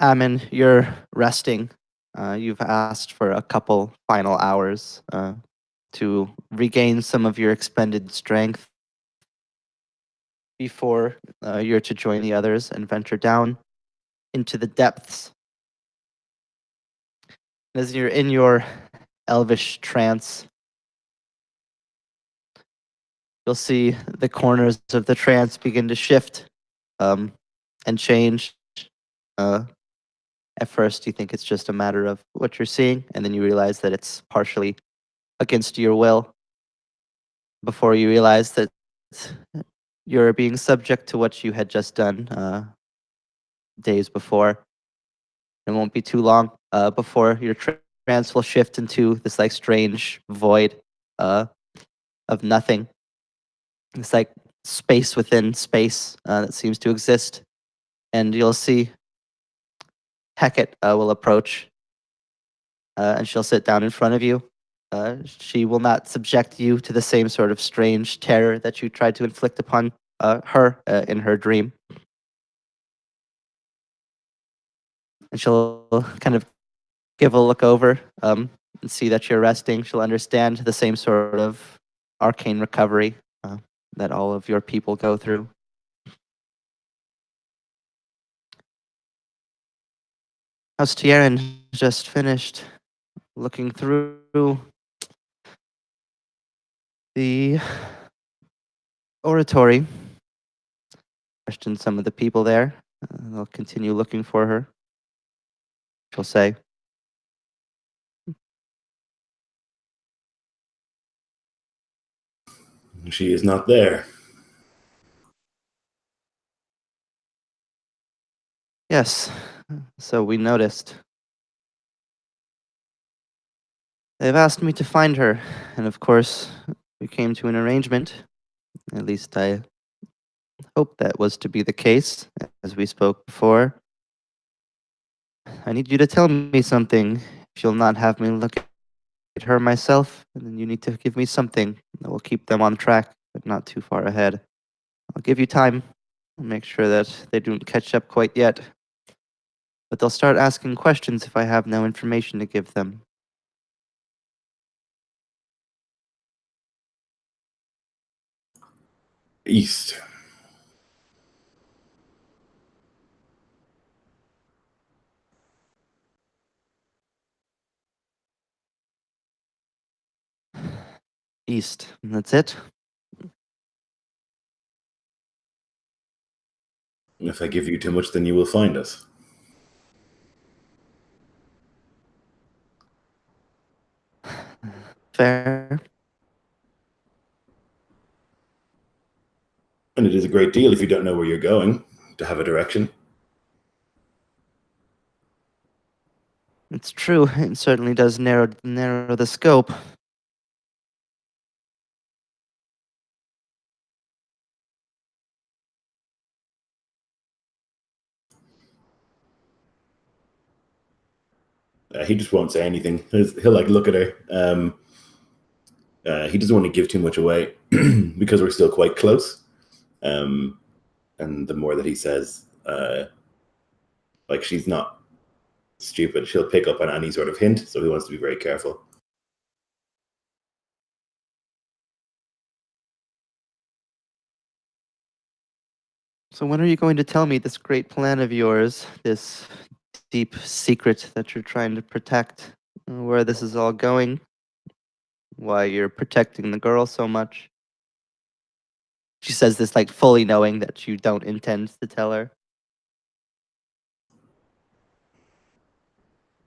Ammon, you're resting. You've asked for a couple final hours to regain some of your expended strength before you're to join the others and venture down into the depths. As you're in your elvish trance, you'll see the corners of the trance begin to shift and change. Uh, at first, you think it's just a matter of what you're seeing, and then you realize that it's partially against your will before you realize that you're being subject to what you had just done days before. It won't be too long before your trance will shift into this like strange void uh, of nothing. It's like space within space that seems to exist. And you'll see Hecate will approach and she'll sit down in front of you. She will not subject you to the same sort of strange terror that you tried to inflict upon her in her dream. And she'll kind of give a look over and see that you're resting. She'll understand the same sort of arcane recovery that all of your people go through. House Tierin just finished looking through the oratory. Questioned some of the people there. They'll continue looking for her. She'll say, She is not there. yes, so we noticed. They've asked me to find her, and of course, we came to an arrangement. At least I hope that was to be the case, as we spoke before. I need you to tell me something. If you'll not have me look at her myself, then you need to give me something that will keep them on track, but not too far ahead. I'll give you time. I'll make sure that they don't catch up quite yet. But they'll start asking questions if I have no information to give them. East. East. And that's it? If I give you too much, then you will find us. Fair. And it is a great deal if you don't know where you're going, to have a direction. It's true. It certainly does narrow the scope. He just won't say anything. He'll like look at her. He doesn't want to give too much away because we're still quite close. And the more that he says, like she's not stupid, she'll pick up on any sort of hint. So he wants to be very careful. So when are you going to tell me this great plan of yours, this deep secret that you're trying to protect, where this is all going, why you're protecting the girl so much? She says this like fully knowing that you don't intend to tell her.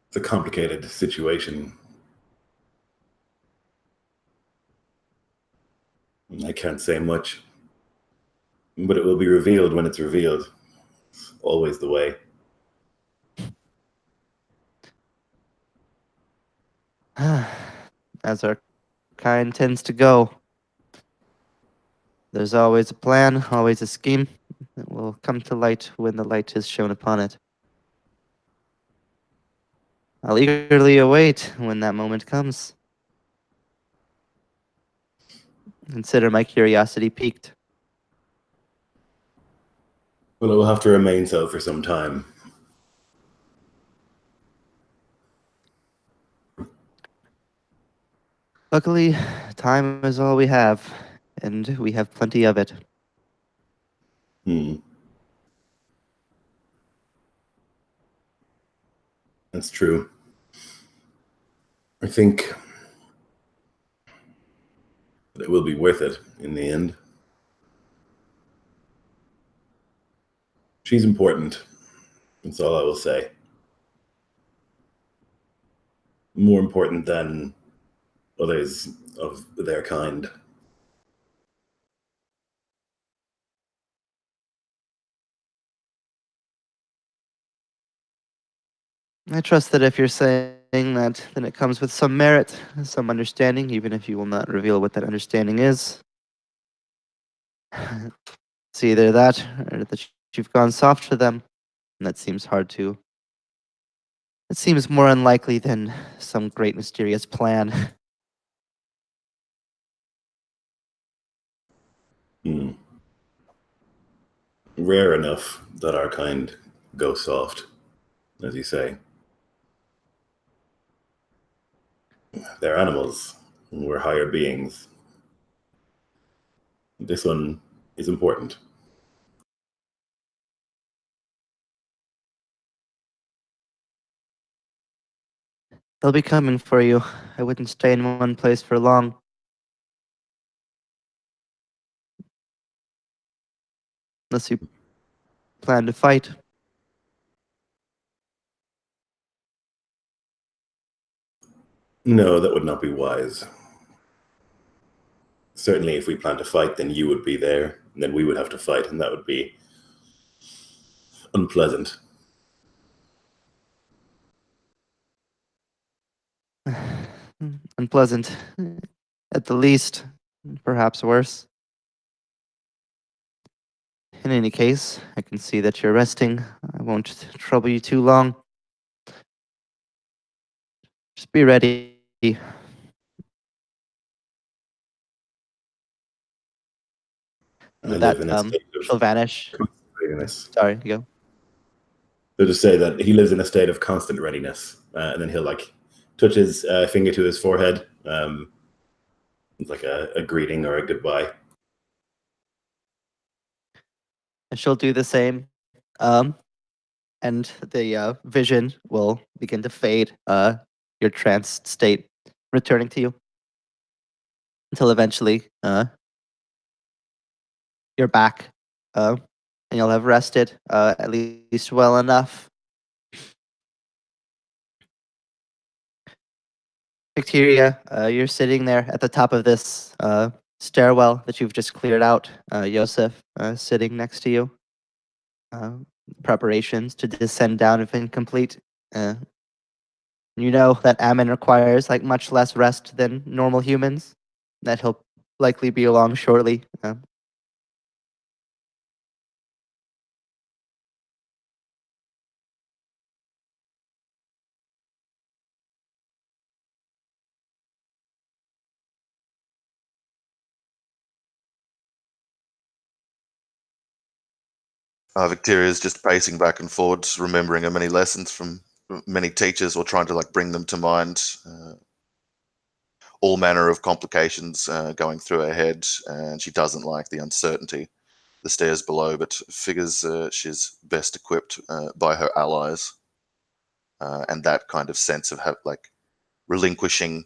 It's a complicated situation. I can't say much, but it will be revealed when it's revealed. It's always the way. As our kind tends to go. There's always a plan, always a scheme that will come to light when the light is shone upon it. I'll eagerly await when that moment comes. Consider my curiosity piqued. Well, it will have to remain so for some time. Luckily, time is all we have, and we have plenty of it. That's true. I think it will be worth it in the end. She's important. That's all I will say. More important than others of their kind. I trust that if you're saying that, then it comes with some merit, some understanding, even if you will not reveal what that understanding is. It's either that, or that you've gone soft to them, and that seems hard to. It seems more unlikely than some great mysterious plan. Rare enough that our kind go soft, as you say. They're animals, and we're higher beings. This one is important. They'll be coming for you. I wouldn't stay in one place for long. Unless you plan to fight. No, that would not be wise. Certainly, if we plan to fight, then you would be there, and then we would have to fight, and that would be unpleasant. Unpleasant. At the least, perhaps worse. In any case, I can see that you're resting. I won't trouble you too long. Just be ready. I With live that, in a state of she'll vanish. constant readiness. Sorry, you go. So just say that he lives in a state of constant readiness, and then he'll like touch his finger to his forehead, like a greeting or a goodbye. And she'll do the same. And the vision will begin to fade. Your trance state returning to you until eventually, you're back, and you'll have rested, at least well enough. Victoria, you're sitting there at the top of this stairwell that you've just cleared out. Yosef, sitting next to you. Preparations to descend down have been complete. You know that Ammon requires like much less rest than normal humans. That he'll likely be along shortly. Victoria is just pacing back and forwards, remembering her many lessons from many teachers, or trying to like bring them to mind. All manner of complications going through her head, and she doesn't like the uncertainty, the stairs below, but figures she's best equipped by her allies, and that kind of sense of like relinquishing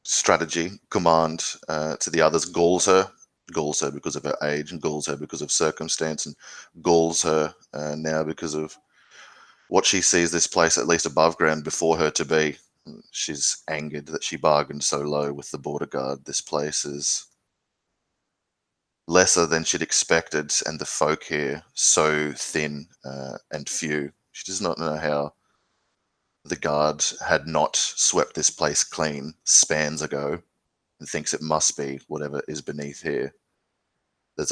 strategy, command to the others galls her. Galls her because of her age, and galls her because of circumstance, and galls her now because of what she sees this place, at least above ground, before her to be. She's angered that she bargained so low with the border guard. This place is lesser than she'd expected, and the folk here so thin and few. She does not know how the guard had not swept this place clean spans ago, and thinks it must be whatever is beneath here that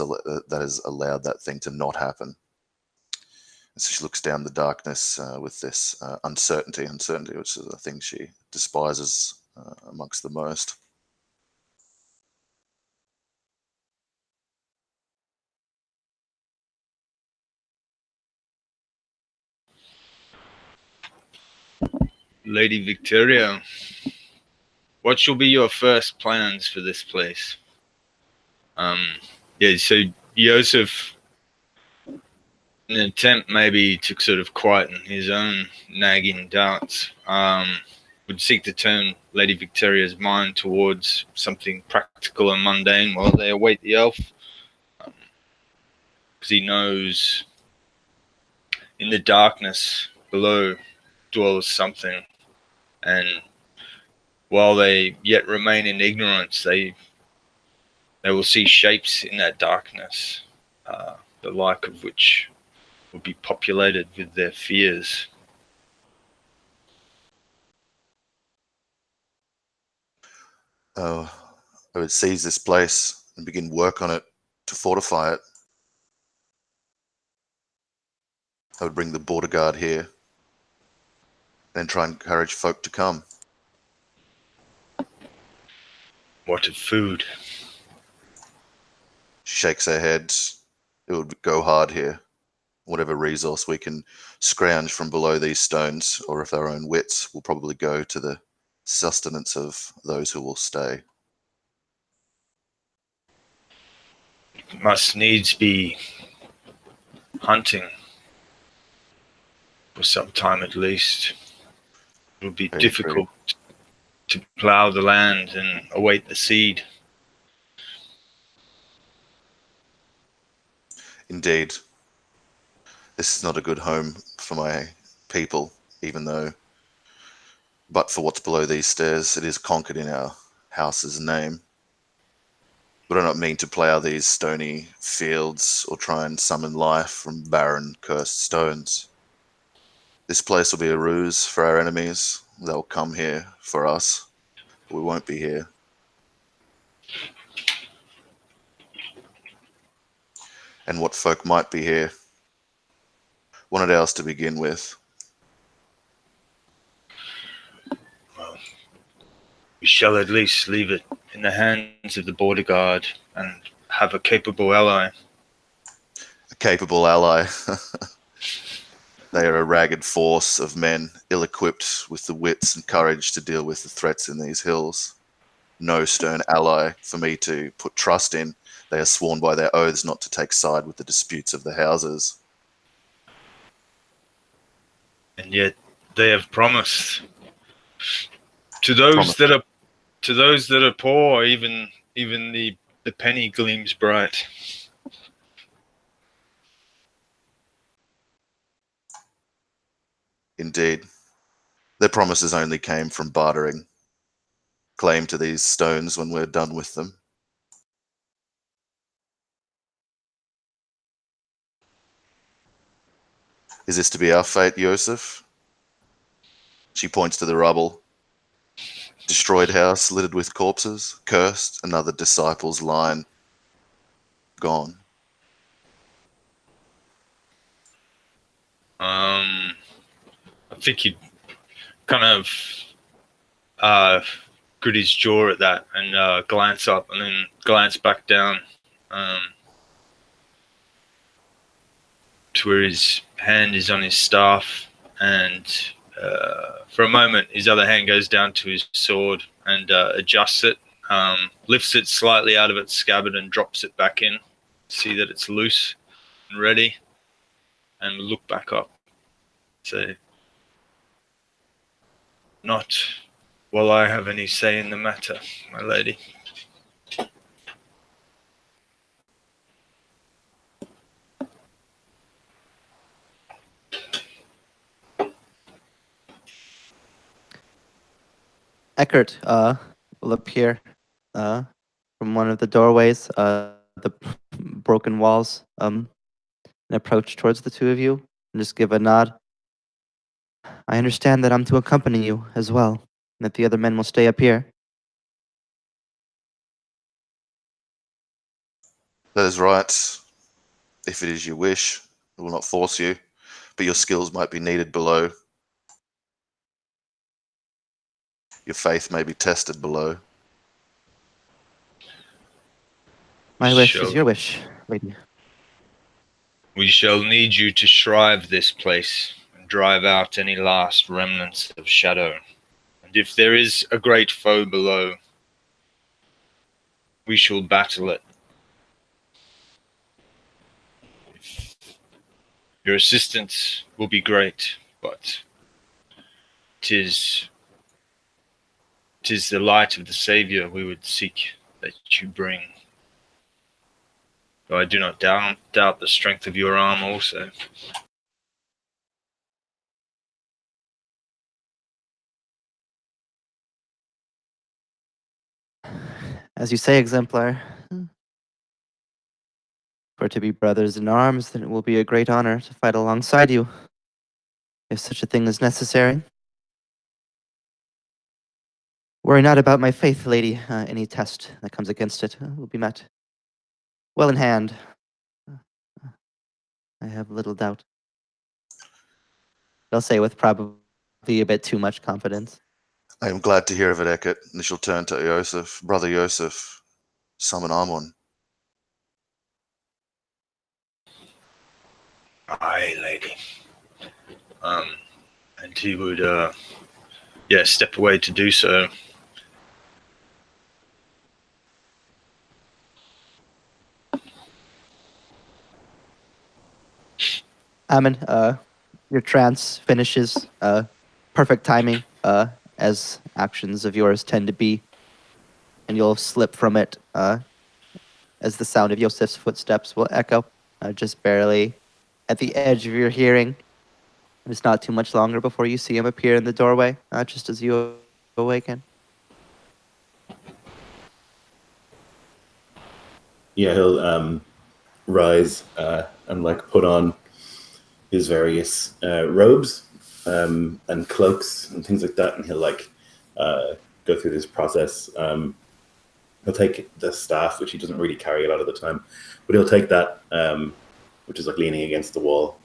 has allowed that thing to not happen. And so she looks down the darkness with this uncertainty, which is a thing she despises amongst the most. Lady Victoria, what shall be your first plans for this place? Yeah, so Joseph, in an attempt maybe to sort of quieten his own nagging doubts, would seek to turn Lady Victoria's mind towards something practical and mundane while they await the elf. Because he knows in the darkness below dwells something, and while they yet remain in ignorance, they will see shapes in that darkness, the like of which will be populated with their fears. Oh, I would seize this place and begin work on it to fortify it. I would bring the border guard here and try and encourage folk to come. What of food? She shakes her head. It would go hard here. Whatever resource we can scrounge from below these stones, or if our own wits, will probably go to the sustenance of those who will stay. Must needs be hunting for some time at least. It will be Very difficult to plough the land and await the seed. Indeed, this is not a good home for my people, even though, but for what's below these stairs, it is conquered in our house's name. But I do not mean to plough these stony fields or try and summon life from barren, cursed stones. This place will be a ruse for our enemies. They'll come here for us, but we won't be here. And what folk might be here, wanted ours to begin with. Well, we shall at least leave it in the hands of the border guard and have a capable ally. A capable ally. They are a ragged force of men, ill-equipped with the wits and courage to deal with the threats in these hills. No stern ally for me to put trust in. They are sworn by their oaths not to take side with the disputes of the houses. And yet they have promised to those that are poor, even the penny gleams bright. Indeed, their promises only came from bartering. Claim to these stones when we're done with them. Is this to be our fate, Joseph? She points to the rubble. Destroyed house littered with corpses, cursed, another disciple's line. Gone. I think he'd kind of grit his jaw at that and glance up and then glance back down to where his hand is on his staff, and for a moment his other hand goes down to his sword and adjusts it, lifts it slightly out of its scabbard and drops it back in. See that it's loose and ready, and look back up. Say, not while I have any say in the matter, my lady. Eckert will appear from one of the doorways, the broken walls, and approach towards the two of you and just give a nod. I understand that I'm to accompany you as well, and that the other men will stay up here. That is right. If it is your wish, I will not force you, but your skills might be needed below. Your faith may be tested below. My wish is your wish, lady. We shall need you to shrive this place and drive out any last remnants of shadow and If there is a great foe below, we shall battle it. Your assistance will be great, but 'tis the light of the Savior we would seek that you bring. Though I do not doubt the strength of your arm also. As you say, Exemplar, for to be brothers in arms, then it will be a great honor to fight alongside you, if such a thing is necessary. Worry not about my faith, lady. Any test that comes against it will be met well in hand. I have little doubt. I'll say with probably a bit too much confidence. I am glad to hear of it, Eket. And she'll turn to Yosef. Brother Yosef, summon Amon. Aye, lady. And he would, step away to do so. Ammon, your trance finishes. Perfect timing, as actions of yours tend to be. And you'll slip from it, as the sound of Yosef's footsteps will echo, just barely at the edge of your hearing. It's not too much longer before you see him appear in the doorway, just as you awaken. Yeah, he'll rise and like put on his various robes and cloaks and things like that, and he'll like go through this process. He'll take the staff, which he doesn't really carry a lot of the time, but he'll take that, which is like leaning against the wall.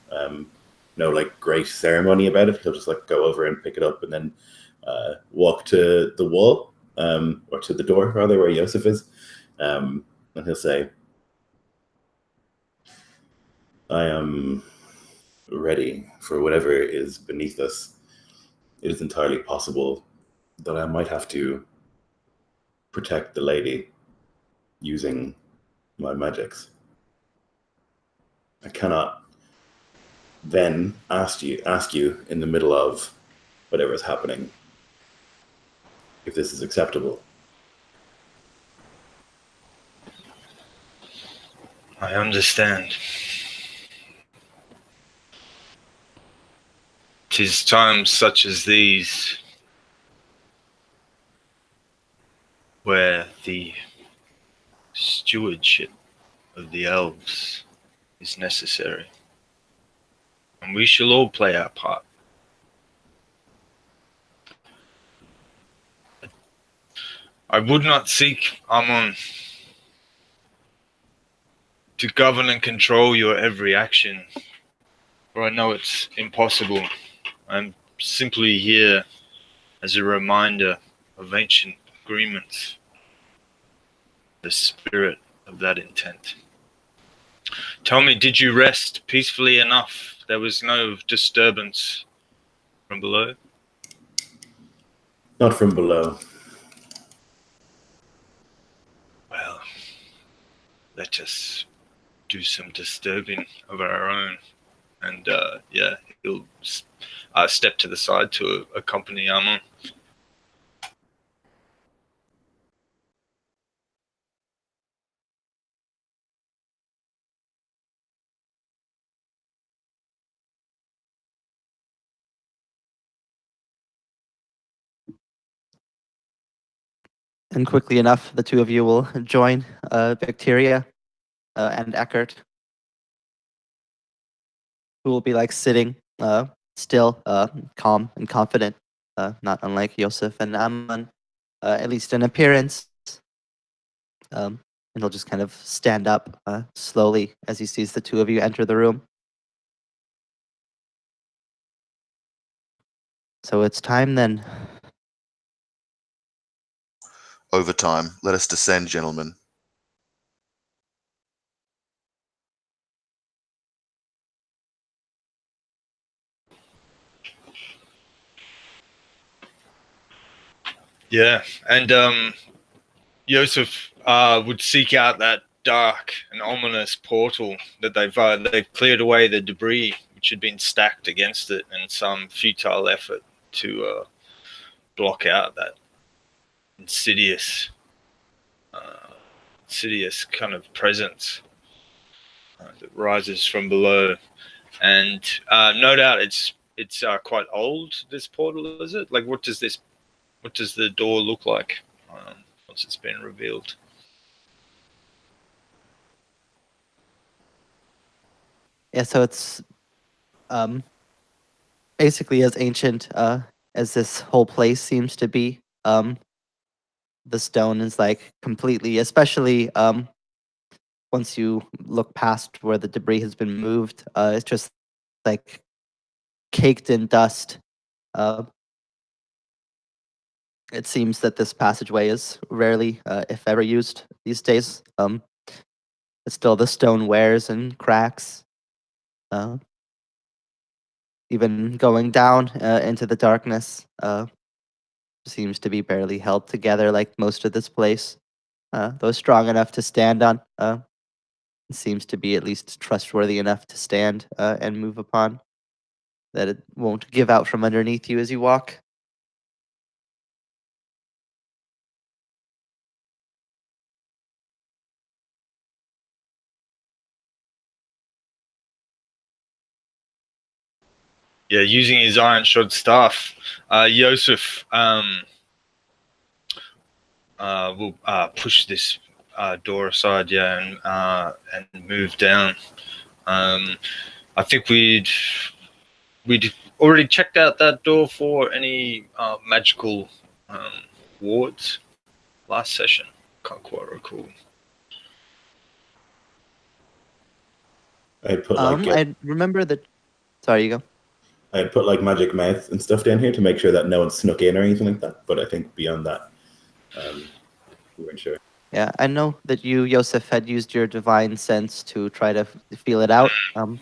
No like great ceremony about it. He'll just like go over and pick it up and then walk to the wall, or to the door rather, where Yosef is, and he'll say, I am ready for whatever is beneath us. It is entirely possible that I might have to protect the lady using my magics. I cannot then ask you in the middle of whatever is happening if this is acceptable. I understand. 'Tis times such as these where the stewardship of the elves is necessary, and we shall all play our part. I would not seek, Amon, to govern and control your every action, for I know it's impossible. I'm simply here as a reminder of ancient agreements, the spirit of that intent. Tell me, did you rest peacefully enough? There was no disturbance from below? Not from below. Well, let us do some disturbing of our own. And he'll step to the side to accompany Amon. And quickly enough, the two of you will join Victoria and Eckert, who will be like sitting still, calm and confident, not unlike Yosef and Ammon, at least in appearance. And he'll just kind of stand up slowly as he sees the two of you enter the room. So it's time then. Overtime. Let us descend, gentlemen. Yeah, and Yosef would seek out that dark and ominous portal that they've cleared away the debris which had been stacked against it in some futile effort to block out that insidious, insidious kind of presence that rises from below. And no doubt it's quite old. This portal, is it? Like, what does the door look like once it's been revealed? Yeah, so it's basically as ancient as this whole place seems to be. The stone is like completely, especially once you look past where the debris has been moved, it's just like caked in dust. Uh, it seems that this passageway is rarely, if ever, used these days. But still, the stone wears and cracks. Uh, Even going down into the darkness seems to be barely held together like most of this place. Though strong enough to stand on, it seems to be at least trustworthy enough to stand and move upon, that it won't give out from underneath you as you walk. Yeah, using his iron shod staff, Yosef will push this door aside, yeah, and move down. I think we'd already checked out that door for any magical wards last session. Can't quite recall. I put like I remember that. Sorry, you go. I'd put like magic mouth and stuff down here to make sure that no one snuck in or anything like that. But I think beyond that, we weren't sure. Yeah, I know that you, Yosef, had used your divine sense to try to feel it out. Oh,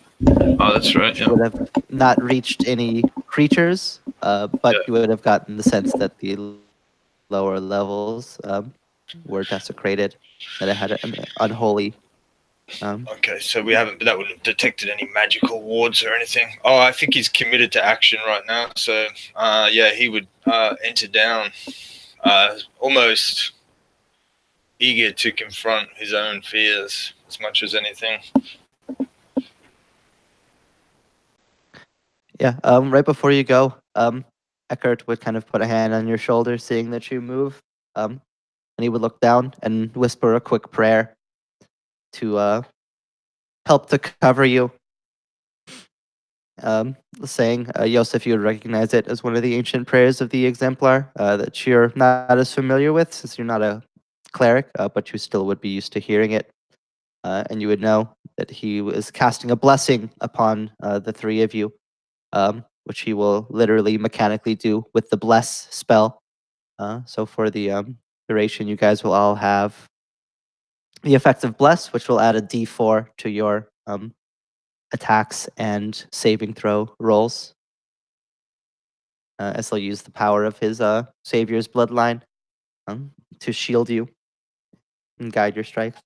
that's right. You would have not reached any creatures, but Yeah. you would have gotten the sense that the lower levels were desecrated, that it had an unholy. Okay, so that wouldn't have detected any magical wards or anything. Oh, I think he's committed to action right now. So, yeah, he would enter down, almost eager to confront his own fears as much as anything. Yeah, right before you go, Eckert would kind of put a hand on your shoulder, seeing that you move, and he would look down and whisper a quick prayer to help to cover you. Saying, Yosef, you would recognize it as one of the ancient prayers of the Exemplar that you're not as familiar with, since you're not a cleric, but you still would be used to hearing it. And you would know that he was casting a blessing upon the three of you, which he will literally mechanically do with the bless spell. So for the duration, you guys will all have the effect of bless, which will add a d4 to your attacks and saving throw rolls, as he'll use the power of his savior's bloodline to shield you and guide your strikes.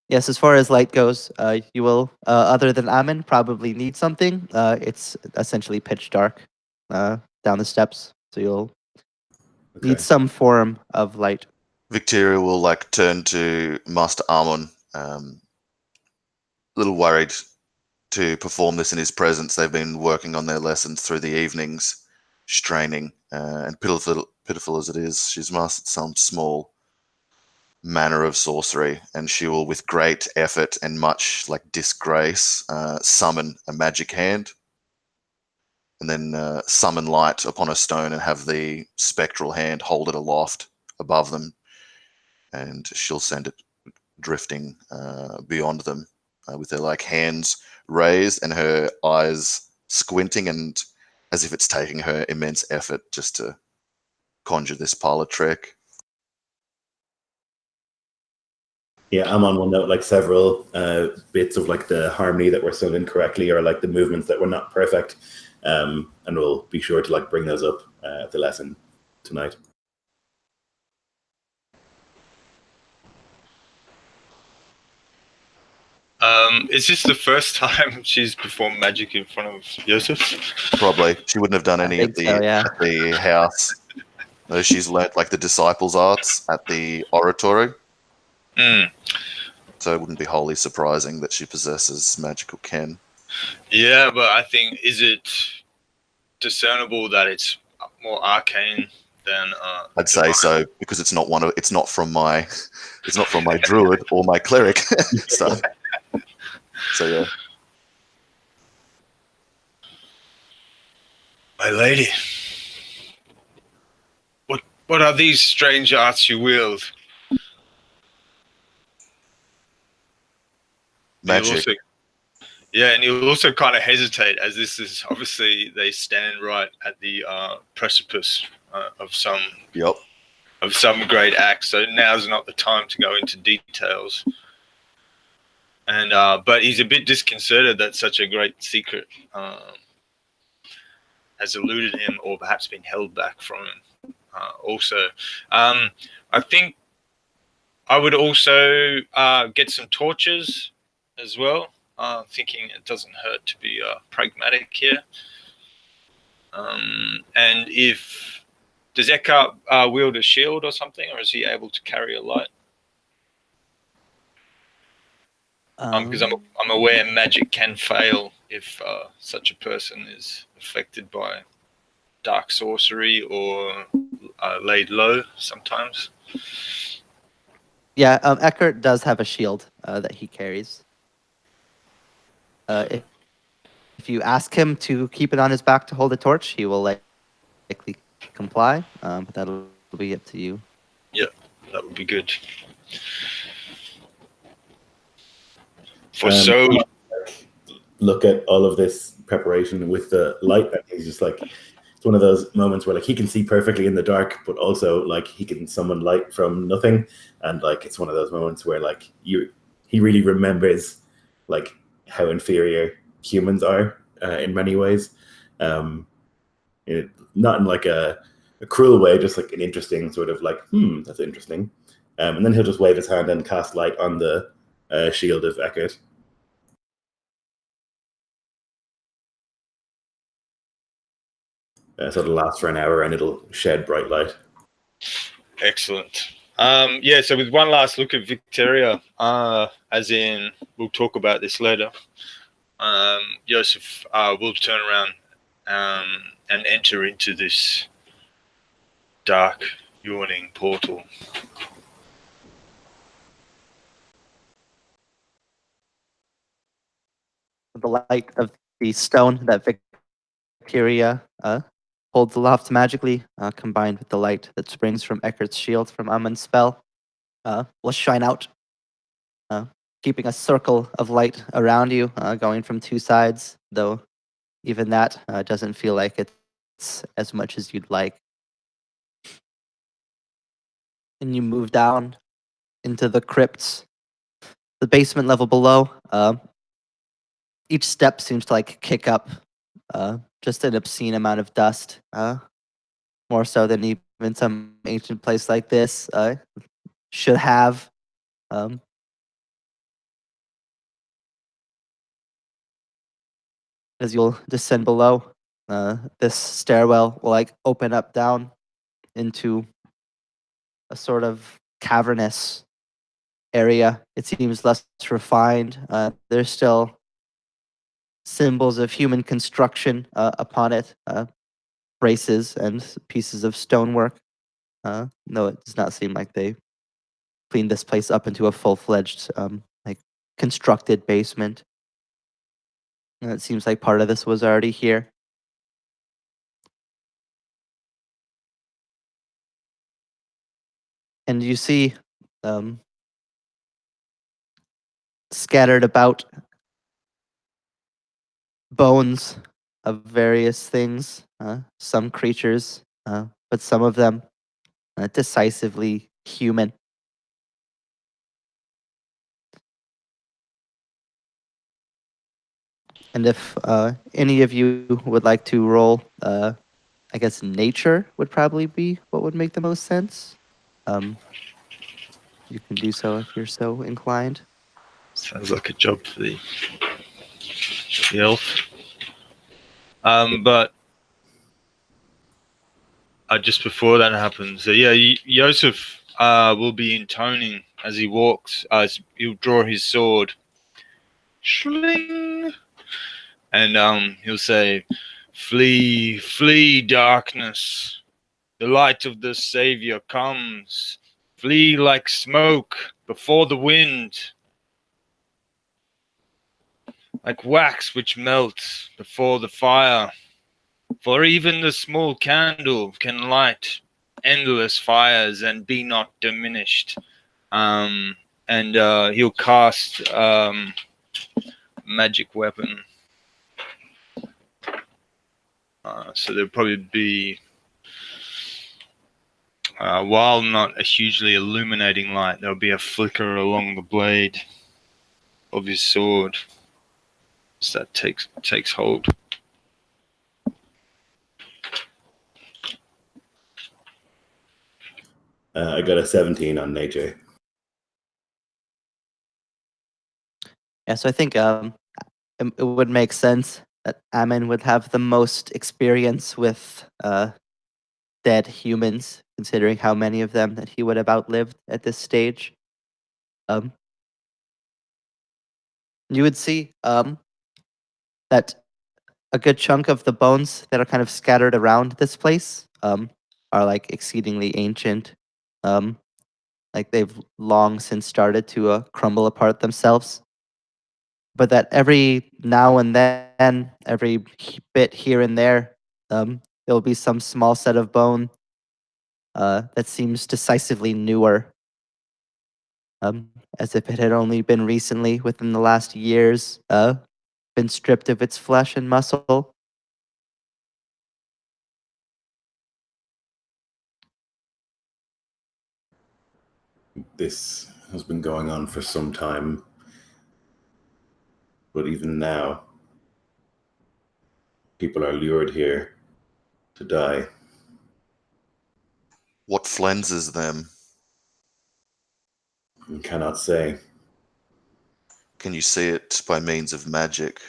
Yes, as far as light goes, you will, other than Amin, probably need something. It's essentially pitch dark down the steps, so you'll need some form of light. Victoria will like turn to Master Armon, a little worried to perform this in his presence. They've been working on their lessons through the evenings, straining, and pitiful as it is, she's mastered some small manner of sorcery, and she will, with great effort and much like disgrace, summon a magic hand, and then summon light upon a stone and have the spectral hand hold it aloft above them, and she'll send it drifting beyond them with her like hands raised and her eyes squinting, and as if it's taking her immense effort just to conjure this parlor trick. Yeah, I'm on one note like several bits of like the harmony that were sung incorrectly or like the movements that were not perfect. and we'll be sure to like bring those up at the lesson tonight. Is this the first time she's performed magic in front of Joseph? Probably. She wouldn't have done any think so, yeah. at the house. No, she's learnt like the disciples' arts at the oratory. Mm. So it wouldn't be wholly surprising that she possesses magical ken. Yeah, but I think, is it discernible that it's more arcane than? I'd say so, because it's not from my druid or my cleric stuff. So yeah. My lady, what are these strange arts you wield? Magic. And you'll also kind of hesitate, as this is obviously they stand right at the precipice of some great act. So now's not the time to go into details. And but he's a bit disconcerted that such a great secret has eluded him, or perhaps been held back from him. Also, I think I would also get some torches as well. Thinking it doesn't hurt to be pragmatic here. And does Eckhart wield a shield or something, or is he able to carry a light? Because I'm aware magic can fail if such a person is affected by dark sorcery or laid low sometimes. Yeah, Eckhart does have a shield that he carries. If you ask him to keep it on his back to hold a torch, he will likely comply, but that'll be up to you. Yeah, that would be good. Look at all of this preparation with the light, and he's just like, it's one of those moments where like he can see perfectly in the dark, but also like he can summon light from nothing, and like it's one of those moments where like he really remembers like how inferior humans are in many ways, not in like a cruel way, just like an interesting sort of like, that's interesting, and then he'll just wave his hand and cast light on the shield of Eckhart. So it'll last for an hour and it'll shed bright light. Excellent. Yeah, so with one last look at Victoria, as in, we'll talk about this later, Joseph will turn around and enter into this dark, yawning portal. The light of the stone that Victoria holds aloft magically, combined with the light that springs from Eckhart's shield from Amun's spell, will shine out, keeping a circle of light around you, going from two sides, though even that doesn't feel like it's as much as you'd like. And you move down into the crypts, the basement level below. Each step seems to like kick up just an obscene amount of dust, more so than even some ancient place like this should have. As you'll descend below, this stairwell will like open up down into a sort of cavernous area. It seems less refined. There's still symbols of human construction upon it, braces and pieces of stonework. No, it does not seem like they cleaned this place up into a full-fledged, like constructed basement. And it seems like part of this was already here. And you see scattered about bones of various things, some creatures, but some of them decisively human. And if any of you would like to roll, I guess nature would probably be what would make the most sense. You can do so if you're so inclined. Sounds like a job for the elf. But just before that happens, Yosef will be intoning as he walks. He'll draw his sword, shling, and he'll say, "Flee, flee, darkness! The light of the Savior comes. Flee like smoke before the wind, like wax which melts before the fire. For even the small candle can light endless fires and be not diminished." And he'll cast magic weapon. So there'll probably be, while not a hugely illuminating light, there'll be a flicker along the blade of his sword as that takes hold. I got a 17 on nature. Yeah, so I think it would make sense that Ammon would have the most experience with dead humans, considering how many of them that he would have outlived at this stage. You would see that a good chunk of the bones that are kind of scattered around this place are like exceedingly ancient. Like they've long since started to crumble apart themselves. But that every now and then, every bit here and there, there'll be some small set of bone that seems decisively newer, as if it had only been recently, within the last years, been stripped of its flesh and muscle. This has been going on for some time, but even now, people are lured here to die. What flenses them? I cannot say. Can you see it by means of magic?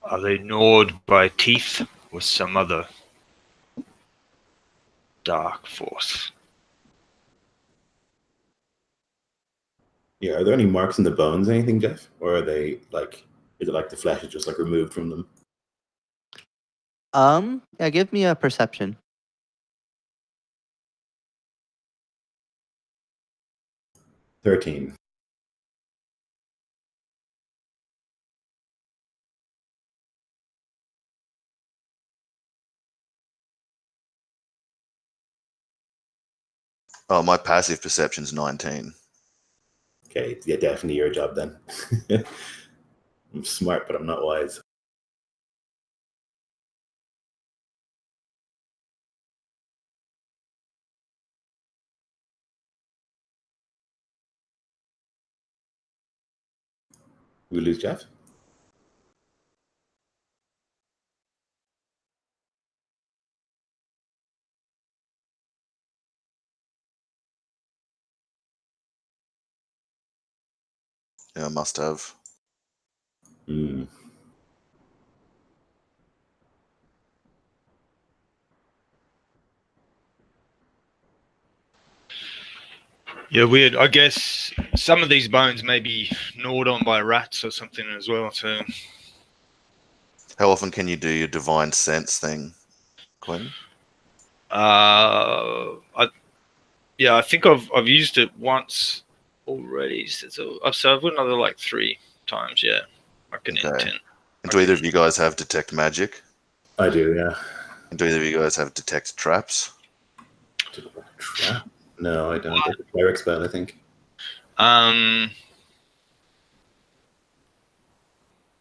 Are they gnawed by teeth or some other dark force? Yeah, are there any marks in the bones, anything, Jeff? Or are they like, is it like the flesh is just like removed from them? Yeah, give me a perception. 13. Oh, my passive perception's 19. Okay, yeah, definitely your job then. I'm smart, but I'm not wise. We lose Jeff? Yeah, I must have. Hmm. Yeah, weird. I guess some of these bones may be gnawed on by rats or something as well. So, How often can you do your divine sense thing, Quinn? I think I've used it once already. So I've got another like 3 times. Yeah, I can Okay. intent. And do either of you guys have detect magic? I do, yeah. And do either of you guys have detect traps? Trap? No, I don't. It's a cleric spell, I think.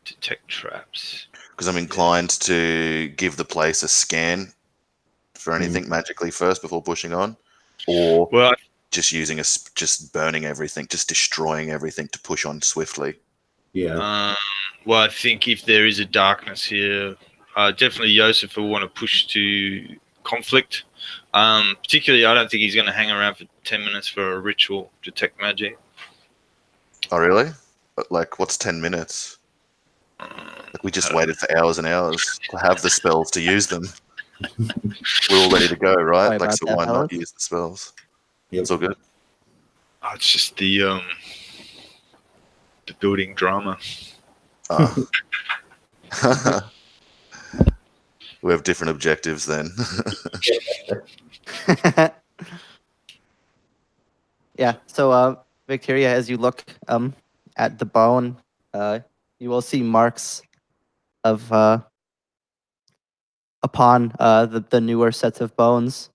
Detect traps. Because I'm inclined to give the place a scan for anything magically first before pushing on, or Well, just using just burning everything, just destroying everything to push on swiftly. Yeah. Well, I think if there is a darkness here, definitely Joseph will want to push to conflict. Particularly, I don't think he's going to hang around for 10 minutes for a ritual detect magic. Oh, really? But like, what's 10 minutes? Like, we just I don't waited for hours and hours to have the spells to use them. We're all ready to go, right? Sorry Like, about so that, why not Alex. use the spells? Yep. It's all good. Oh, it's just the building drama. Ah. We have different objectives then. Yeah. So, Victoria, as you look at the bone, you will see marks of upon the newer sets of bones.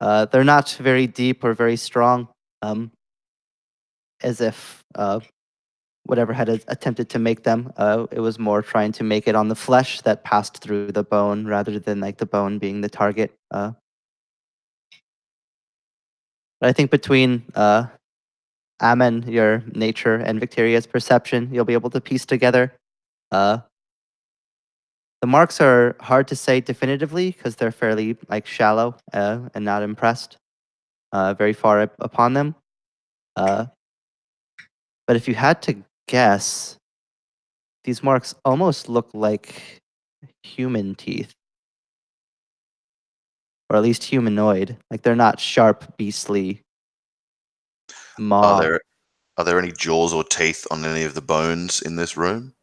They're not very deep or very strong, as if whatever had attempted to make them, it was more trying to make it on the flesh that passed through the bone rather than like the bone being the target. But I think between Ammon, your nature, and Victoria's perception, you'll be able to piece together. The marks are hard to say definitively because they're fairly like shallow and not impressed very far upon them. But if you had to guess, these marks almost look like human teeth, or at least humanoid. Like they're not sharp, beastly Are maw. there any jaws or teeth on any of the bones in this room?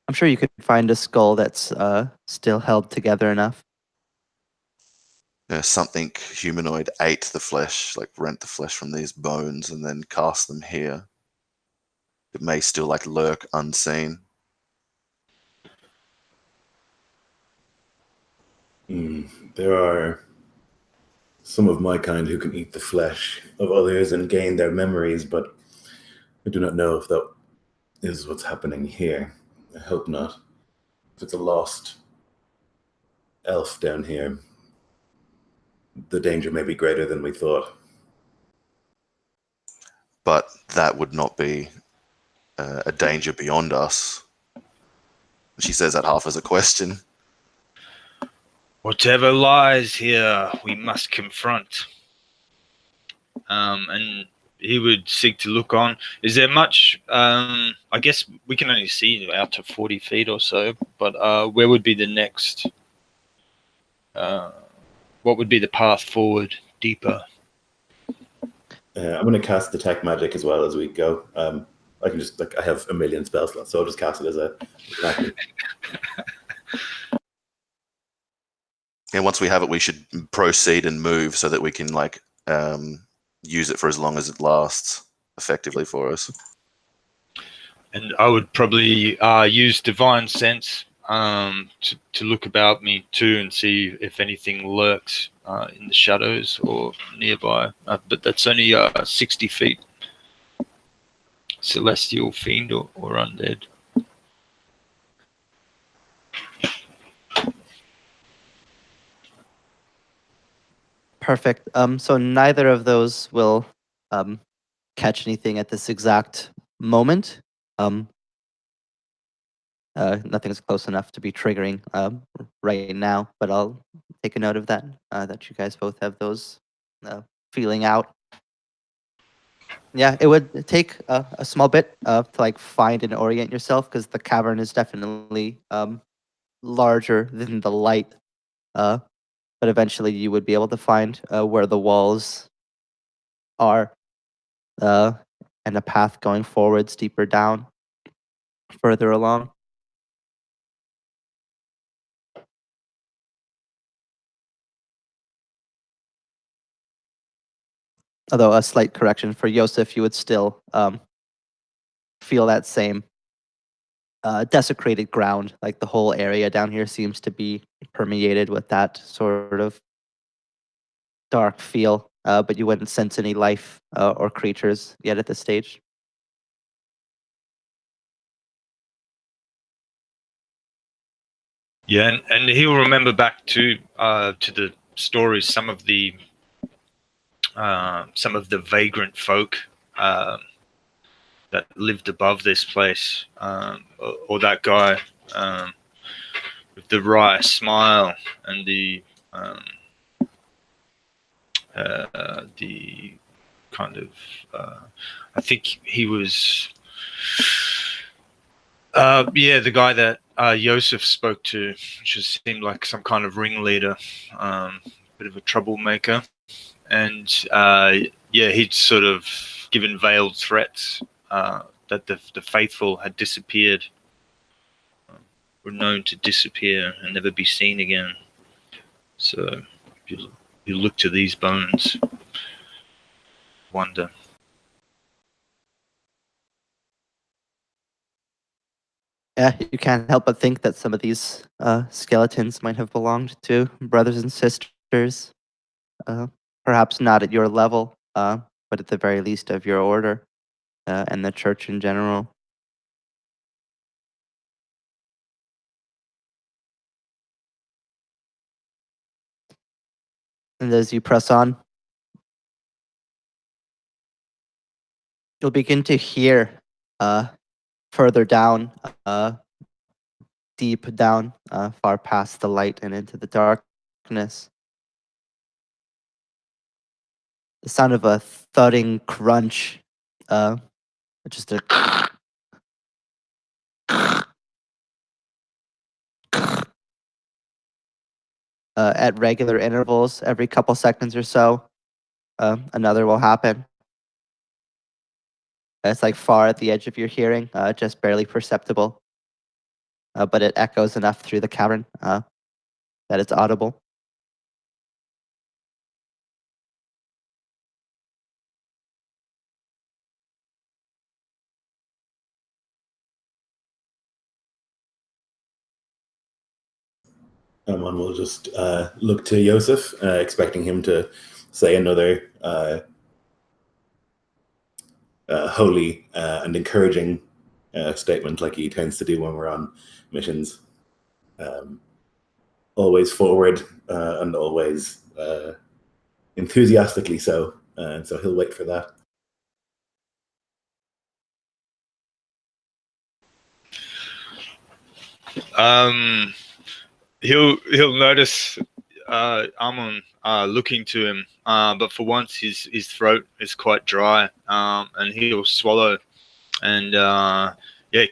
I'm sure you could find a skull that's still held together enough. Something humanoid ate the flesh, like rent the flesh from these bones and then cast them here. It may still like lurk unseen. There are some of my kind who can eat the flesh of others and gain their memories, but I do not know if that is what's happening here. I hope not. If it's a lost elf down here, the danger may be greater than we thought. But that would not be a danger beyond us. She says that half as a question. Whatever lies here, we must confront. And he would seek to look on. Is there much? I guess we can only see out to 40 feet or so. But where would be the next? What would be the path forward deeper? I'm going to cast detect magic as well as we go. I can just I have a million spell slots, so I'll just cast it as a. And once we have it, we should proceed and move so that we can like use it for as long as it lasts effectively for us. And I would probably use divine sense to look about me too and see if anything lurks in the shadows or nearby. But that's only 60 feet. Celestial fiend or undead. Perfect. So neither of those will catch anything at this exact moment. Nothing's close enough to be triggering right now, but I'll take a note of that. That you guys both have those feeling out. Yeah, it would take a small bit to like find and orient yourself because the cavern is definitely larger than the light. But eventually you would be able to find where the walls are and a path going forwards deeper down, further along. Although a slight correction for Yosef, you would still feel that same desecrated ground. Like the whole area down here seems to be permeated with that sort of dark feel, but you wouldn't sense any life or creatures yet at this stage. Yeah, and he'll remember back to the stories. Some of the some of the vagrant folk that lived above this place, or that guy with the wry smile and the kind of I think he was the guy that Yosef spoke to, which just seemed like some kind of ringleader, bit of a troublemaker, and he'd sort of given veiled threats that the faithful had disappeared, were known to disappear and never be seen again. So you look to these bones, wonder. Yeah, you can't help but think that some of these skeletons might have belonged to brothers and sisters, uh, perhaps not at your level, but at the very least of your order and the church in general. And as you press on, you'll begin to hear further down, deep down, far past the light and into the darkness, the sound of a thudding crunch, just a at regular intervals, every couple seconds or so, another will happen. It's like far at the edge of your hearing, just barely perceptible, but it echoes enough through the cavern that it's audible. Amon will just look to Yosef, expecting him to say another holy and encouraging statement like he tends to do when we're on missions. Always forward and always enthusiastically so. And so he'll wait for that. He'll notice Amon looking to him, but for once his throat is quite dry, and he'll swallow, and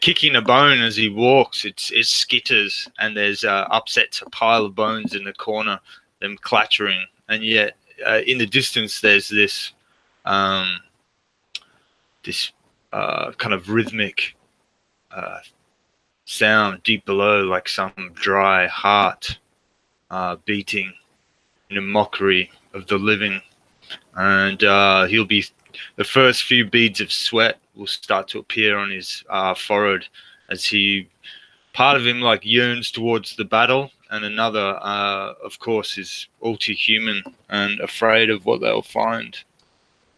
kicking a bone as he walks, it skitters, and there's upsets a pile of bones in the corner, them clattering, and yet in the distance there's this kind of rhythmic sound deep below, like some dry heart beating in a mockery of the living. And the first few beads of sweat will start to appear on his forehead as part of him like yearns towards the battle, and another, of course, is all too human and afraid of what they'll find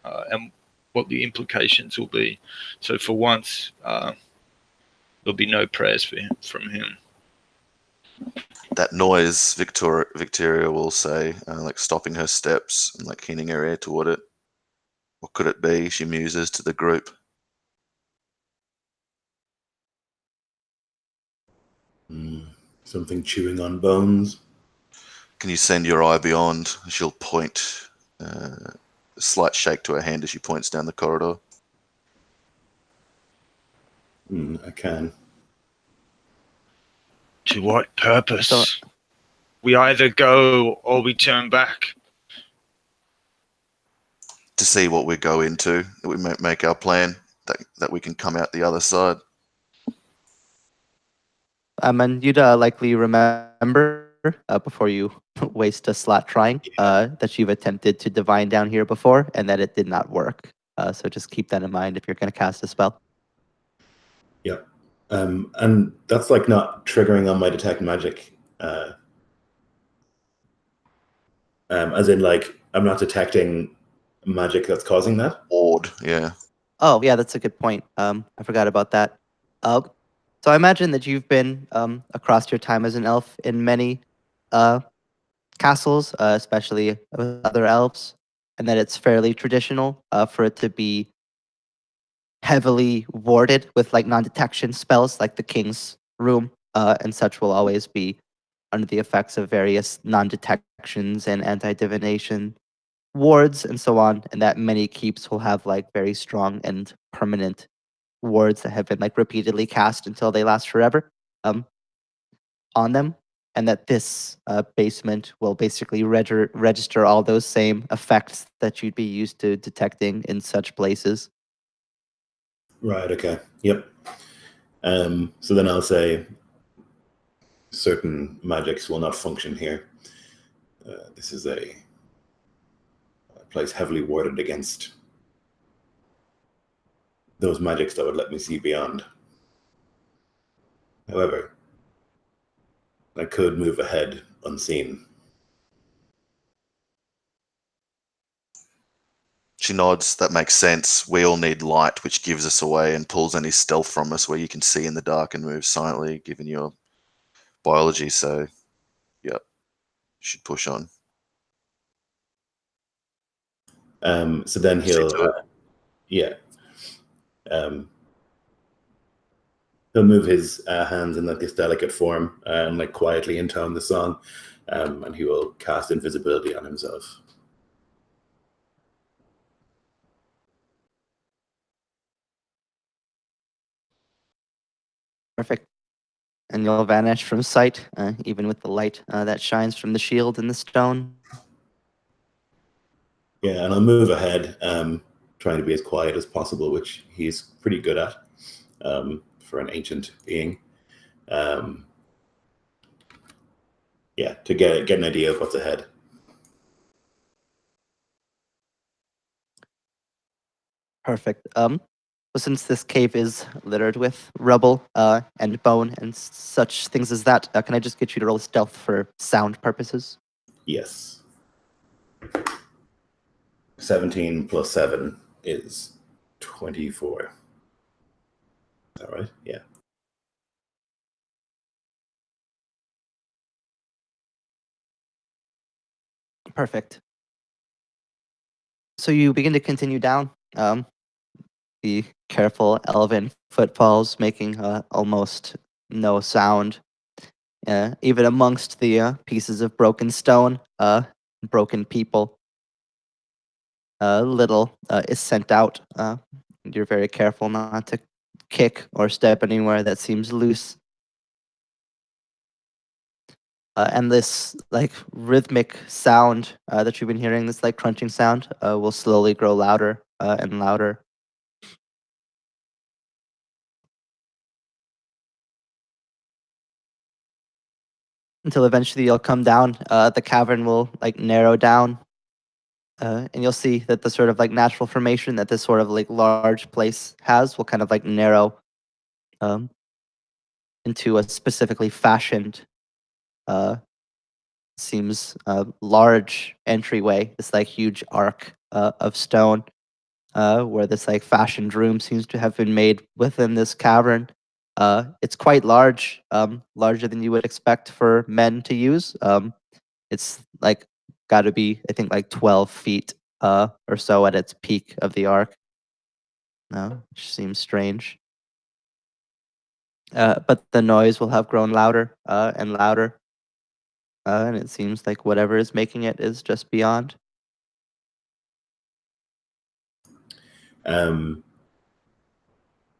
and what the implications will be. So for once, there'll be no prayers from him. That noise, Victoria will say, like stopping her steps and like keening her ear toward it. What could it be? She muses to the group. Something chewing on bones. Can you send your eye beyond? She'll point, a slight shake to her hand as she points down the corridor. I can. To what purpose? We either go or we turn back. To see what we go into, that we make our plan, that we can come out the other side. And you'd likely remember before you waste a slot trying that you've attempted to divine down here before and that it did not work. So just keep that in mind if you're going to cast a spell. Yeah. And that's like not triggering on my detect magic. As in, like, I'm not detecting magic that's causing that. Odd, yeah. Oh, yeah, that's a good point. I forgot about that. So I imagine that you've been across your time as an elf in many castles, especially with other elves, and that it's fairly traditional for it to be heavily warded with like non-detection spells, like the king's room and such will always be under the effects of various non-detections and anti-divination wards and so on, and that many keeps will have like very strong and permanent wards that have been like repeatedly cast until they last forever on them, and that this basement will basically register all those same effects that you'd be used to detecting in such places. Right. Okay. Yep. So then I'll say certain magics will not function here. This is a place heavily warded against those magics that would let me see beyond. However, I could move ahead unseen. She nods. That makes sense. We all need light, which gives us away and pulls any stealth from us where you can see in the dark and move silently, given your biology. So, yeah, you should push on. So then See to it. yeah, he'll move his hands in like this delicate form and like quietly intone the song, and he will cast invisibility on himself. Perfect. And you'll vanish from sight, even with the light that shines from the shield and the stone. Yeah, and I'll move ahead, trying to be as quiet as possible, which he's pretty good at for an ancient being. Yeah, to get an idea of what's ahead. Perfect. Well, since this cave is littered with rubble and bone and such things as that, can I just get you to roll stealth for sound purposes? Yes. 17 plus 7 is 24. Is that right? Yeah. Perfect. So you begin to continue down. The careful elven footfalls making almost no sound, even amongst the pieces of broken stone, broken people. Little is sent out. You're very careful not to kick or step anywhere that seems loose. And this like rhythmic sound that you've been hearing, this like crunching sound, will slowly grow louder and louder. Until eventually you'll come down. The cavern will like narrow down, and you'll see that the sort of like natural formation that this sort of like large place has will kind of like narrow um, into a specifically fashioned, seems large entryway. This like huge arc of stone, where this like fashioned room seems to have been made within this cavern. It's quite large, larger than you would expect for men to use. It's like got to be, I think, like 12 feet or so at its peak of the arc. No, which seems strange. But the noise will have grown louder and louder, and it seems like whatever is making it is just beyond.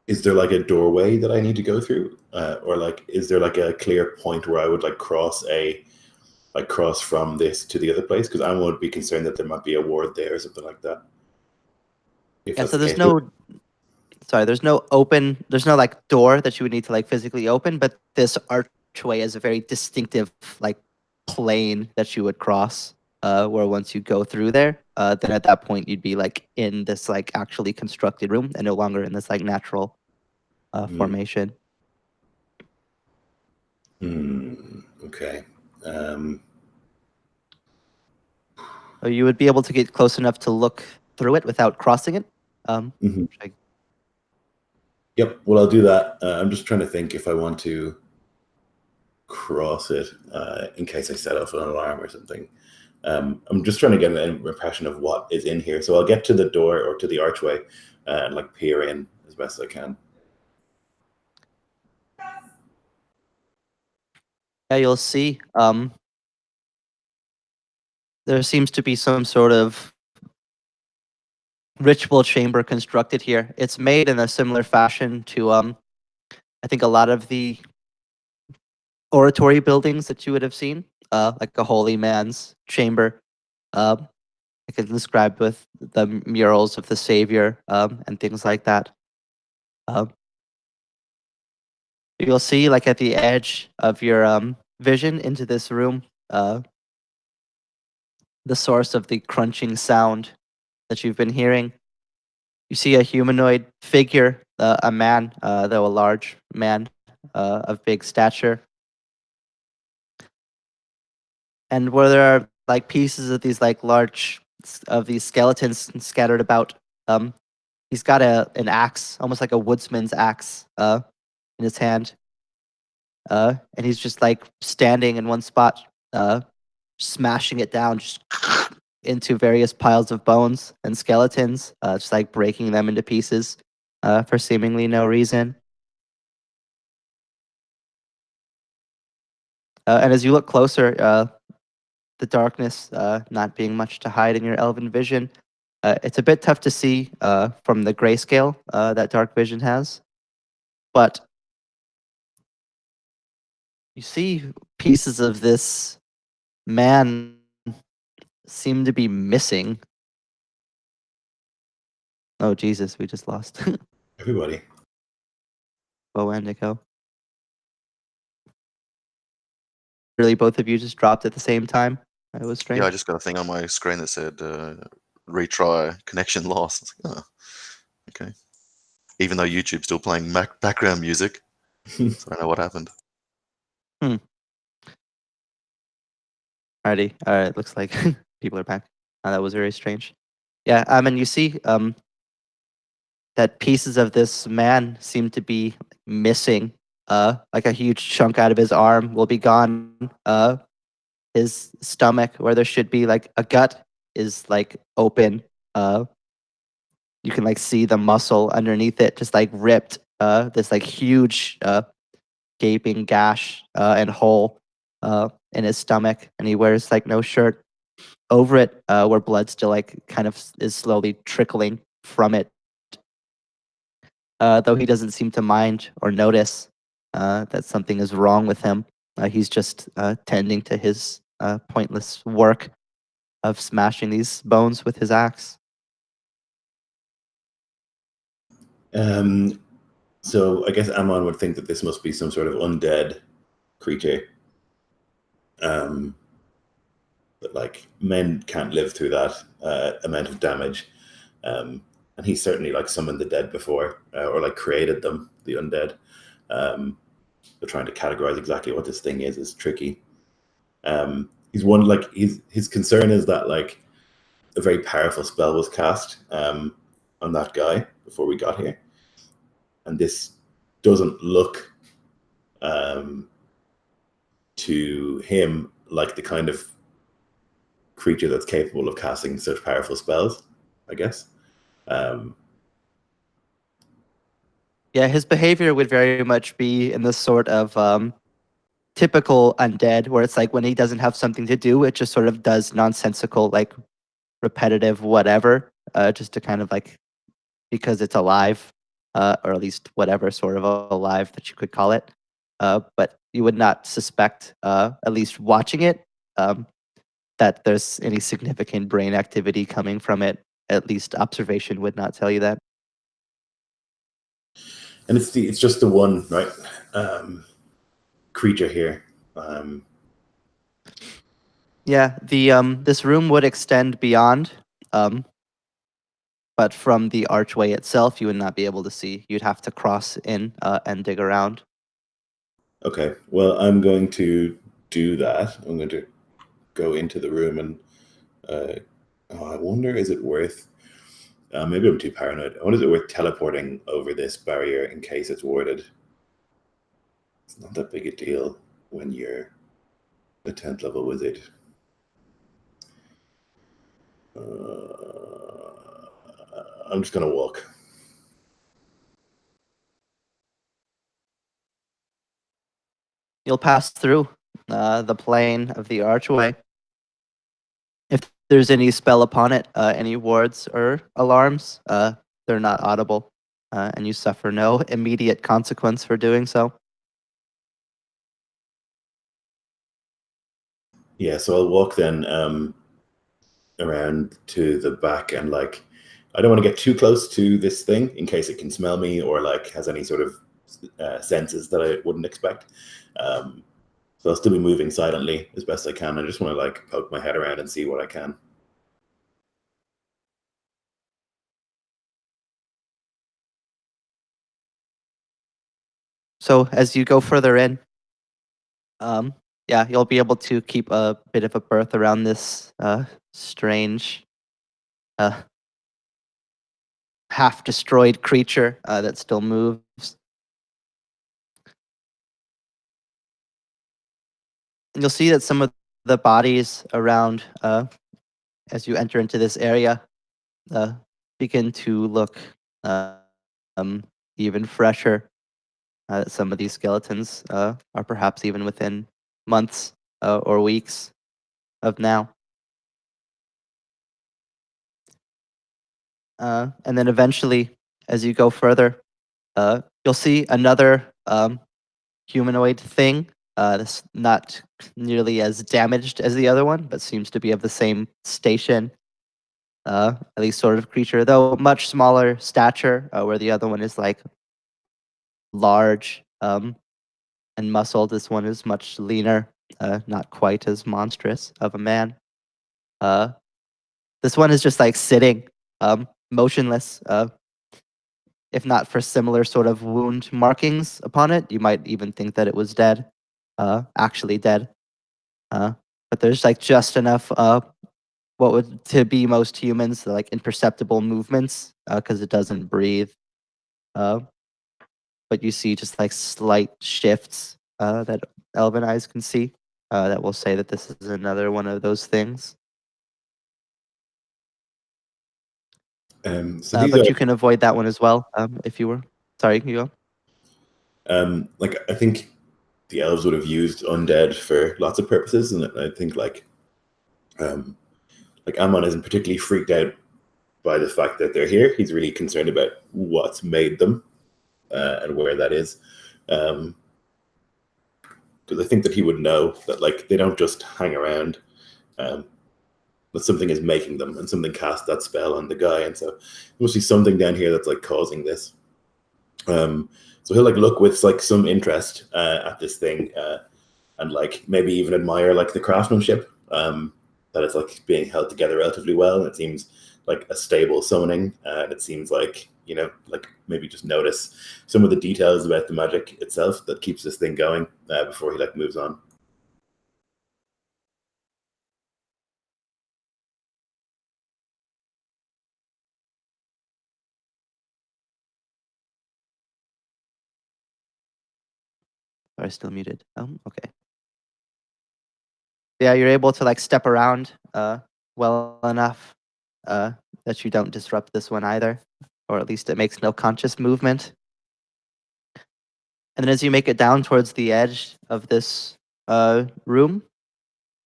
Is there like a doorway that I need to go through, or like is there like a clear point where I would like cross from this to the other place? Because I would be concerned that there might be a ward there or something like that. If Yeah, that's so the there's case. there's no like door that you would need to like physically open, but this archway is a very distinctive like plane that you would cross, where once you go through there, then at that point you'd be like in this like actually constructed room and no longer in this like natural formation. Okay. You would be able to get close enough to look through it without crossing it. Mhm. Which I- Yep. Well, I'll do that. I'm just trying to think if I want to cross it in case I set off an alarm or something. I'm just trying to get an impression of what is in here. So I'll get to the door or to the archway and like peer in as best I can. Yeah, you'll see. There seems to be some sort of ritual chamber constructed here. It's made in a similar fashion to I think a lot of the oratory buildings that you would have seen, like a holy man's chamber. I can describe with the murals of the Savior and things like that. Um, you'll see, like at the edge of your vision into this room, the source of the crunching sound that you've been hearing. You see a humanoid figure, a man, though a large man of big stature. And where there are like pieces of these like large of these skeletons scattered about, he's got an axe, almost like a woodsman's axe, in his hand. And he's just like standing in one spot, smashing it down just into various piles of bones and skeletons, just like breaking them into pieces for seemingly no reason. And as you look closer, the darkness not being much to hide in your elven vision, it's a bit tough to see from the grayscale that dark vision has. But you see pieces of this man seem to be missing. Oh, Jesus, we just lost Everybody. Bo and Nico. Really, both of you just dropped at the same time. It was strange. Yeah, I just got a thing on my screen that said retry connection lost. I was like, oh, okay. Even though YouTube's still playing background music, so I don't know what happened. Alrighty. Alright, looks like people are back. That was very strange. Yeah, and you see that pieces of this man seem to be missing. Like a huge chunk out of his arm will be gone. His stomach, where there should be like a gut, is like open. You can like see the muscle underneath it, just like ripped. This like huge gaping gash and hole in his stomach, and he wears like no shirt over it, where blood still like kind of is slowly trickling from it. Though he doesn't seem to mind or notice that something is wrong with him. He's just tending to his pointless work of smashing these bones with his axe. So I guess Amon would think that this must be some sort of undead creature. But like men can't live through that amount of damage. And he's certainly like summoned the dead before, or like created them, the undead. But trying to categorize exactly what this thing is tricky. He's one like his concern is that like a very powerful spell was cast on that guy before we got here, and this doesn't look to him like the kind of creature that's capable of casting such powerful spells, I guess. Yeah, his behavior would very much be in the sort of typical undead, where it's like when he doesn't have something to do, it just sort of does nonsensical, like repetitive whatever, just to kind of like, because it's alive, or at least whatever sort of alive that you could call it. But you would not suspect, at least watching it, that there's any significant brain activity coming from it. At least observation would not tell you that. And it's just the one, right, creature here. Yeah, the this room would extend beyond, but from the archway itself, you would not be able to see. You'd have to cross in and dig around. Okay, well, I'm going to do that. I'm going to go into the room and I wonder, is it worth? Maybe I'm too paranoid. I wonder, is it worth teleporting over this barrier in case it's warded? It's not that big a deal when you're a 10th level wizard. I'm just gonna walk. You'll pass through the plane of the archway. If there's any spell upon it, any wards or alarms, they're not audible, and you suffer no immediate consequence for doing so. Yeah, so I'll walk then around to the back, and like I don't want to get too close to this thing in case it can smell me or like has any sort of senses that I wouldn't expect. So I'll still be moving silently as best I can. I just want to like poke my head around and see what I can. So as you go further in, yeah, you'll be able to keep a bit of a berth around this strange, half-destroyed creature that still moves. And you'll see that some of the bodies around, as you enter into this area, begin to look even fresher. Some of these skeletons are perhaps even within months or weeks of now. And then eventually, as you go further, you'll see another humanoid thing that's not nearly as damaged as the other one, but seems to be of the same station, at least sort of creature, though much smaller stature, where the other one is like large and muscled. This one is much leaner, not quite as monstrous of a man. This one is just like sitting, motionless. If not for similar sort of wound markings upon it, you might even think that it was dead, actually dead. But there's like just enough, what would to be most humans like imperceptible movements, because it doesn't breathe. But you see just like slight shifts that elven eyes can see that will say that this is another one of those things. So these But are you can avoid that one as well if you were. Sorry, you go. like I think the elves would have used undead for lots of purposes, and I think like Amon isn't particularly freaked out by the fact that they're here. He's really concerned about what's made them and where that is. Because I think that he would know that like they don't just hang around. That something is making them, and something cast that spell on the guy, and so there must be something down here that's like causing this. So he'll like look with like some interest at this thing, and like maybe even admire like the craftsmanship, that it's like being held together relatively well, and it seems like a stable summoning, and it seems like like maybe just notice some of the details about the magic itself that keeps this thing going before he like moves on. Are I still muted? Okay. Yeah, you're able to like step around well enough that you don't disrupt this one either, or at least it makes no conscious movement. And then as you make it down towards the edge of this room,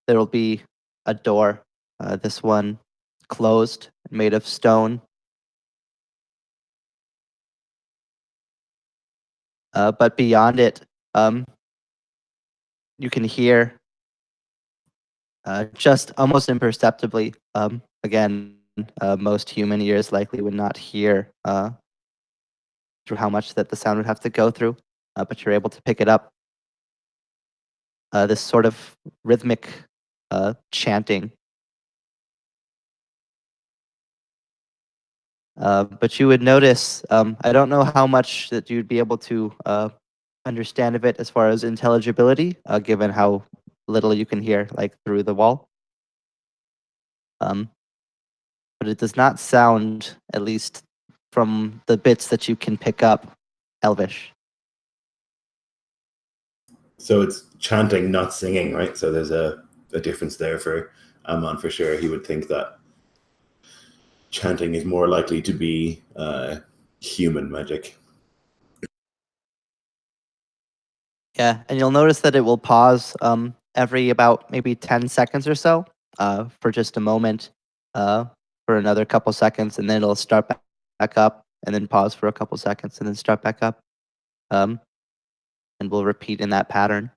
there will be a door. This one closed, made of stone. But beyond it, you can hear just almost imperceptibly. Again, most human ears likely would not hear through how much that the sound would have to go through, but you're able to pick it up. This sort of rhythmic chanting. But you would notice, I don't know how much that you'd be able to understand of it as far as intelligibility, given how little you can hear like through the wall. But it does not sound, at least from the bits that you can pick up, Elvish. So it's chanting, not singing, right? So there's a difference there for Amon for sure. He would think that chanting is more likely to be human magic. Yeah, and you'll notice that it will pause every about maybe 10 seconds or so for just a moment, for another couple seconds, and then it'll start back up, and then pause for a couple seconds, and then start back up. And we'll repeat in that pattern.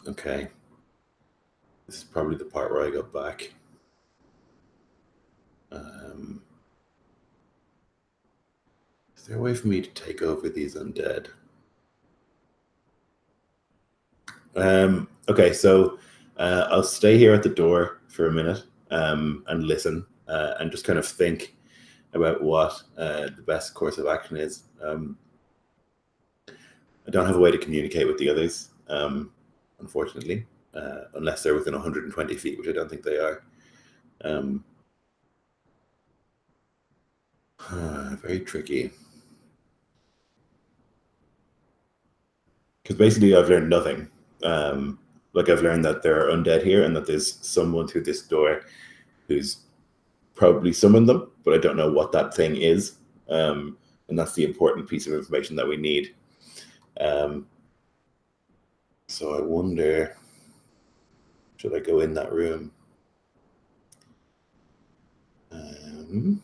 Okay. This is probably the part where I go back. Is there a way for me to take over these undead? Okay, so I'll stay here at the door for a minute and listen and just kind of think about what the best course of action is. I don't have a way to communicate with the others, unfortunately, unless they're within 120 feet, which I don't think they are. Very tricky. Because basically I've learned nothing. Like I've learned that there are undead here and that there's someone through this door who's probably summoned them, but I don't know what that thing is. And that's the important piece of information that we need. So I wonder, should I go in that room? I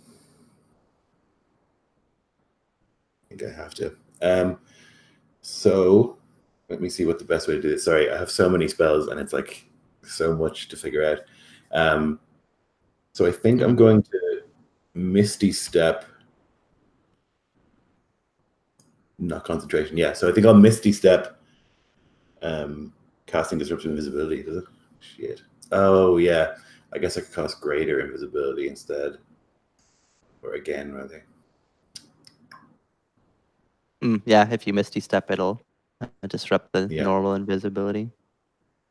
think I have to. So let me see what the best way to do this. Sorry, I have so many spells and it's like so much to figure out. So I think I'm going to Misty Step. Not concentration. Yeah, so I think I'll Misty Step casting Disruptive Invisibility, does it? Shit. Oh, yeah. I guess I could cast Greater Invisibility instead. Or again, rather. Yeah, if you Misty Step, it'll disrupt the Yeah. normal invisibility.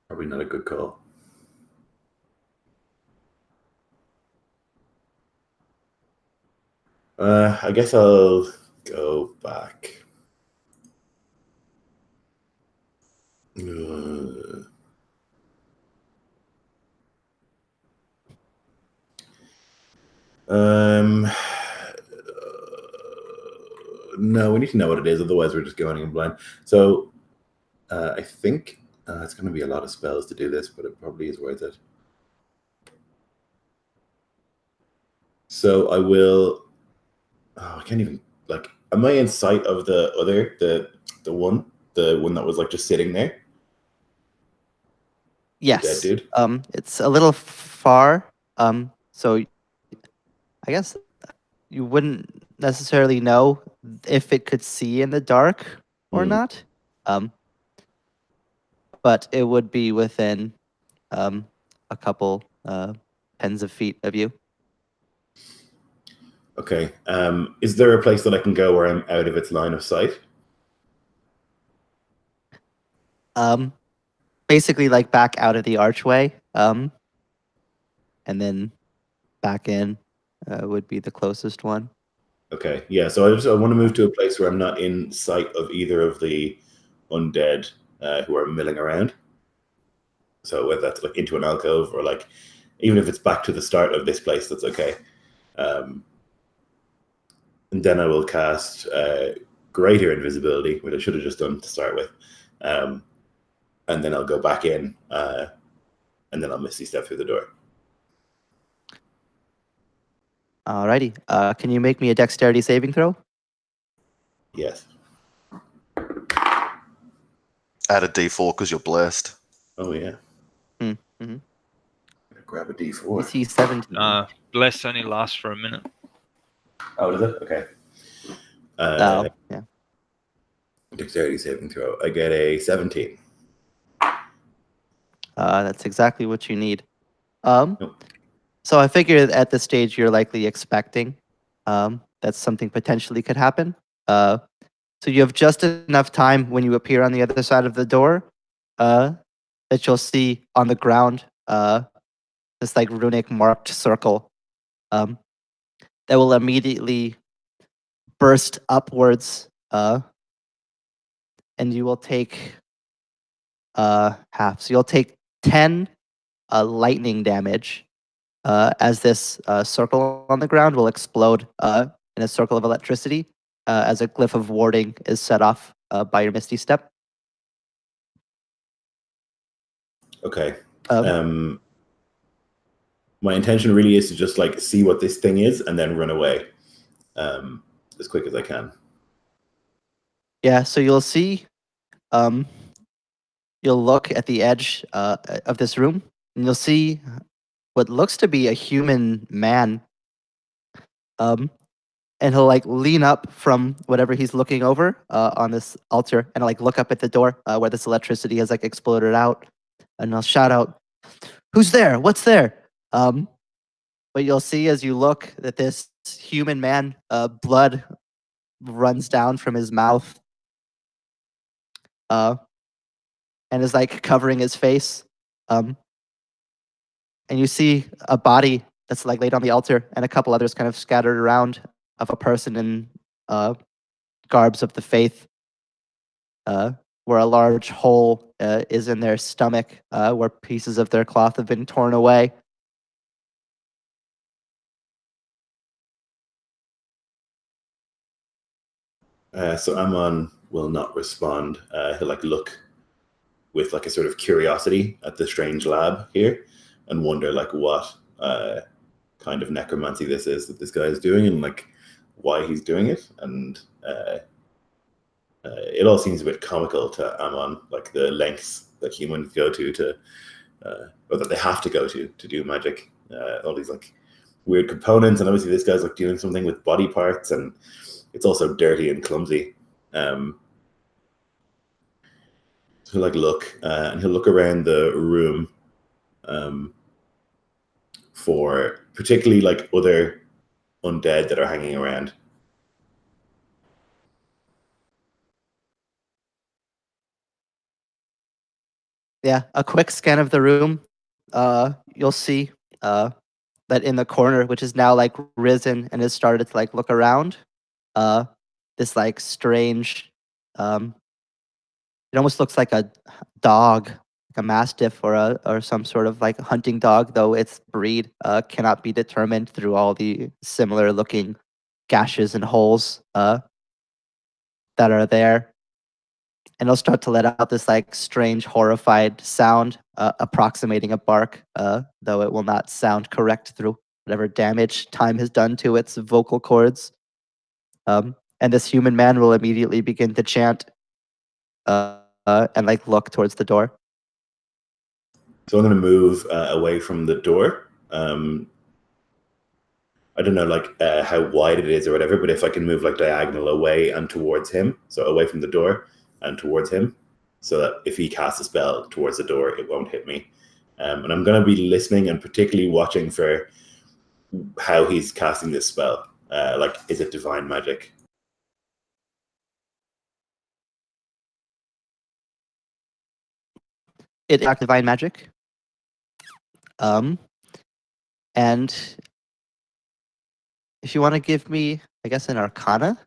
Probably not a good call. I guess I'll go back. No, we need to know what it is, otherwise we're just going in blind. So I think it's going to be a lot of spells to do this, but it probably is worth it. So I will. Oh, I can't even like. Am I in sight of the other the one that was like just sitting there? Yes. The dead dude. It's a little far. So I guess you wouldn't necessarily know if it could see in the dark or not. But it would be within a couple tens of feet of you. Okay. Is there a place that I can go where I'm out of its line of sight? Basically like back out of the archway. And then back in would be the closest one. Okay. Yeah. So I want to move to a place where I'm not in sight of either of the undead who are milling around. So whether that's like into an alcove or like, even if it's back to the start of this place, that's okay. And then I will cast Greater Invisibility, which I should have just done to start with. And then I'll go back in, and then I'll Misty Step through the door. Alrighty. Can you make me a dexterity saving throw? Yes. Add a D4 because you're blessed. Oh, yeah. Mm-hmm. Grab a D4. DC 17. Bless only lasts for a minute. Oh, does it? Okay. Yeah. Dexterity saving throw. I get a 17. That's exactly what you need. So I figure at this stage you're likely expecting that something potentially could happen. So you have just enough time when you appear on the other side of the door that you'll see on the ground this like runic marked circle that will immediately burst upwards, and you will take half. So you'll take 10 lightning damage as this circle on the ground will explode in a circle of electricity as a glyph of warding is set off by your Misty Step. Okay. Um, My intention really is to just like see what this thing is and then run away as quick as I can. Yeah, so you'll see, you'll look at the edge of this room, and you'll see what looks to be a human man. And he'll like lean up from whatever he's looking over on this altar, and like look up at the door where this electricity has like exploded out, and he'll shout out, "Who's there? What's there?" But you'll see as you look that this human man, blood runs down from his mouth, and is like covering his face. And you see a body that's like laid on the altar, and a couple others kind of scattered around of a person in garbs of the faith, where a large hole is in their stomach, where pieces of their cloth have been torn away. So Amon will not respond. He'll like look with like a sort of curiosity at the strange lab here and wonder like what kind of necromancy this is that this guy is doing and like why he's doing it. And it all seems a bit comical to Amon, like the lengths that humans go to or that they have to go to do magic. All these like weird components, and obviously this guy's like doing something with body parts, and it's also dirty and clumsy. So he'll like look, and he'll look around the room for particularly like other undead that are hanging around. Yeah, a quick scan of the room. You'll see that in the corner, which is now like risen and has started to like look around, this like strange, it almost looks like a dog, like a mastiff or some sort of like hunting dog, though its breed cannot be determined through all the similar looking gashes and holes that are there. And it'll start to let out this like strange, horrified sound, approximating a bark, though it will not sound correct through whatever damage time has done to its vocal cords. And this human man will immediately begin to chant and like look towards the door. So I'm going to move away from the door. I don't know like how wide it is or whatever, but if I can move like diagonal away and towards him, so away from the door and towards him, so that if he casts a spell towards the door, it won't hit me. And I'm going to be listening and particularly watching for how he's casting this spell. Like, is it divine magic? It is divine magic. And if you want to give me, I guess, an Arcana,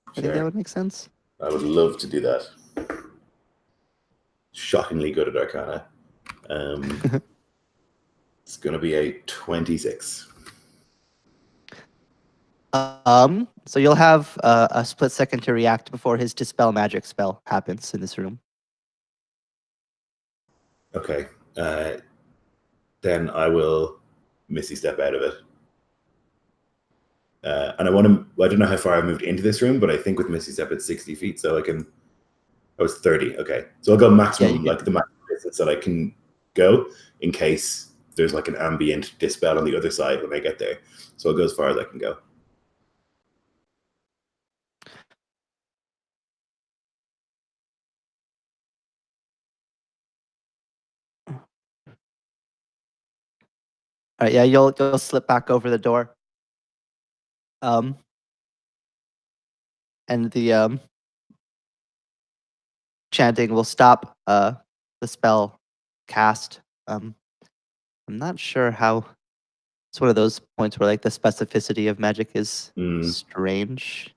I think that Sure. would make sense. I would love to do that. Shockingly good at Arcana. It's going to be a 26. So you'll have a split second to react before his dispel magic spell happens in this room. Okay. Then I will Misty Step out of it. And I don't know how far I've moved into this room, but I think with Misty Step it's 60 feet, so I can. I was 30. Okay. So I'll go maximum, like the maximum distance that I can go in case there's like an ambient dispel on the other side when I get there. So I'll go as far as I can go. All right, yeah, you'll slip back over the door. And the chanting will stop. The spell cast. I'm not sure how. It's one of those points where like the specificity of magic is strange.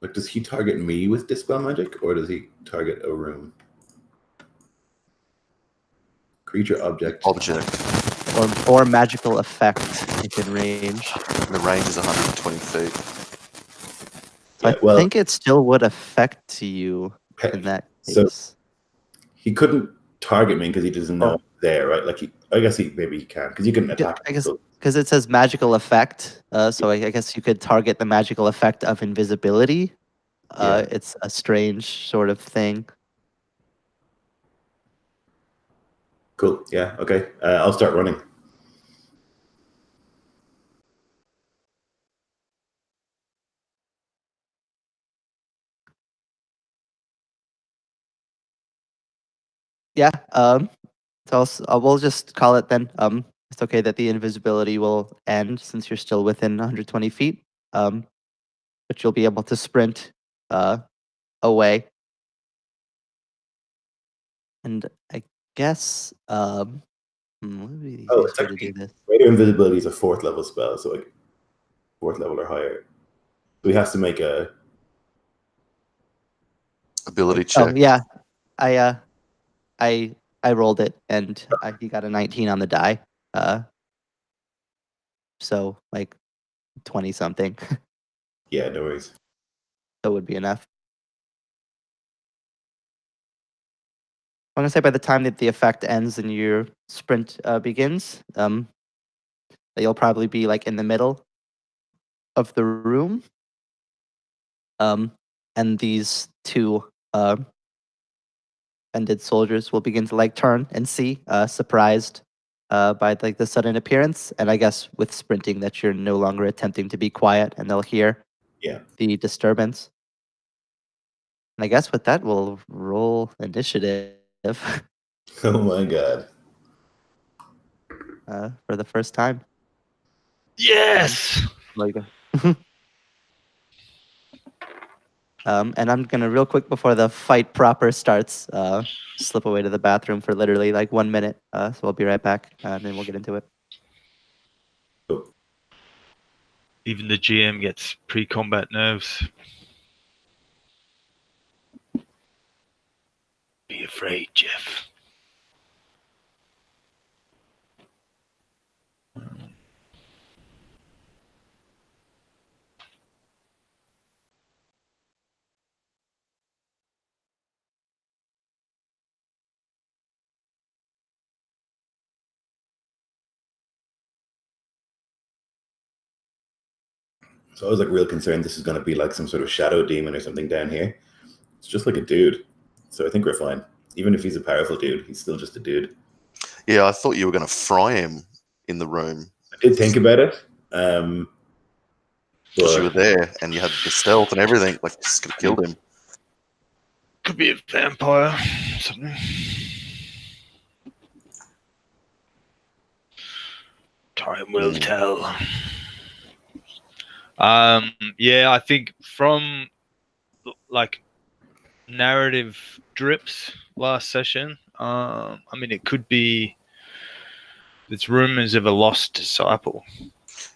Like, does he target me with Dispel Magic, or does he target a room? Creature, object. Or magical effect within range. And the range is 120 feet. So Yeah, I think it still would affect you Pe- in that so- case. he couldn't target me because he doesn't know Oh. I'm there, right? Like, I guess maybe he can, because you can attack. I guess people. because it says magical effect, so I guess you could target the magical effect of invisibility. Yeah. It's a strange sort of thing. Cool. Yeah. Okay. I'll start running. Yeah. We'll just call it then. It's okay that the invisibility will end since you're still within 120 feet. But you'll be able to sprint away. And I guess what would be the Oh, easiest it's way to actually do this? Radio Invisibility is a 4th level spell, so like 4th level or higher. So he has to make a. Ability Oh check. yeah, I rolled it and he got a 19 on the die. So like 20 something. Yeah, no worries. That would be enough. I'm gonna say by the time that the effect ends and your sprint begins, that you'll probably be like in the middle of the room. And these two ended soldiers will begin to like turn and see, surprised by like the sudden appearance. And I guess with sprinting that you're no longer attempting to be quiet, and they'll hear Yeah. the disturbance. And I guess with that, we'll roll initiative Oh my god. for the first time. Yes. Like, and I'm gonna real quick before the fight proper starts, slip away to the bathroom for literally like 1 minute. So I'll be right back, and then we'll get into it. Cool. Even the GM gets pre-combat nerves. Be afraid, Jeff. So I was like real concerned this is going to be like some sort of shadow demon or something down here. It's just like a dude. So I think we're fine. Even if he's a powerful dude, he's still just a dude. Yeah, I thought you were going to fry him in the room. I did think about it. Because you But were there and you had the stealth and everything. Like, just could have killed him. Could be a vampire. Something. Time will tell. Yeah, I think from like narrative drips last session. I mean, it could be. There's rumors of a lost disciple.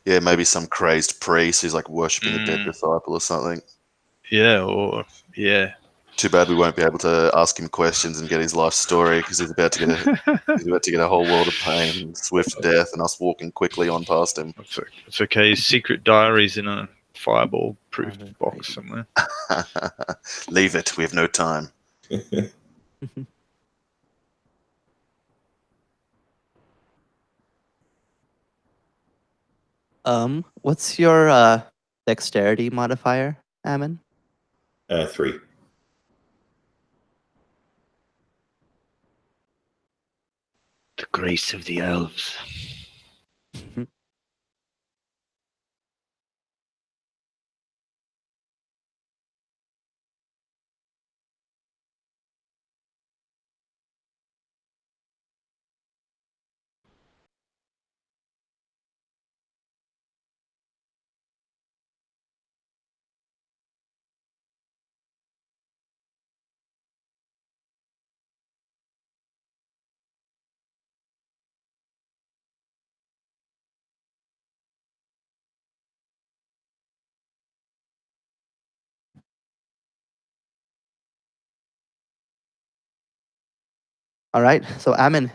Yeah, maybe some crazed priest who's like worshipping a dead disciple or something. Yeah, or yeah. Too bad we won't be able to ask him questions and get his life story because he's about to get a whole world of pain, swift death, and us walking quickly on past him. It's okay. His secret diary's in a fireball-proof box somewhere. Leave it. We have no time. What's your dexterity modifier, Ammon? 3. The grace of the elves. All right. So Ammon,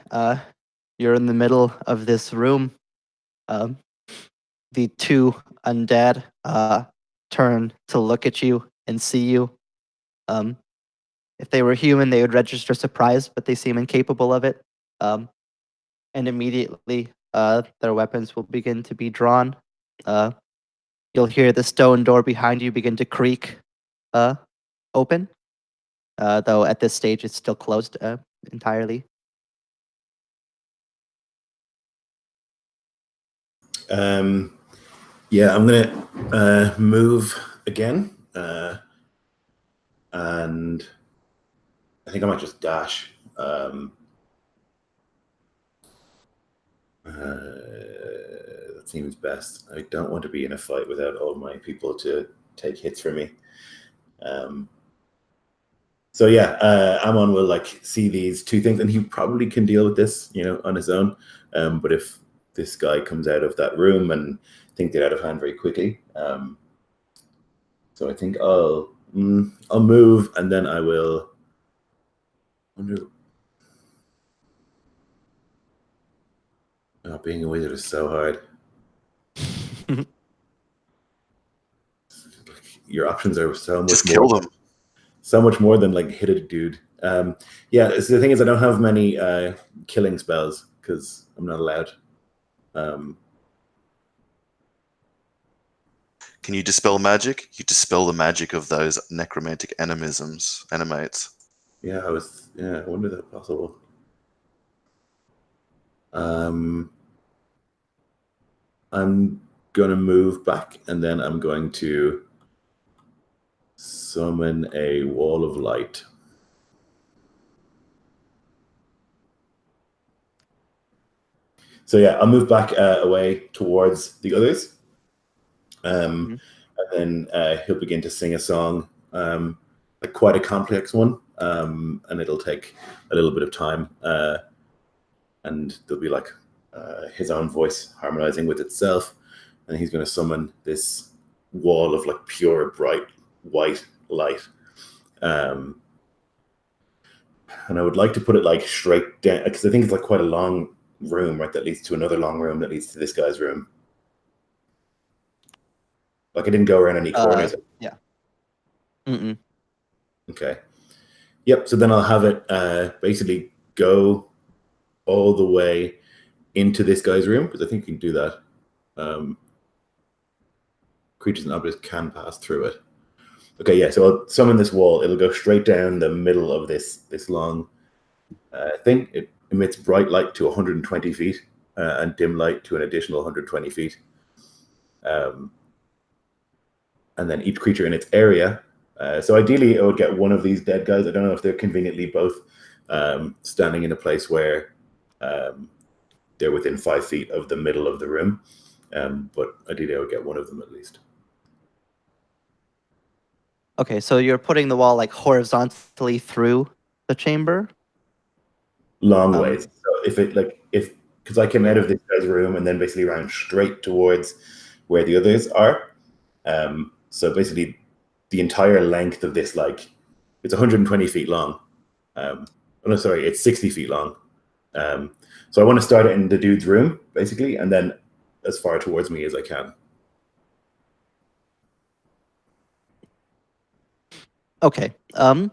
you're in the middle of this room. Um, the two undead turn to look at you and see you. Um, if they were human, they would register surprise, but they seem incapable of it. And immediately, their weapons will begin to be drawn. You'll hear the stone door behind you begin to creak open, though at this stage it's still closed entirely. Yeah, I'm gonna move again, and I think I might just dash. That seems best. I don't want to be in a fight without all my people to take hits from me. So yeah, Amon will like see these two things, and he probably can deal with this, on his own. But if this guy comes out of that room and things get out of hand very quickly, so I think I'll move, and then I will. Oh, being a wizard is so hard. Your options are so much Just more. kill them. So much more than like hit a dude. Yeah. So the thing is, I don't have many killing spells because I'm not allowed. Can you dispel magic? You dispel the magic of those necromantic animates. Yeah, I wonder if that's possible. I'm gonna move back, and then I'm going to summon a wall of light. So yeah, I'll move back away towards the others, and then he'll begin to sing a song, like quite a complex one, and it'll take a little bit of time, and there'll be like his own voice harmonizing with itself, and he's going to summon this wall of like pure bright white light, and I would like to put it like straight down, because I think it's like quite a long room, right, that leads to another long room that leads to this guy's room. Like I didn't go around any corners. Yeah. Mm-mm. Okay. Yep. So then I'll have it basically go all the way into this guy's room, because I think you can do that. Creatures and objects can pass through it. Okay, yeah, so I'll summon this wall. It'll go straight down the middle of this long thing. It emits bright light to 120 feet and dim light to an additional 120 feet. And then each creature in its area. So ideally, it would get one of these dead guys. I don't know if they're conveniently both standing in a place where they're within 5 feet of the middle of the room. But ideally, I would get one of them at least. Okay, so you're putting the wall like horizontally through the chamber? Long ways. So because I came out of this guy's room and then basically ran straight towards where the others are. So basically the entire length of this, like, it's 120 feet long. No, sorry, it's 60 feet long. So I want to start it in the dude's room, basically, and then as far towards me as I can. Okay. So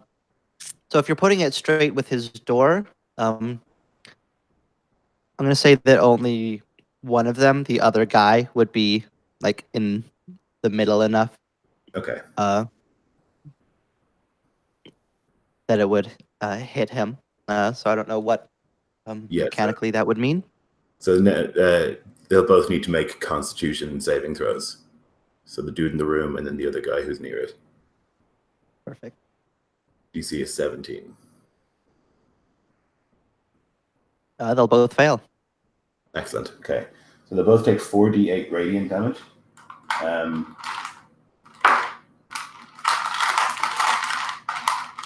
if you're putting it straight with his door, I'm going to say that only one of them, the other guy, would be like in the middle enough. Okay. That it would hit him. So I don't know what mechanically that would mean. So they'll both need to make Constitution saving throws. So the dude in the room and then the other guy who's near it. Perfect. DC is 17. They'll both fail. Excellent. Okay. So they'll both take 4d8 radiant damage.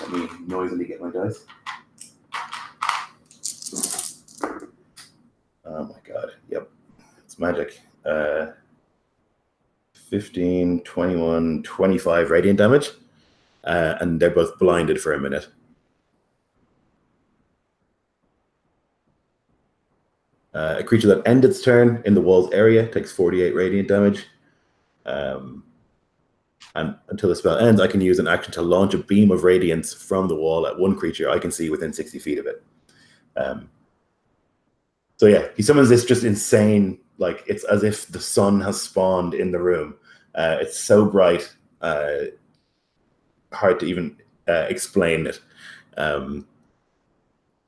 Let me noisily get my dice. Oh my god. Yep. It's magic. 15, 21, 25 radiant damage. And they're both blinded for a minute. A creature that ends its turn in the wall's area takes 48 radiant damage. And until the spell ends, I can use an action to launch a beam of radiance from the wall at one creature I can see within 60 feet of it. So yeah, he summons this just insane, like it's as if the sun has spawned in the room. It's so bright, hard to even explain it.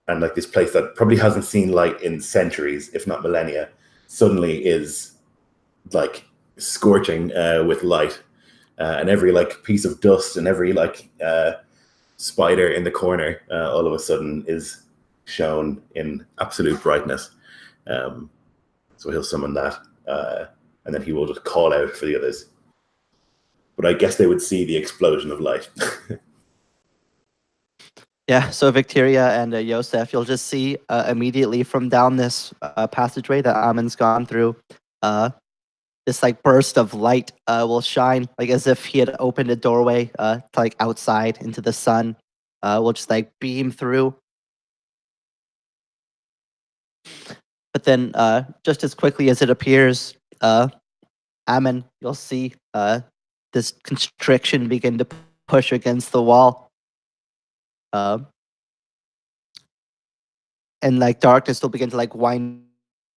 And like this place that probably hasn't seen light in centuries, if not millennia, suddenly is like scorching with light. And every like piece of dust and every like spider in the corner all of a sudden is shown in absolute brightness. So he'll summon that, and then he will just call out for the others. But I guess they would see the explosion of light. Yeah, so Victoria and Yosef, you'll just see immediately from down this passageway that Amin's gone through, this like burst of light will shine, like as if he had opened a doorway to like outside into the sun. Will just like beam through. But then just as quickly as it appears, Amin, you'll see this constriction begin to push against the wall. And like darkness will begin to like wind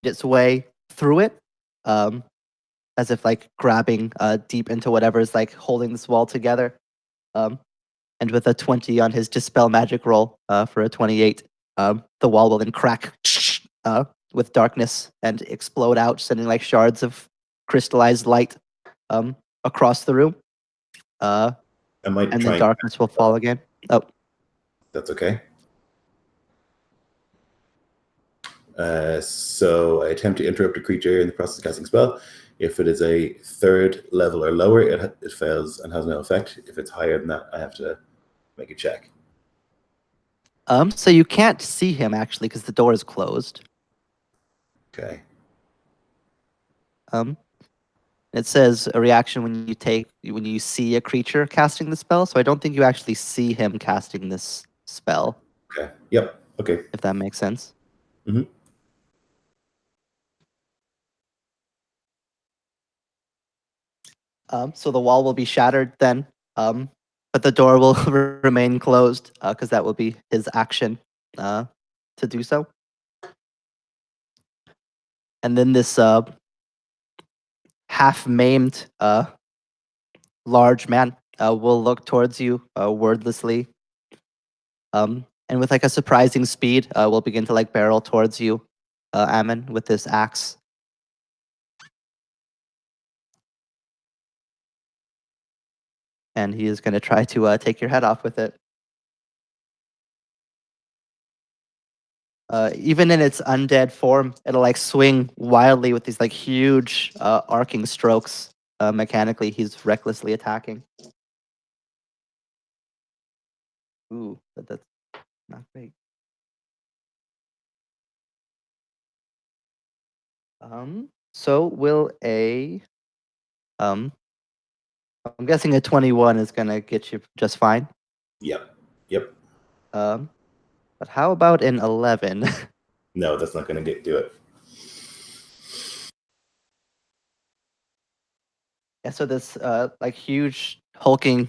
its way through it, as if like grabbing deep into whatever is like holding this wall together. And with a 20 on his dispel magic roll for a 28, the wall will then crack with darkness and explode out, sending like shards of crystallized light across the room. I might And try then darkness will fall again. Oh, That's okay. So I attempt to interrupt a creature in the process of casting a spell. If it is a 3rd level or lower, it fails and has no effect. If it's higher than that, I have to make a check. so you can't see him actually because the door is closed. Okay. It says a reaction when you see a creature casting the spell. So I don't think you actually see him casting this spell. Okay. Yep. Okay. If that makes sense. Mhm. So the wall will be shattered then, but the door will remain closed because that will be his action to do so. And then this half-maimed large man will look towards you wordlessly, and with like a surprising speed, will begin to like barrel towards you, Ammon, with this axe. And he is going to try to take your head off with it. Even in its undead form, it'll like swing wildly with these like huge arcing strokes. Mechanically, he's recklessly attacking. Ooh, but that's not great. So will a I'm guessing a 21 is gonna get you just fine. Yep. Yep. But how about an 11? No, that's not going to do it. Yeah, so this like huge hulking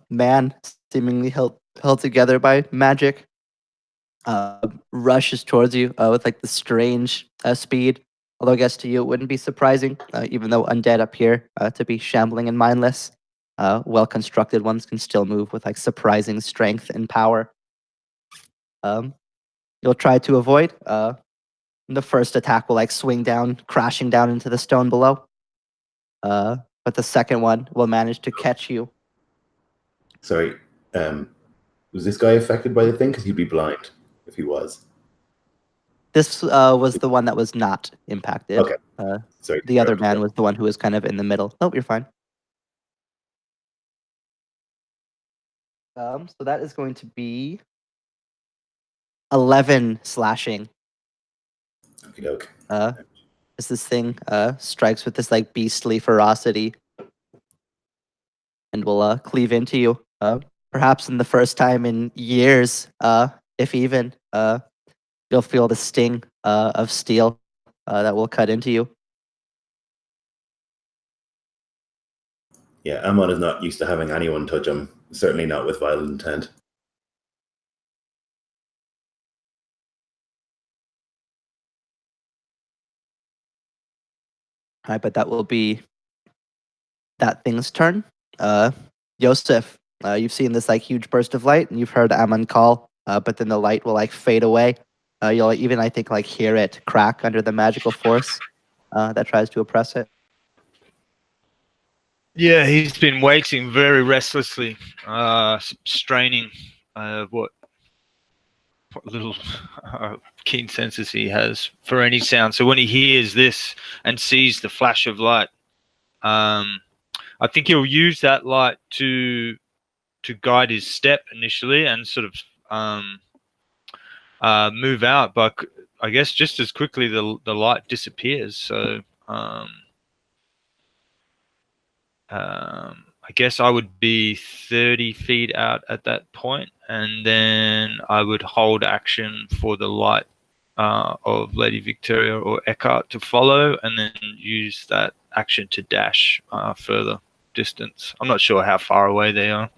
man, seemingly held together by magic, rushes towards you with like the strange speed. Although I guess to you it wouldn't be surprising, even though undead appear to be shambling and mindless. Well-constructed ones can still move with like surprising strength and power. You'll try to avoid. The first attack will like swing down, crashing down into the stone below. But the second one will manage to catch you. Sorry. Was this guy affected by the thing? Because he'd be blind if he was. This was the one that was not impacted. Okay. Sorry. The other man was the one who was kind of in the middle. Oh, you're fine. So that is going to be 11 slashing. Okie doke. As this thing strikes with this like beastly ferocity and will cleave into you. Perhaps in the first time in years, if even, you'll feel the sting of steel that will cut into you. Yeah, Amon is not used to having anyone touch him, certainly not with violent intent. All right, but that will be that thing's turn. Yosef, you've seen this like huge burst of light, and you've heard Ammon call, but then the light will like fade away. You'll even, I think, like hear it crack under the magical force that tries to oppress it. Yeah, he's been waiting very restlessly, straining what little keen senses he has for any sound. So when he hears this and sees the flash of light, I think he'll use that light to guide his step initially and sort of move out. But I guess just as quickly the light disappears. So I guess I would be 30 feet out at that point, and then I would hold action for the light of Lady Victoria or Eckhart to follow, and then use that action to dash further distance. I'm not sure how far away they are.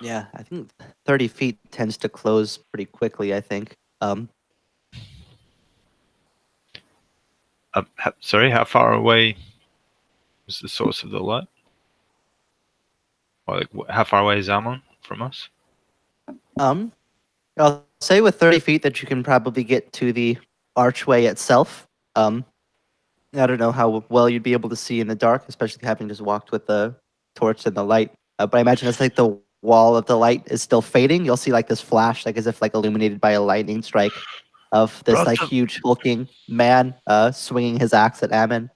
Yeah, I think 30 feet tends to close pretty quickly, I think. Sorry, how far away is the source of the light? Or like, how far away is Amon from us? I'll say with 30 feet that you can probably get to the archway itself. I don't know how well you'd be able to see in the dark, especially having just walked with the torch and the light. But I imagine it's like the wall of the light is still fading. You'll see like this flash, like as if like illuminated by a lightning strike of this like huge hulking man swinging his axe at Ammon.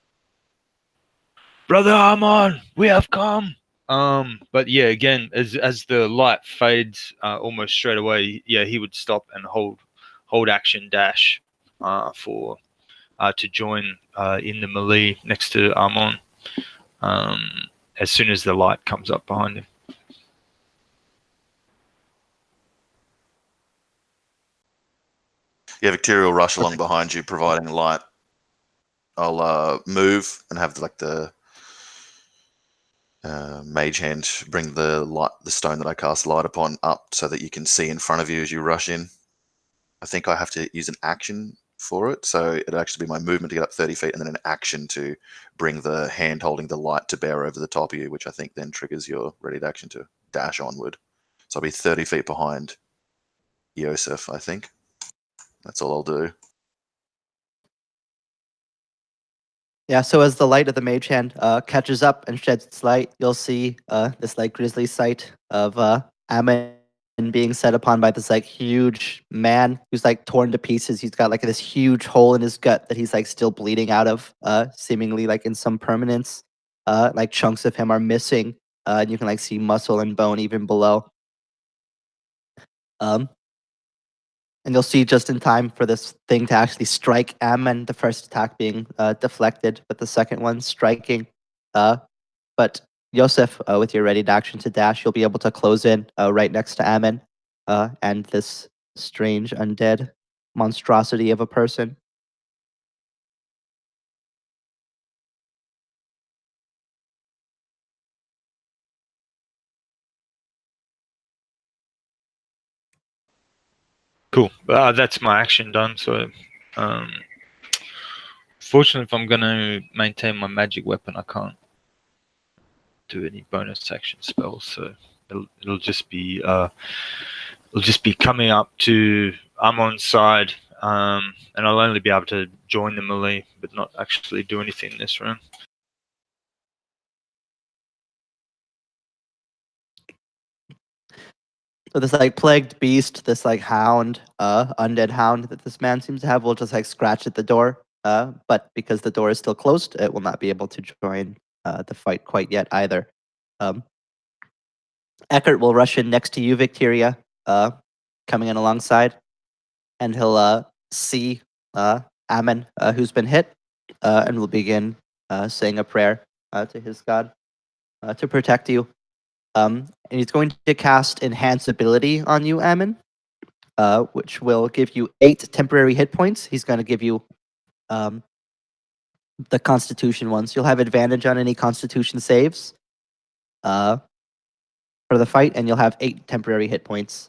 Brother Amon, we have come. But yeah, again, as the light fades almost straight away, yeah, he would stop and hold action dash for to join in the melee next to Amon as soon as the light comes up behind him. Yeah, Victoria will rush along behind you, providing light. I'll move and have like the mage hand bring the stone that I cast light upon up so that you can see in front of you as you rush in. I think I have to use an action for it, so it'll actually be my movement to get up 30 feet and then an action to bring the hand holding the light to bear over the top of you, which I think then triggers your ready to action to dash onward. So I'll be 30 feet behind Yosef, I think. That's all I'll do. Yeah, so as the light of the mage hand catches up and sheds its light, you'll see this like grisly sight of Ammon being set upon by this like huge man who's like torn to pieces. He's got like this huge hole in his gut that he's like still bleeding out of, seemingly like in some permanence. Like chunks of him are missing, and you can like see muscle and bone even below. And you'll see just in time for this thing to actually strike Ammon, the first attack being deflected, but the second one striking. But Yosef, with your ready to action to dash, you'll be able to close in right next to Ammon and this strange undead monstrosity of a person. Cool. That's my action done. So, fortunately, if I'm going to maintain my magic weapon, I can't do any bonus action spells. So it'll just be coming up to Amon's side, and I'll only be able to join the melee, but not actually do anything this round. So this like plagued beast, this like hound, undead hound that this man seems to have will just like scratch at the door. But because the door is still closed, it will not be able to join the fight quite yet either. Eckert will rush in next to you, Victoria, coming in alongside, and he'll see Ammon, who's been hit, and will begin saying a prayer to his god to protect you. And he's going to cast Enhance Ability on you, Ammon, which will give you 8 temporary hit points. He's going to give you the Constitution ones. You'll have advantage on any Constitution saves for the fight, and you'll have 8 temporary hit points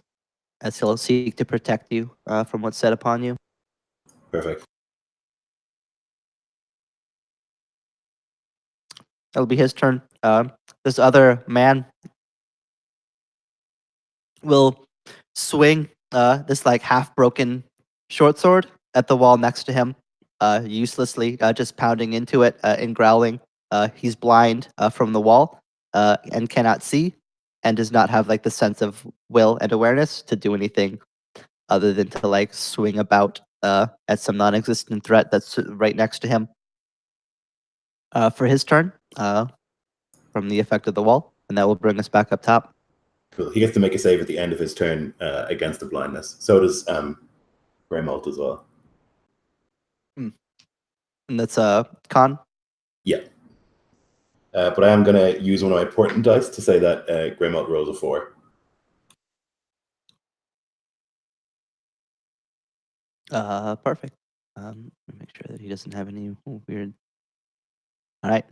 as he'll seek to protect you from what's set upon you. Perfect. It'll be his turn. This other man will swing this like half broken short sword at the wall next to him, uselessly, just pounding into it and growling. He's blind from the wall and cannot see, and does not have like the sense of will and awareness to do anything other than to like swing about at some non-existent threat that's right next to him. For his turn, from the effect of the wall, and that will bring us back up top. Cool. He gets to make a save at the end of his turn against the blindness. So does Greymolt as well. And that's con. Yeah. But I am going to use one of my important dice to say that Greymolt rolls a 4. Perfect. Let me make sure that he doesn't have any weird. All right.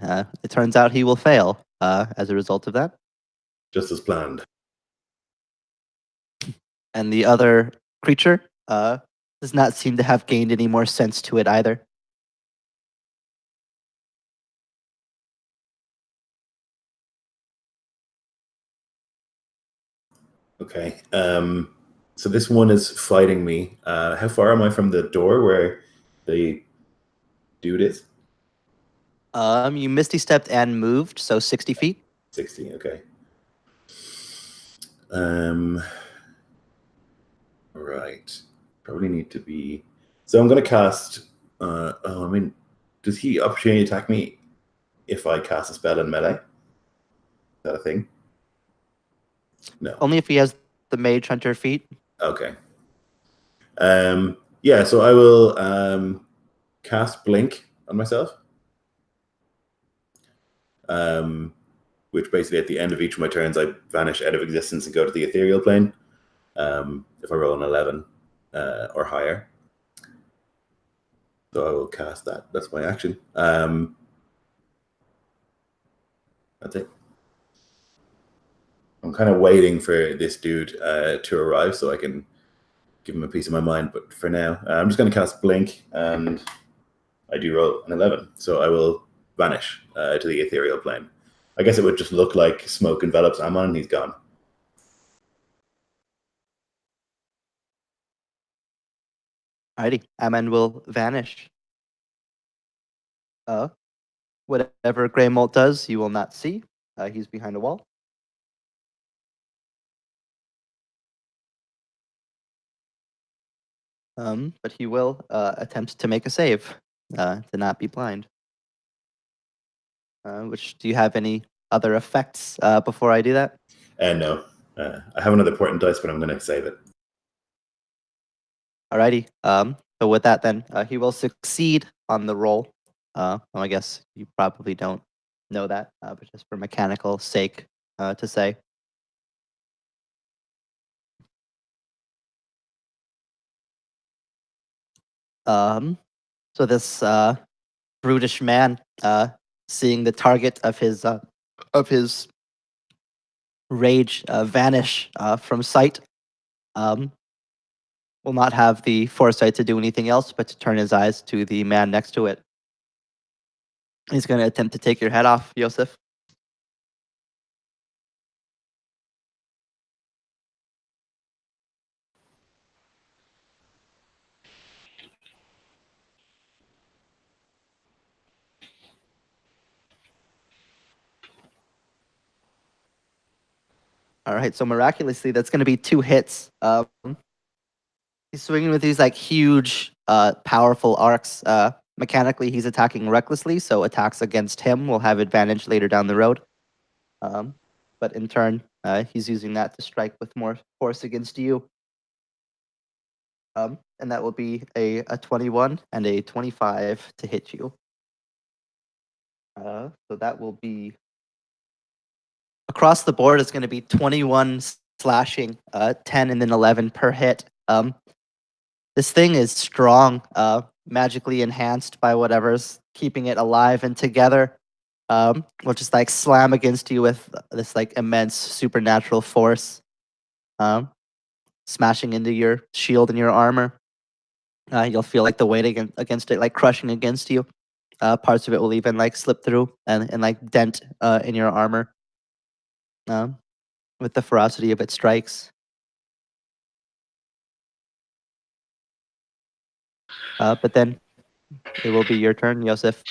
It turns out he will fail as a result of that. Just as planned. And the other creature does not seem to have gained any more sense to it either. Okay. So this one is fighting me. How far am I from the door where the dude is? You misty stepped and moved, so 60 feet. 60, okay. Right. Probably need to be... So I'm going to cast... does he opportunity attack me if I cast a spell in melee? Is that a thing? No. Only if he has the Mage Hunter feat. Okay. Yeah, so I will cast Blink on myself. Which basically at the end of each of my turns, I vanish out of existence and go to the ethereal plane. If I roll an 11 or higher. So I will cast that. That's my action. That's it. I'm kind of waiting for this dude to arrive so I can give him a piece of my mind. But for now, I'm just going to cast Blink, and I do roll an 11. So I will vanish to the ethereal plane. I guess it would just look like smoke envelops Ammon, and he's gone. Alrighty, Ammon will vanish. Whatever Greymolt does, you will not see. He's behind a wall. But he will attempt to make a save to not be blind. Which, do you have any other effects before I do that? No. I have another important dice, but I'm going to save it. Alrighty. So with that, then he will succeed on the roll. Well, I guess you probably don't know that, but just for mechanical sake, to say. So this brutish man, seeing the target of his rage vanish from sight, will not have the foresight to do anything else but to turn his eyes to the man next to it. He's going to attempt to take your head off, Yosef. All right, so miraculously, that's going to be 2 hits. He's swinging with these like huge, powerful arcs. Mechanically, he's attacking recklessly, so attacks against him will have advantage later down the road. But in turn, he's using that to strike with more force against you. And that will be a 21 and a 25 to hit you. So that will be across the board, it's going to be 21 slashing, 10 and then 11 per hit. This thing is strong, magically enhanced by whatever's keeping it alive and together. Will just like slam against you with this like immense supernatural force, smashing into your shield and your armor. You'll feel like the weight against it like crushing against you. Parts of it will even like slip through and like dent in your armor with the ferocity of its strikes. But then it will be your turn, Yosef.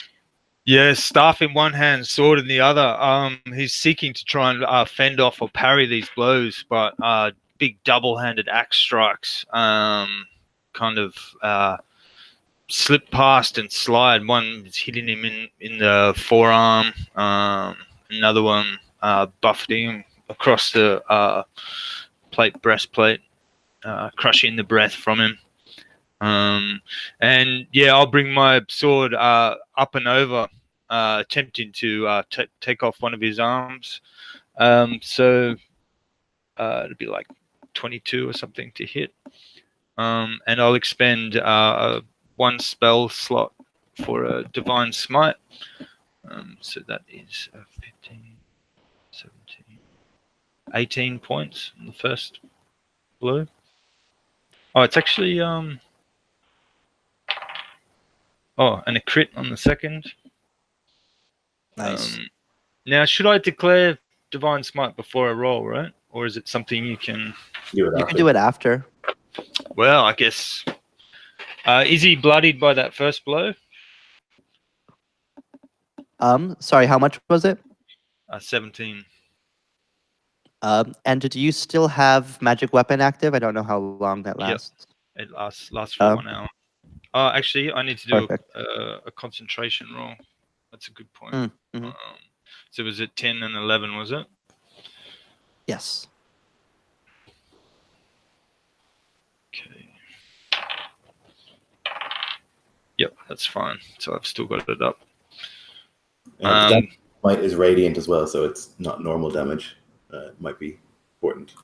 Yeah, staff in one hand, sword in the other. He's seeking to try and fend off or parry these blows, but big double-handed axe strikes kind of slip past and slide. One is hitting him in the forearm. Another one buffeting him across the breastplate, crushing the breath from him. And yeah, I'll bring my sword up and over, attempting to take off one of his arms. So it'll be like 22 or something to hit. And I'll expend one spell slot for a divine smite. So that is 15, 17, 18 points on the first blow. Oh, it's actually oh, and a crit on the second. Nice. Now, should I declare divine smite before I roll, right? Or is it something you can? Do it You can do it after. Well, I guess. Is he bloodied by that first blow? Sorry, how much was it? 17. And do you still have magic weapon active? I don't know how long that Yep. lasts. It lasts for 1 hour. Actually, I need to do Perfect. a concentration roll. That's a good point. Mm-hmm. So was it 10 and 11, was it? Yes. Okay. Yep, that's fine. So I've still got it up. That might is radiant as well, so it's not normal damage. It might be important.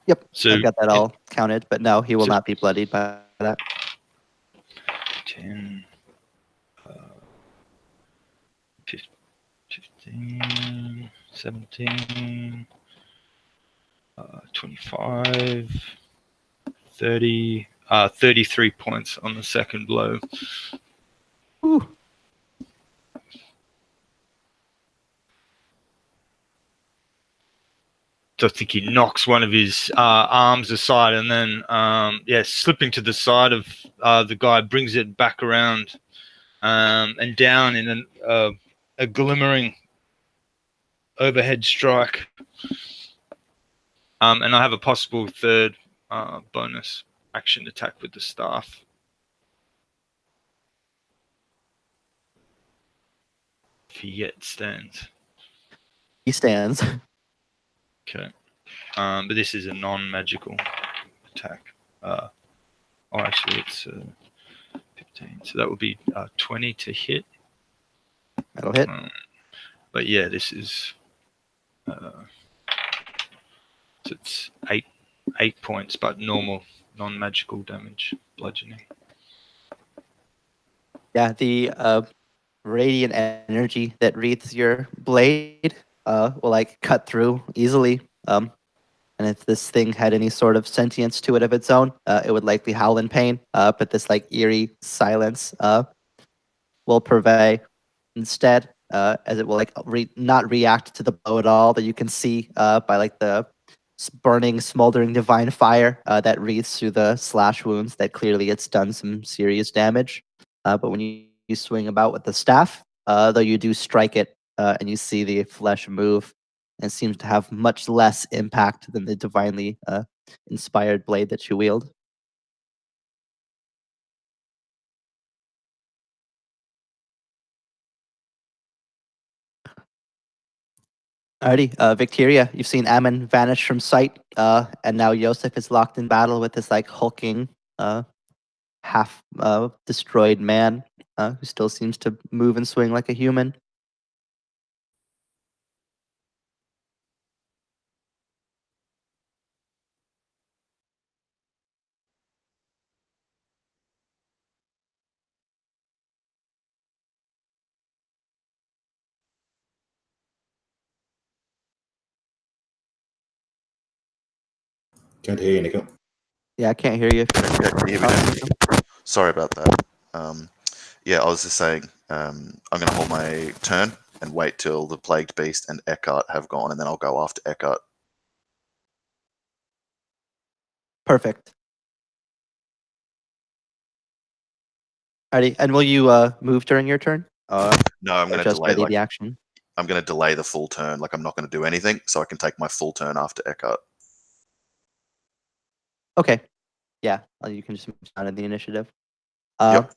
Yep. So I've got that all counted, but no, he will so- not be bloodied by that. 10, 15, 17, 25, 30, 33 points on the second blow. Whew. So I think he knocks one of his arms aside, and then slipping to the side of the guy, brings it back around and down in a glimmering overhead strike. And I have a possible third bonus action attack with the staff. If he yet stands. He stands. Okay. But this is a non-magical attack. Actually, it's 15. So that would be 20 to hit. That'll hit. But yeah, this is... so it's 8 points, but normal, non-magical damage, bludgeoning. Yeah, the radiant energy that wreathes your blade will like cut through easily. And if this thing had any sort of sentience to it of its own, it would likely howl in pain. But this like eerie silence will prevail instead, as it will like not react to the blow at all. That you can see by like the burning, smoldering divine fire that wreathes through the slash wounds. That clearly it's done some serious damage. But when you swing about with the staff, though you do strike it, and you see the flesh move, and seems to have much less impact than the divinely inspired blade that you wield. Alrighty, Victoria, you've seen Ammon vanish from sight, and now Yosef is locked in battle with this like hulking, half destroyed man who still seems to move and swing like a human. Can't hear you, Nico. Yeah, I can't hear you. If Yeah, can you hear me now? Sorry about that. Yeah, I was just saying, I'm going to hold my turn and wait till the Plagued Beast and Eckhart have gone, and then I'll go after Eckhart. Perfect. Alrighty, and will you move during your turn? No, I'm Or going to just delay. ready Like, the action? I'm going to delay the full turn. Like, I'm not going to do anything, so I can take my full turn after Eckhart. Okay. Yeah, you can just move down in the initiative. Yep.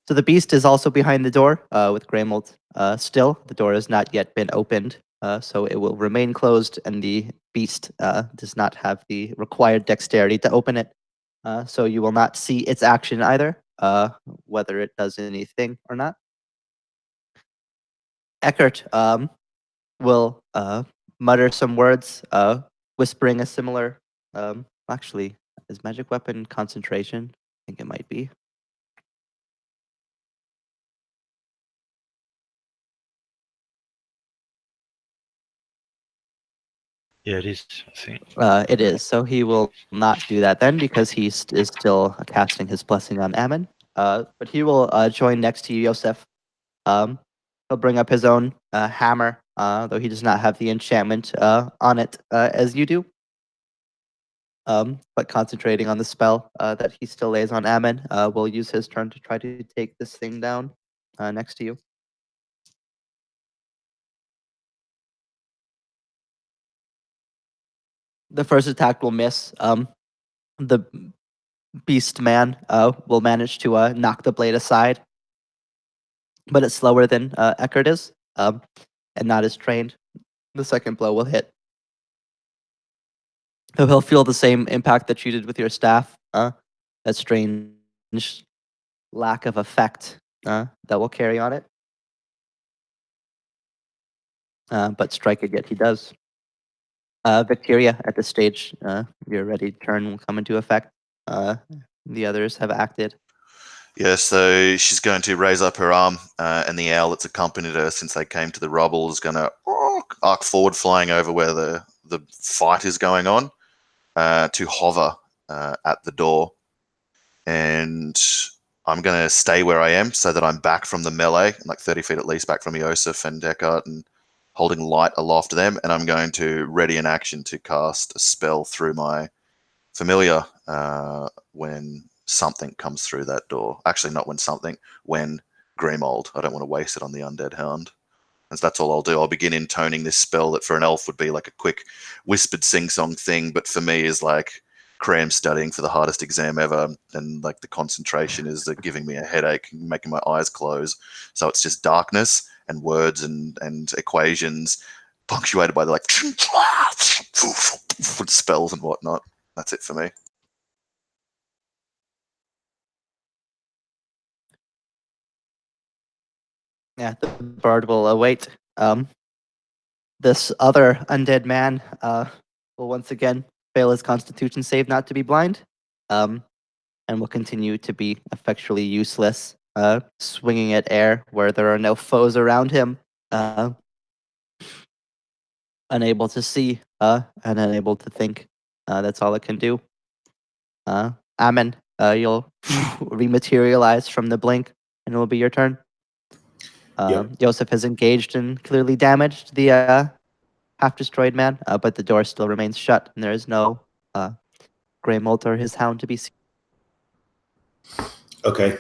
So the beast is also behind the door with Greymold still. The door has not yet been opened, so it will remain closed, and the beast does not have the required dexterity to open it. So you will not see its action either, whether it does anything or not. Eckert will mutter some words, whispering a similar. Actually, is magic weapon concentration? I think it might be. Yeah, it is, I think. It is. So he will not do that then because he is still casting his blessing on Ammon. But he will join next to you, Yosef. He'll bring up his own hammer, though he does not have the enchantment on it as you do. But concentrating on the spell that he still lays on Ammon, will use his turn to try to take this thing down next to you. The first attack will miss. The beast man will manage to knock the blade aside, but it's slower than Eckert is, and not as trained. The second blow will hit. So he'll feel the same impact that you did with your staff. That strange lack of effect that will carry on it. But strike it yet he does. Victoria, at this stage, your ready turn will come into effect. The others have acted. Yeah, so she's going to raise up her arm, and the owl that's accompanied her since they came to the rubble is going to arc forward, flying over where the fight is going on, to hover at the door. And I'm going to stay where I am so that I'm back from the melee, like 30 feet at least back from Yosef and Eckhart, and holding light aloft them. And I'm going to ready an action to cast a spell through my familiar when something comes through that door. Actually, not when something, when Greymold. I don't want to waste it on the undead hound. And so that's all I'll do. I'll begin intoning this spell that for an elf would be like a quick whispered sing-song thing, but for me is like cram studying for the hardest exam ever, and like the concentration is giving me a headache, making my eyes close. So it's just darkness and words and equations punctuated by the like spells and whatnot. That's it for me. Yeah, the bard will await. This other undead man will once again fail his constitution save not to be blind, and will continue to be effectually useless, swinging at air where there are no foes around him, unable to see and unable to think. That's all it can do. Ammon, you'll rematerialize from the blink, and it will be your turn. Yep. Joseph has engaged and clearly damaged the half-destroyed man, but the door still remains shut, and there is no Greymold or his hound to be seen. Okay.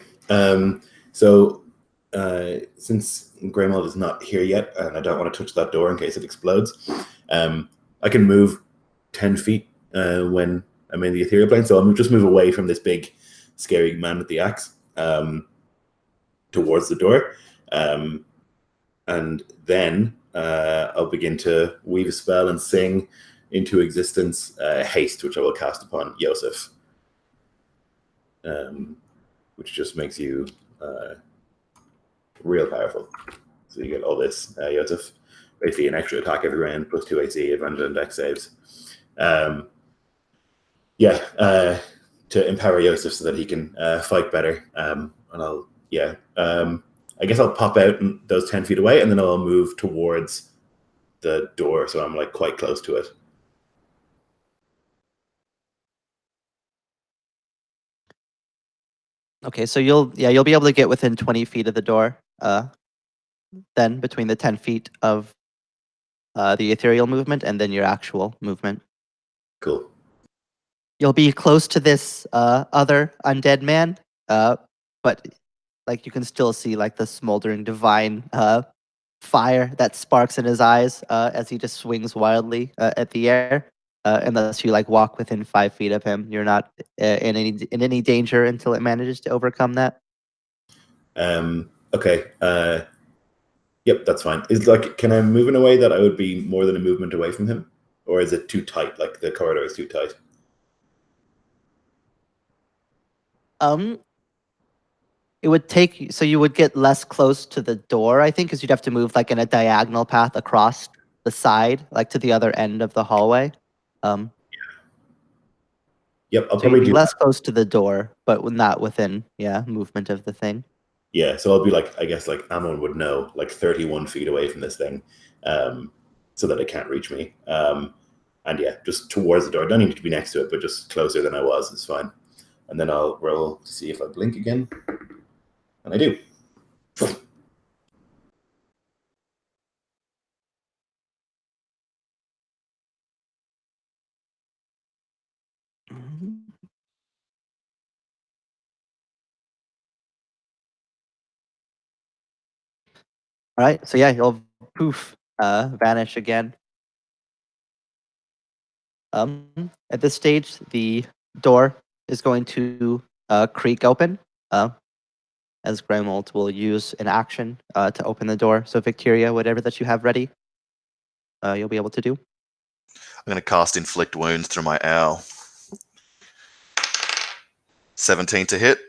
So since Greymold is not here yet, and I don't want to touch that door in case it explodes, I can move 10 feet when I'm in the ethereal plane. So I'll just move away from this big, scary man with the axe towards the door. And then I'll begin to weave a spell and sing into existence haste, which I will cast upon Yosef. Which just makes you real powerful. So you get all this, Yosef. Basically an extra attack every round, plus 2 AC, advantage on dex saves. To empower Yosef so that he can fight better. And I'll, I guess I'll pop out those 10 feet away, and then I'll move towards the door, so I'm like quite close to it. Okay, so you'll be able to get within 20 feet of the door. Then between the 10 feet of the ethereal movement and then your actual movement. Cool. You'll be close to this other undead man, but like you can still see like the smoldering divine fire that sparks in his eyes as he just swings wildly at the air. Unless you like walk within 5 feet of him, you're not in any danger until it manages to overcome that. Okay. Yep, that's fine. Is like, can I move in a way that I would be more than a movement away from him, or is it too tight? Like the corridor is too tight. It would take so you would get less close to the door, I think, because you'd have to move like in a diagonal path across the side, like to the other end of the hallway. Yep, I'll So you'd probably be do less close to the door, but not within, movement of the thing. Yeah, so I'll be like, I guess like Amon would know, like 31 feet away from this thing, so that it can't reach me. And yeah, just towards the door. Don't need to be next to it, but just closer than I was is fine. And then I'll roll to see if I blink again. And I do. All right, so yeah, you'll poof, vanish again. At this stage, the door is going to creak open. As Grimold will use an action to open the door. So Victoria, whatever that you have ready, you'll be able to do. I'm going to cast Inflict Wounds through my owl. 17 to hit.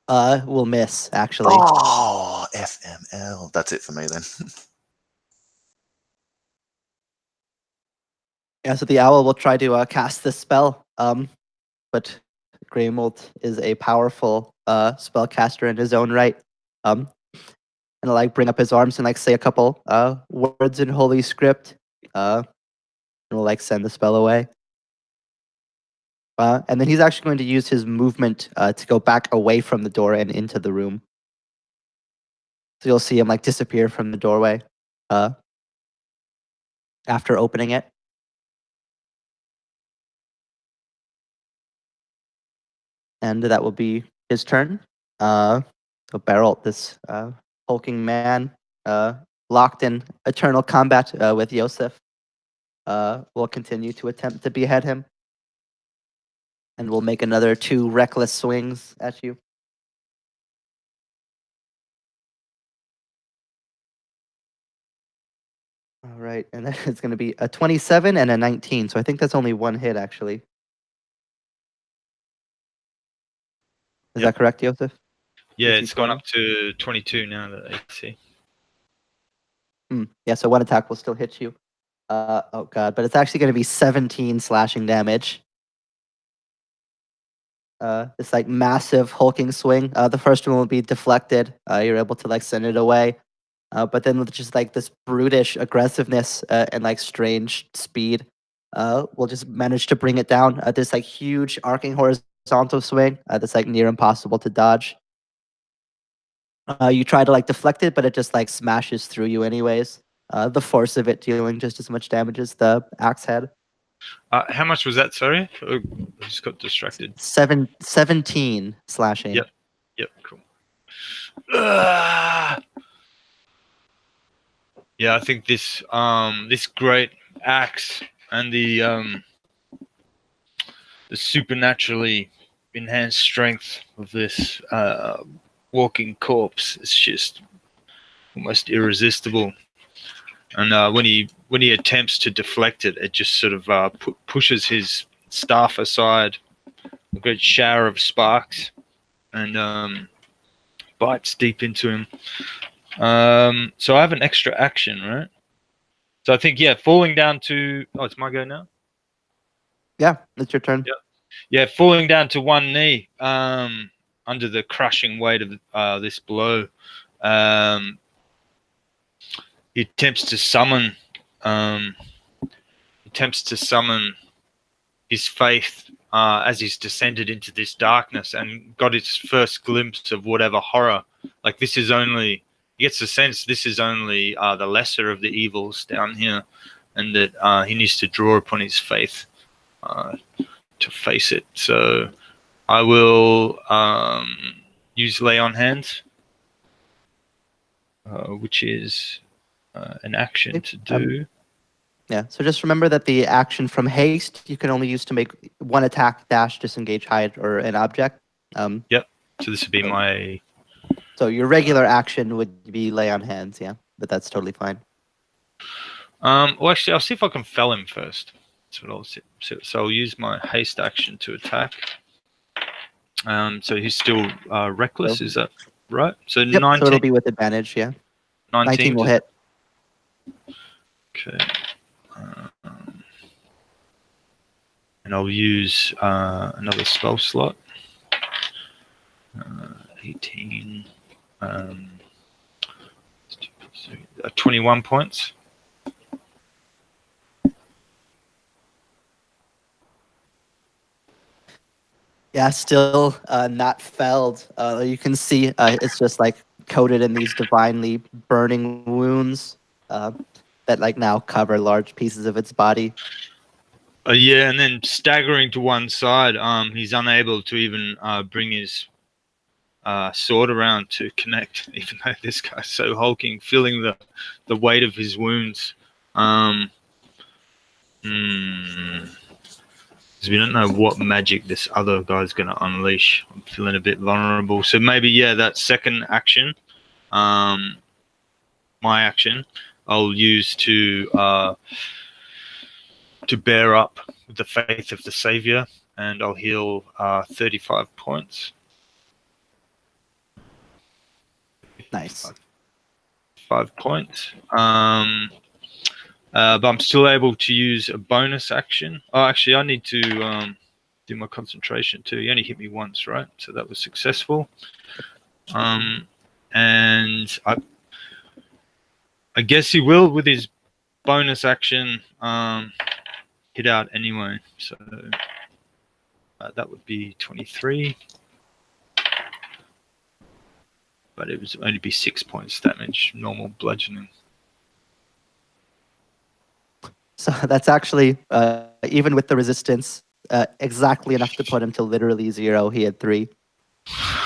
Will miss, actually. Oh, FML. That's it for me then. Yeah, so the owl will try to cast this spell. But Grimold is a powerful spellcaster in his own right. And he'll like bring up his arms and like say a couple words in holy script. And will like send the spell away. And then he's actually going to use his movement to go back away from the door and into the room. So you'll see him like disappear from the doorway after opening it. And that will be his turn. So Beryl, this hulking man, locked in eternal combat with Yosef, will continue to attempt to behead him. And will make another 2 reckless swings at you. All right, and then it's going to be a 27 and a 19. So I think that's only 1 hit, actually. Is that correct, Yosef? Yeah, AC it's gone 20? up to 22 now, the AC. Yeah, so 1 attack will still hit you. Oh god, but it's actually going to be 17 slashing damage. This like massive hulking swing. The first one will be deflected. You're able to like send it away. But then with just like this brutish aggressiveness and like strange speed, we'll just manage to bring it down. This like huge arcing horizontal swing that's like near impossible to dodge. You try to like deflect it, but it just like smashes through you anyways. The force of it dealing just as much damage as the axe head. How much was that? Sorry, I just got distracted. 17 slashing. Yep, cool. Yeah, I think this this great axe and the supernaturally enhanced strength of this walking corpse is just almost irresistible. And when he attempts to deflect it, it just sort of pushes his staff aside, a great shower of sparks, and bites deep into him. So I have an extra action, right? So I think, yeah, falling down to... Oh, it's my go now? Yeah, it's your turn. Yeah, falling down to 1 knee under the crushing weight of this blow. He attempts to summon his faith as he's descended into this darkness and got his first glimpse of whatever horror. Like this is only, he gets the sense this is only the lesser of the evils down here, and that he needs to draw upon his faith to face it. So I will use Lay on Hands, which is an action to do. Yeah, so just remember that the action from haste you can only use to make one attack, dash, disengage, hide, or an object. Yep. So this would be my. So your regular action would be Lay on Hands, yeah, but that's totally fine. Well, actually, I'll see if I can fell him first. That's what I'll see. So I'll use my haste action to attack. So he's still reckless, is that right? So Yep, 19. so it'll be with advantage, yeah. 19 will hit. Okay. And I'll use another spell slot. 18. 21 points. Yeah, still not felled. You can see it's just like coated in these divinely burning wounds that like now cover large pieces of its body. Yeah, and then staggering to one side, he's unable to even bring his sword around to connect, even though this guy's so hulking, feeling the weight of his wounds. Because we don't know what magic this other guy's going to unleash. I'm feeling a bit vulnerable. So maybe, yeah, that second action, my action, I'll use to bear up with the faith of the Savior, and I'll heal 35 points. Nice. 5 points. But I'm still able to use a bonus action. Oh, actually, I need to do my concentration too. He only hit me once, right? So that was successful. And I guess he will, with his bonus action, hit out anyway. So that would be 23. But it would only be 6 points damage, normal bludgeoning. So that's actually, even with the resistance, exactly enough to put him to literally 0. He had 3.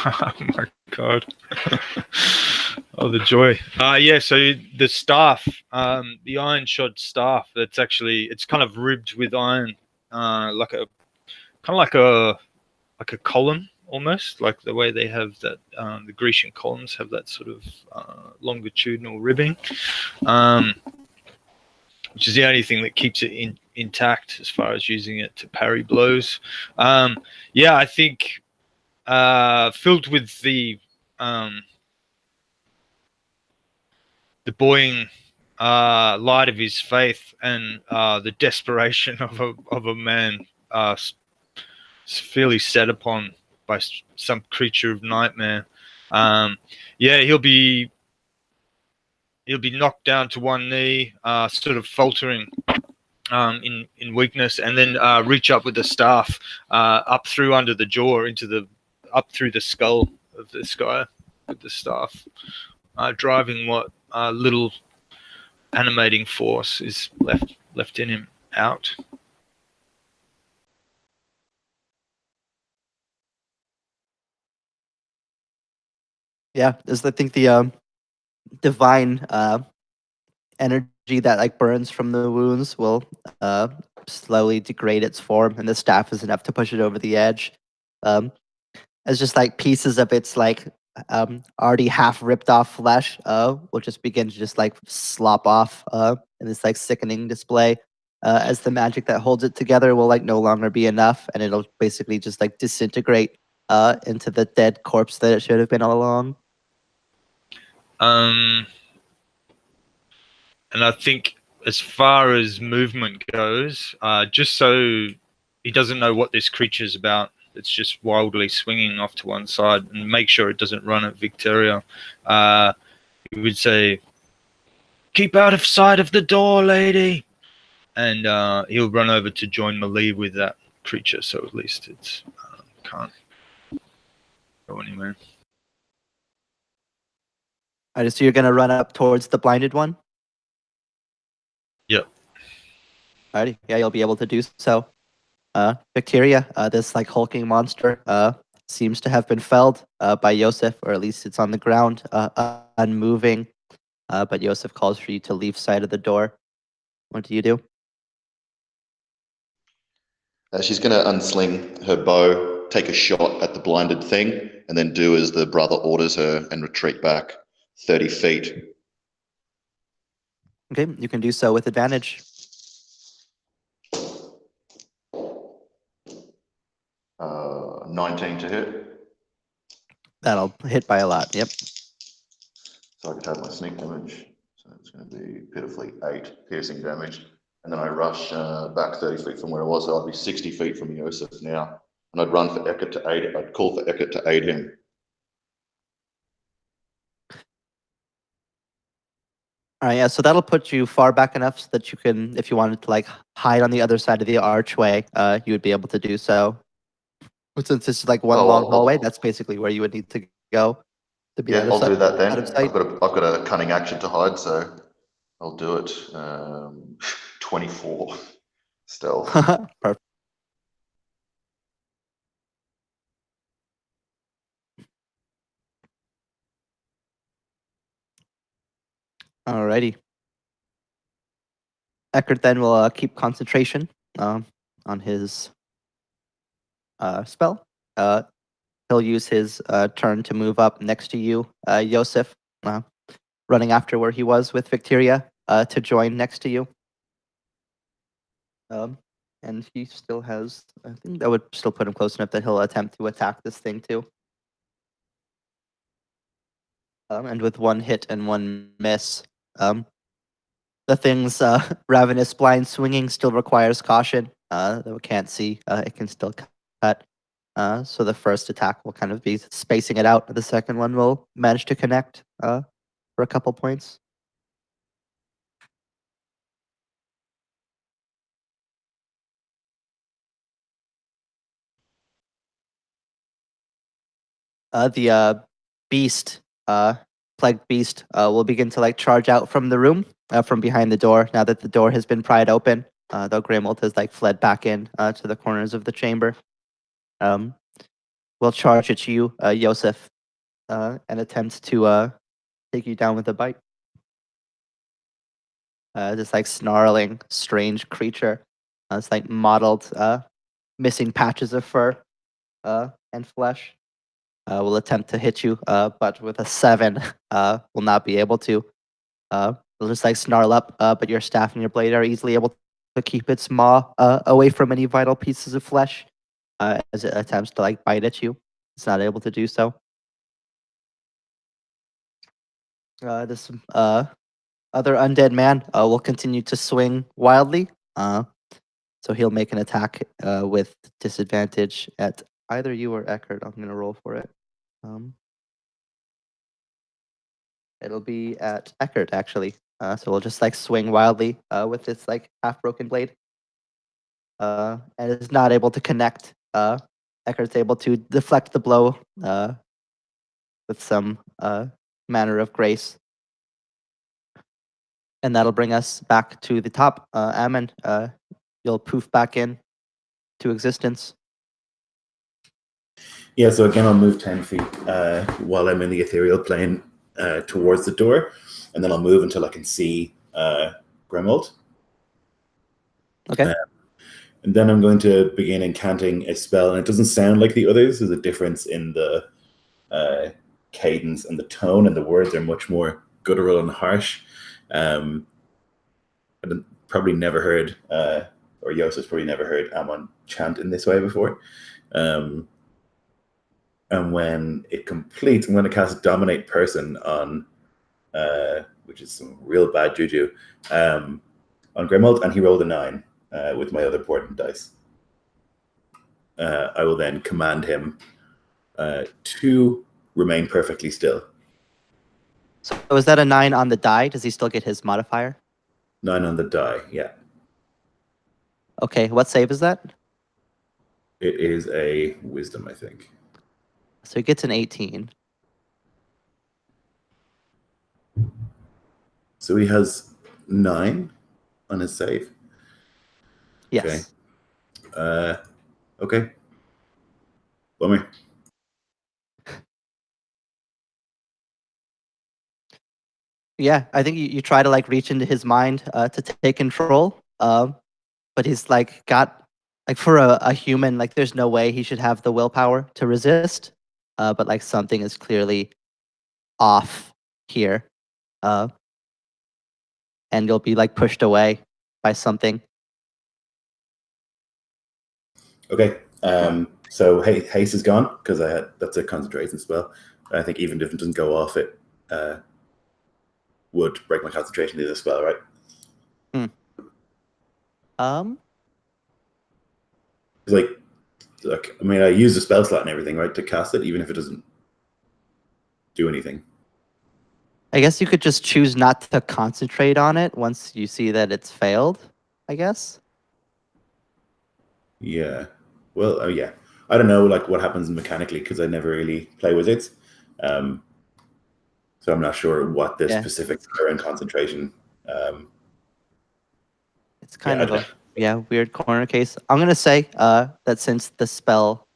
Oh my god. Oh, the joy. Yeah, so the staff, the iron shod staff, that's actually, it's kind of ribbed with iron, like a column almost, like the way they have that, the Grecian columns have that sort of longitudinal ribbing. Which is the only thing that keeps it intact as far as using it to parry blows. Yeah, I think filled with the buoying light of his faith and the desperation of a man fairly set upon by some creature of nightmare. Yeah, he'll be knocked down to one knee, sort of faltering in weakness, and then reach up with the staff up through under the jaw up through the skull of this guy with the staff, driving what little animating force is left in him out. Yeah, I think the divine energy that like burns from the wounds will slowly degrade its form, and the staff is enough to push it over the edge. As just like pieces of its like already half ripped off flesh will just begin to just like slop off in this like sickening display, as the magic that holds it together will like no longer be enough, and it'll basically just like disintegrate into the dead corpse that it should have been all along. And I think as far as movement goes, just so he doesn't know what this creature's about, it's just wildly swinging off to one side, and make sure it doesn't run at Victoria. He would say, "Keep out of sight of the door, lady," and he'll run over to join Malie with that creature, so at least it's can't go anywhere. Alright, so you're gonna run up towards the blinded one. Yep. Alrighty, yeah, you'll be able to do so. Victoria, this like hulking monster, seems to have been felled by Yosef, or at least it's on the ground, unmoving. But Yosef calls for you to leave side of the door. What do you do? She's going to unsling her bow, take a shot at the blinded thing, and then do as the brother orders her and retreat back 30 feet. Okay, you can do so with advantage. 19 to hit. That'll hit by a lot. Yep. So I can take my sneak damage. So it's going to be pitifully 8 piercing damage. And then I rush back 30 feet from where I was. So I'd be 60 feet from Yosef now. And I'd run for Eckert to aid. I'd call for Eckert to aid him. All right, yeah. So that'll put you far back enough so that you can, if you wanted to like hide on the other side of the archway, you would be able to do so. But since this is like one long hallway, that's basically where you would need to go to be I'll do that then. out of sight. I've got a cunning action to hide, so I'll do it. 24 stealth. Perfect. Alrighty. Eckert then will keep concentration on his spell. He'll use his turn to move up next to you, Yosef, running after where he was with Victoria, to join next to you. And he still has, I think that would still put him close enough that he'll attempt to attack this thing too. And with one hit and one miss, the thing's ravenous blind swinging still requires caution. Though it can't see, it can still cut. So the first attack will kind of be spacing it out. The second one will manage to connect for a couple points. The beast, plague beast, will begin to like charge out from the room, from behind the door. Now that the door has been pried open, though Grimold has like fled back in to the corners of the chamber. Will charge at you, Yosef, and attempt to take you down with a bite. This like snarling, strange creature. It's like mottled, missing patches of fur and flesh. Will attempt to hit you, but with a 7, will not be able to. It'll just like snarl up, but your staff and your blade are easily able to keep its maw away from any vital pieces of flesh as it attempts to like bite at you. It's not able to do so. This other undead man will continue to swing wildly. So he'll make an attack with disadvantage at either you or Eckert. I'm going to roll for it. It'll be at Eckert, actually. So we'll just like swing wildly with this like half broken blade. And is not able to connect. Eckert's able to deflect the blow with some manner of grace. And that'll bring us back to the top. Ammon, you'll poof back in to existence. Yeah, so again, I'll move 10 feet while I'm in the ethereal plane towards the door, and then I'll move until I can see Grimold. Okay. And then I'm going to begin incanting a spell, and it doesn't sound like the others. There's a difference in the cadence and the tone, and the words are much more guttural and harsh. I've probably never heard, or Yosef's probably never heard Ammon chant in this way before. And when it completes, I'm going to cast Dominate Person on, which is some real bad juju, on Grimold, and he rolled a 9 with my other portent dice. I will then command him to remain perfectly still. So is that a 9 on the die? Does he still get his modifier? 9 on the die, yeah. Okay, what save is that? It is a wisdom, I think. So he gets an 18. So he has 9 on his save. Yes. Okay. Bummer. Yeah, I think you try to like reach into his mind to take control. But he's like got like for a human, like there's no way he should have the willpower to resist. But like something is clearly off here. Uh, and you'll be like pushed away by something. Okay. So haste is gone because that's a concentration spell. I think even if it doesn't go off, it would break my concentration to the spell, right? Um, Like I mean, I use the spell slot and everything, right, to cast it, even if it doesn't do anything. I guess you could just choose not to concentrate on it once you see that it's failed, I guess. Yeah. Well, oh yeah. I don't know like what happens mechanically because I never really play wizards. So I'm not sure what the Yeah. specifics are in concentration. It's kind Yeah, of a weird corner case. I'm gonna say that since the spell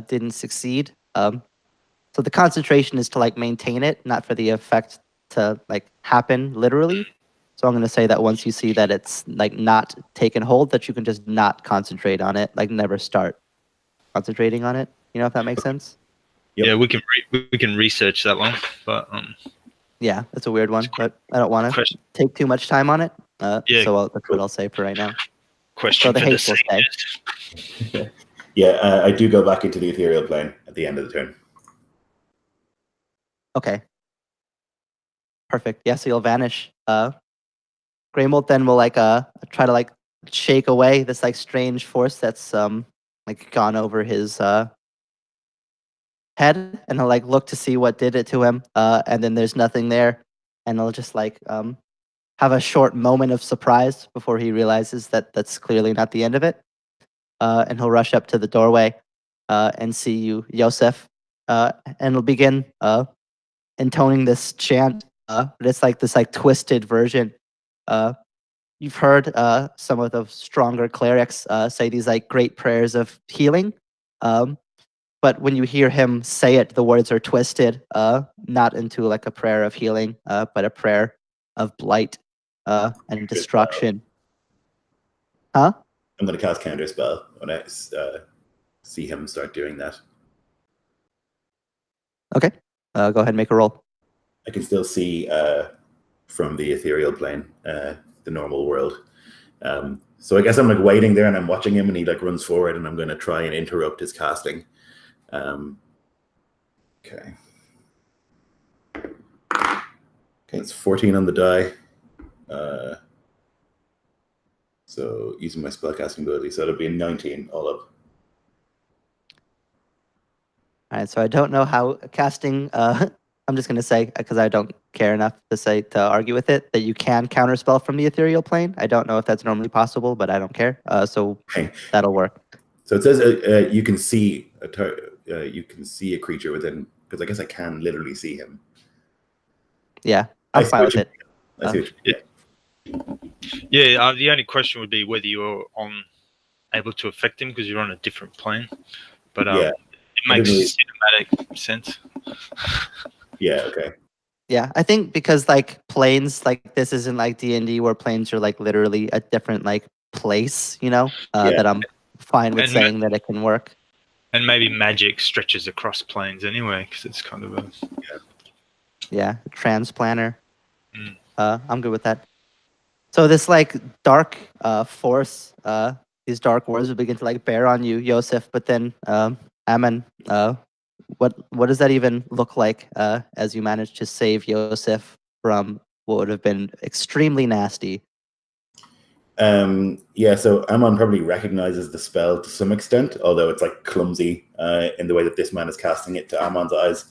didn't succeed, so the concentration is to like maintain it, not for the effect to like happen literally. So I'm gonna say that once you see that it's like not taken hold, that you can just not concentrate on it, like never start concentrating on it. You know if that makes sense? Yep. Yeah, we can research that one, but Yeah, that's a weird one, but I don't want to question take too much time on it. Yeah. So that's what I'll say for right now. question the for the haste will stay. sages. Yeah, I do go back into the ethereal plane at the end of the turn. Okay. Perfect. Yeah, so you'll vanish. Greymold then will like try to like shake away this like strange force that's like gone over his head, and he'll like look to see what did it to him. And then there's nothing there, and he'll just like have a short moment of surprise before he realizes that that's clearly not the end of it. And he'll rush up to the doorway and see you, Yosef, and he'll begin intoning this chant. But it's like this like twisted version. You've heard some of the stronger clerics say these like great prayers of healing. But when you hear him say it, the words are twisted, not into like a prayer of healing, but a prayer of blight and destruction. Huh? I'm going to cast counter spell when I see him start doing that. Okay. Go ahead and make a roll. I can still see from the ethereal plane the normal world. So I guess I'm like waiting there and I'm watching him and he like runs forward and I'm going to try and interrupt his casting. Okay. Okay, it's 14 on the die. So using my spellcasting ability, so it'll be a 19 all up. All right. So I don't know how casting. I'm just gonna say because I don't care enough to argue with it that you can counterspell from the ethereal plane. I don't know if that's normally possible, but I don't care. So Okay. that'll work. So it says you can see a creature within, because I guess I can literally see him. Yeah, I'm fine with it. I see what you Yeah, the only question would be whether you're able to affect him because you're on a different plane. But Yeah. it makes cinematic sense. Yeah, okay. Yeah, I think because like planes, like this isn't like D&D where planes are like literally a different like place, you know, that I'm fine with And saying that it can work. And maybe magic stretches across planes anyway because it's kind of a... Yeah, transplanter. I'm good with that. So this like dark force, these dark words will begin to like bear on you, Yosef. But then, Ammon, what does that even look like as you manage to save Yosef from what would have been extremely nasty? Yeah, so Ammon probably recognizes the spell to some extent, although it's like clumsy in the way that this man is casting it to Ammon's eyes,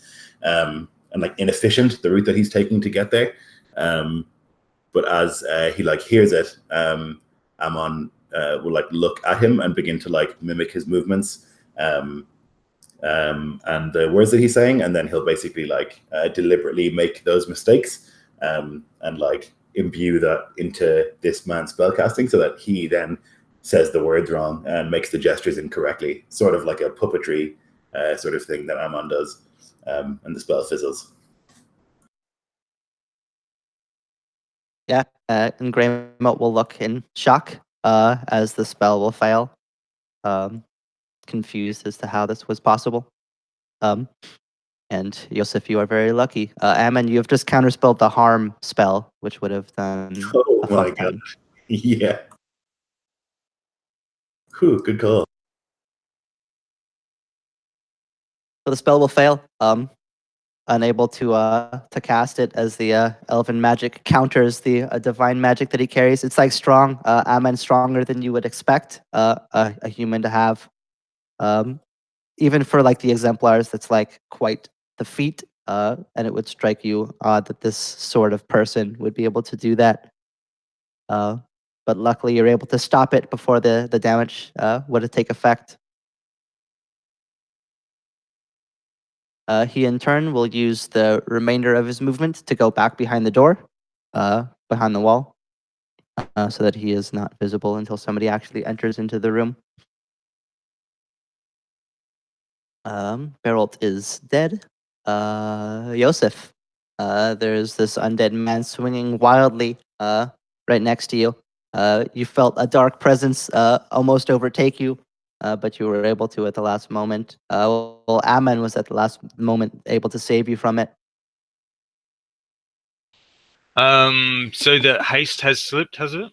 and like inefficient, the route that he's taking to get there. But as he like hears it, Ammon will like look at him and begin to like mimic his movements, and the words that he's saying, and then he'll basically like deliberately make those mistakes and like imbue that into this man's spellcasting so that he then says the words wrong and makes the gestures incorrectly, sort of like a puppetry sort of thing that Amon does, and the spell fizzles. Yeah, and Greymelt will look in shock as the spell will fail, confused as to how this was possible. And Yosef, you are very lucky. Ammon, you have just counterspelled the harm spell, which would have done Oh a my fuck god! ton. Yeah. Whew, good call. So the spell will fail. Unable to cast it as the elven magic counters the divine magic that he carries. It's like strong. Ammon stronger than you would expect a human to have. Even for like the exemplars, that's like quite the feat. And it would strike you odd that this sort of person would be able to do that. But luckily, you're able to stop it before the damage would take effect. He in turn will use the remainder of his movement to go back behind the door, behind the wall, so that he is not visible until somebody actually enters into the room. Berolt is dead. Yosef, there's this undead man swinging wildly right next to you. You felt a dark presence almost overtake you, but you were able to at the last moment. Well, Ammon was at the last moment able to save you from it. So the haste has slipped, has it?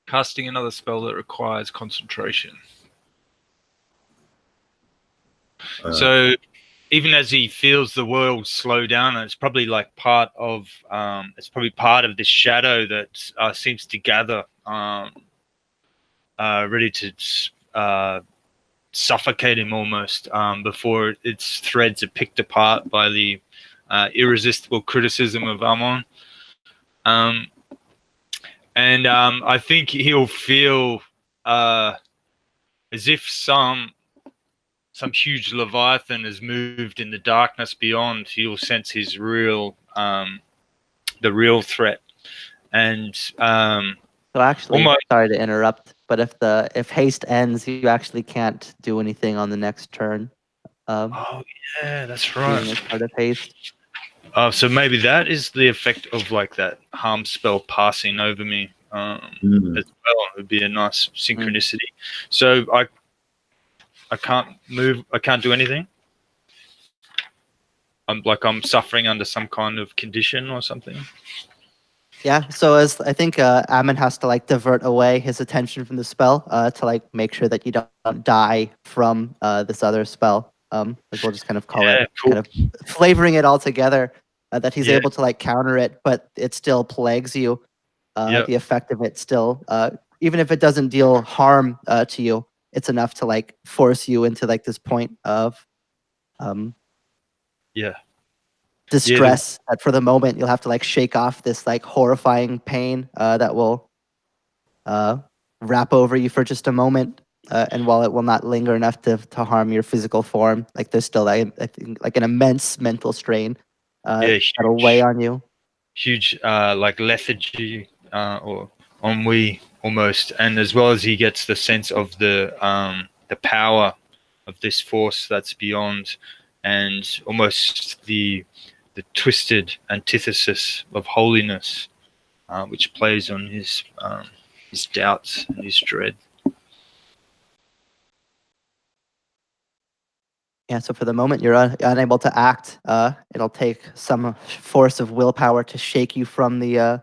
Casting another spell that requires concentration. So even as he feels the world slow down, it's probably like part of this shadow that seems to gather, ready to suffocate him almost before its threads are picked apart by the irresistible criticism of Amon. And I think he'll feel as if some huge leviathan has moved in the darkness beyond. He'll sense his the real threat. And So actually, sorry to interrupt, but if haste ends, you actually can't do anything on the next turn. Oh yeah, that's right. Being a part of haste. So maybe that is the effect of like that harm spell passing over me as well. It would be a nice synchronicity. So I can't move. I can't do anything. I'm suffering under some kind of condition or something. Yeah, so as I think Ammon has to like divert away his attention from the spell to like make sure that you don't die from this other spell. As we'll just kind of call it, cool. kind of flavoring it all together, that he's able to like counter it, but it still plagues you. The effect of it still, even if it doesn't deal harm to you, it's enough to like force you into like this point of distress that for the moment you'll have to like shake off this like horrifying pain that will wrap over you for just a moment, and while it will not linger enough to harm your physical form, like there's still I think like an immense mental strain that'll weigh on you. Huge like lethargy or ennui almost, and as well as he gets the sense of the power of this force that's beyond, and almost the twisted antithesis of holiness, which plays on his doubts and his dread. Yeah, so for the moment you're unable to act. It'll take some force of willpower to shake you from the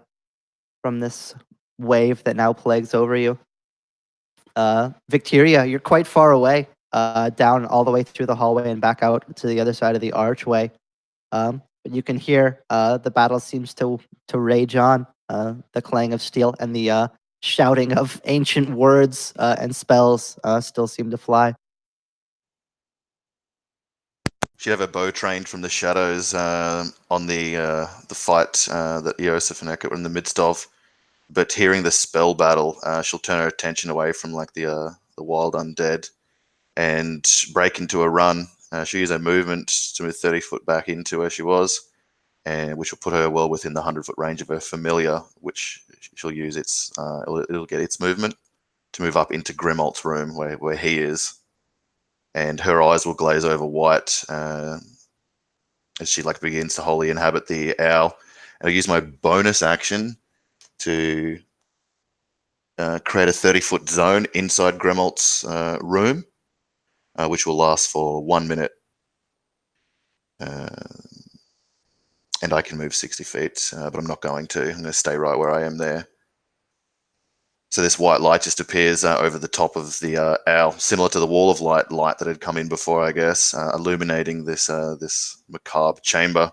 from this wave that now plagues over you. Victoria, you're quite far away, down all the way through the hallway and back out to the other side of the archway. But you can hear the battle seems to rage on. The clang of steel and the shouting of ancient words and spells still seem to fly. She'd have a bow trained from the shadows on the fight that Eosif and Eka were in the midst of. but hearing the spell battle, she'll turn her attention away from like the wild undead and break into a run. She'll use her movement to move 30 foot back into where she was, and which will put her well within the 100-foot range of her familiar, which she'll use its it'll get its movement to move up into Grimald's room where he is, and her eyes will glaze over white as she like begins to wholly inhabit the owl. And I'll use my bonus action to create a 30-foot zone inside Grimald's room, which will last for 1 minute. And I can move 60 feet, but I'm not going to. I'm going to stay right where I am there. So this white light just appears over the top of the owl, similar to the wall of light that had come in before, I guess, illuminating this macabre chamber.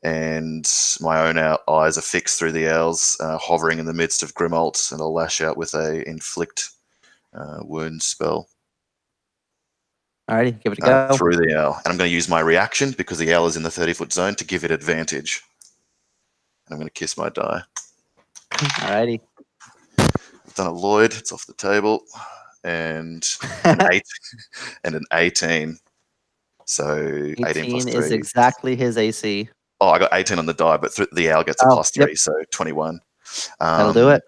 And my own eyes are fixed through the owls, hovering in the midst of Grimald, and I'll lash out with a inflict wound spell. Alrighty, give it a go. Through the owl. And I'm going to use my reaction, because the owl is in the 30-foot zone, to give it advantage. And I'm going to kiss my die. Alrighty. I've done a Lloyd. It's off the table. And an 8 and an 18. So 18 plus 3. is exactly his AC. Oh, I got 18 on the die, but the owl gets a plus 3, so 21. That'll do it.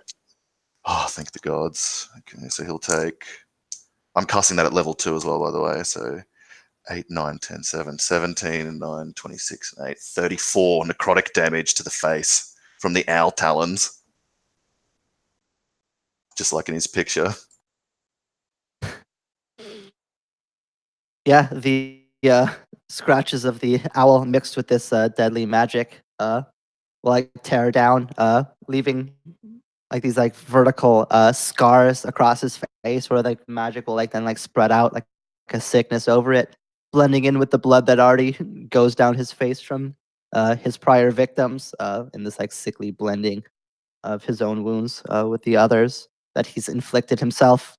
Oh, thank the gods. Okay, so he'll take... I'm casting that at level 2 as well, by the way. So 8, 9, 10, 7, 17, and 9, 26, and 8, 34 necrotic damage to the face from the owl talons. Just like in his picture. Yeah, the scratches of the owl mixed with this deadly magic will like tear down, leaving like these like vertical scars across his face where like magic will like then like spread out like a sickness over it, blending in with the blood that already goes down his face from his prior victims, in this like sickly blending of his own wounds with the others that he's inflicted himself,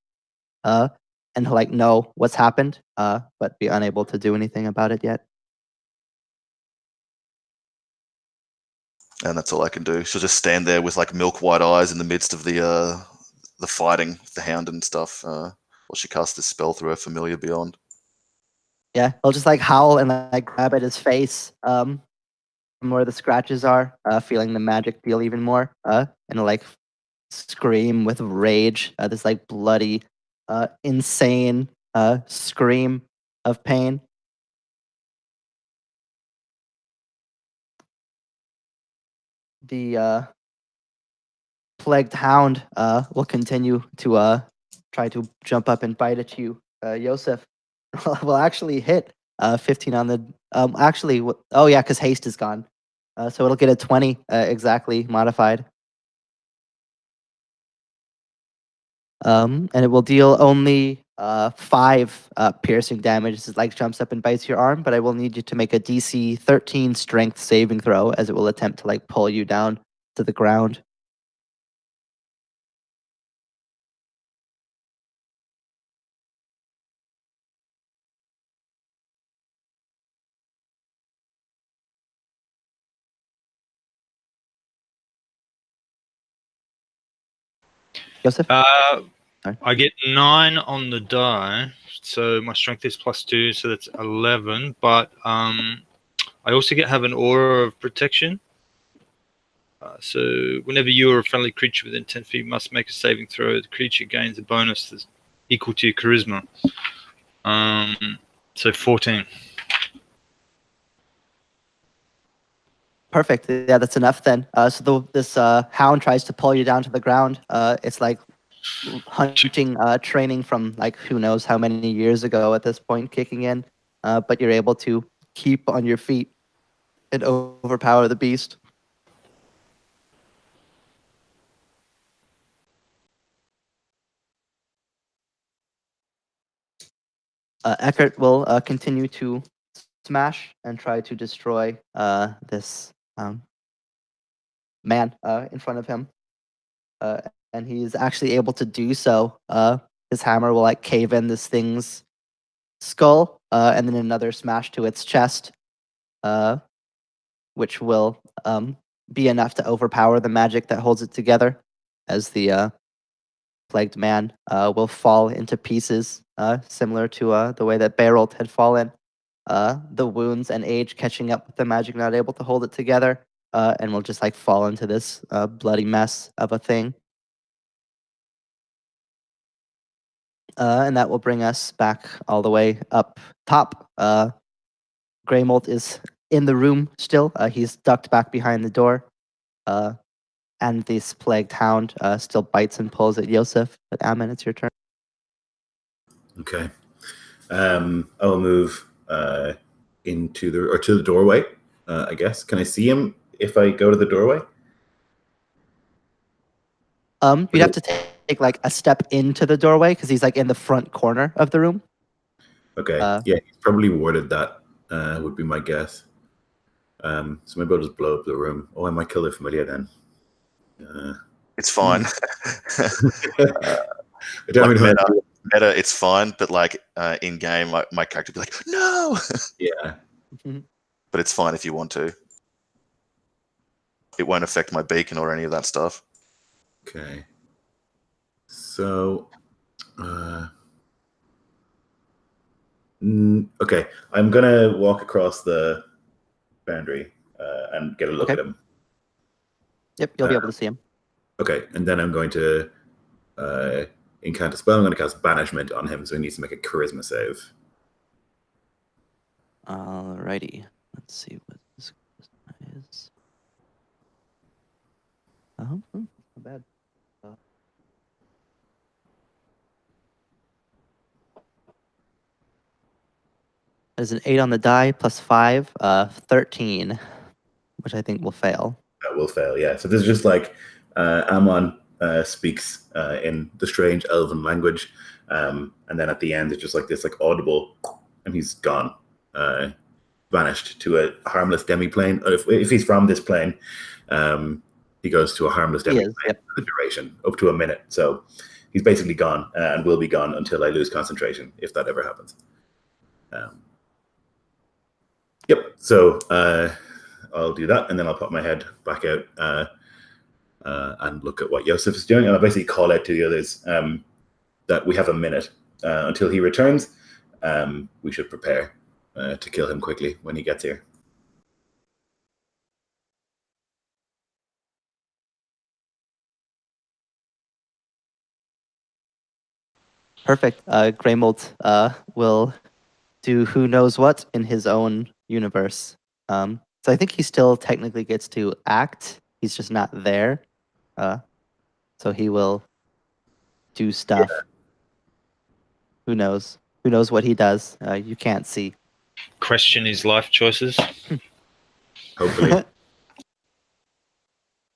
and he'll like know what's happened, but be unable to do anything about it yet. And that's all I can do. She'll just stand there with like milk white eyes in the midst of the fighting, the hound and stuff, while she casts this spell through her familiar beyond. Yeah, he'll just like howl and like grab at his face, from where the scratches are, feeling the magic deal even more, and he'll like scream with rage, this like bloody, insane scream of pain. The plagued hound will continue to try to jump up and bite at you, Yosef. Will actually hit 15 on the actually oh yeah, because haste is gone, so it'll get a 20 exactly modified, and it will deal only 5 piercing damage as it like jumps up and bites your arm, but I will need you to make a DC 13 strength saving throw as it will attempt to like pull you down to the ground. Joseph? I get 9 on the die, so my strength is +2, so that's 11. But I also have an aura of protection. So whenever you or a friendly creature within 10 feet must make a saving throw, the creature gains a bonus that's equal to your charisma. So 14. Perfect. Yeah, that's enough then. So this hound tries to pull you down to the ground. It's like hunting training from like who knows how many years ago at this point kicking in, but you're able to keep on your feet and overpower the beast. Eckert will continue to smash and try to destroy this man in front of him, and he's actually able to do so. His hammer will like cave in this thing's skull, and then another smash to its chest, which will be enough to overpower the magic that holds it together. as the plagued man will fall into pieces, similar to the way that Berold had fallen. The wounds and age catching up with the magic, not able to hold it together, and will just like fall into this bloody mess of a thing. And that will bring us back all the way up top. Greymold is in the room still. He's ducked back behind the door. And this plagued hound still bites and pulls at Yosef. But Ammon, it's your turn. Okay. I'll move to the doorway. I guess. Can I see him if I go to the doorway? You'd have to take like a step into the doorway because he's like in the front corner of the room. Okay. Yeah, he's probably warded that. Would be my guess. So maybe I'll just blow up the room. Oh, I might kill the familiar then. It's fine. I don't like know. meta, it's fine, but like in game, my character would be like, no. Yeah. But it's fine if you want to. It won't affect my beacon or any of that stuff. Okay. So, okay, I'm gonna walk across the boundary and get a look at him. Yep, you'll be able to see him. Okay, and then I'm going to incant a spell. I'm going to cast Banishment on him, so he needs to make a Charisma save. Alrighty. Let's see what this is. Oh, not bad. There's an 8 on the die plus 5, 13, which I think will fail. That will fail, yeah. So this is just like Ammon speaks in the strange elven language, and then at the end it's just like this like audible, and he's gone, vanished to a harmless demiplane. If he's from this plane, he goes to a harmless demiplane for the duration, up to a minute. So he's basically gone and will be gone until I lose concentration, if that ever happens. Yep. So I'll do that, and then I'll put my head back out and look at what Yosef is doing, and I'll basically call out to the others that we have a minute until he returns. We should prepare to kill him quickly when he gets here. Perfect. Greymold will do who knows what in his own universe. So I think he still technically gets to act. He's just not there. So he will do stuff. Yeah. Who knows? Who knows what he does? You can't see. Question his life choices. Hopefully.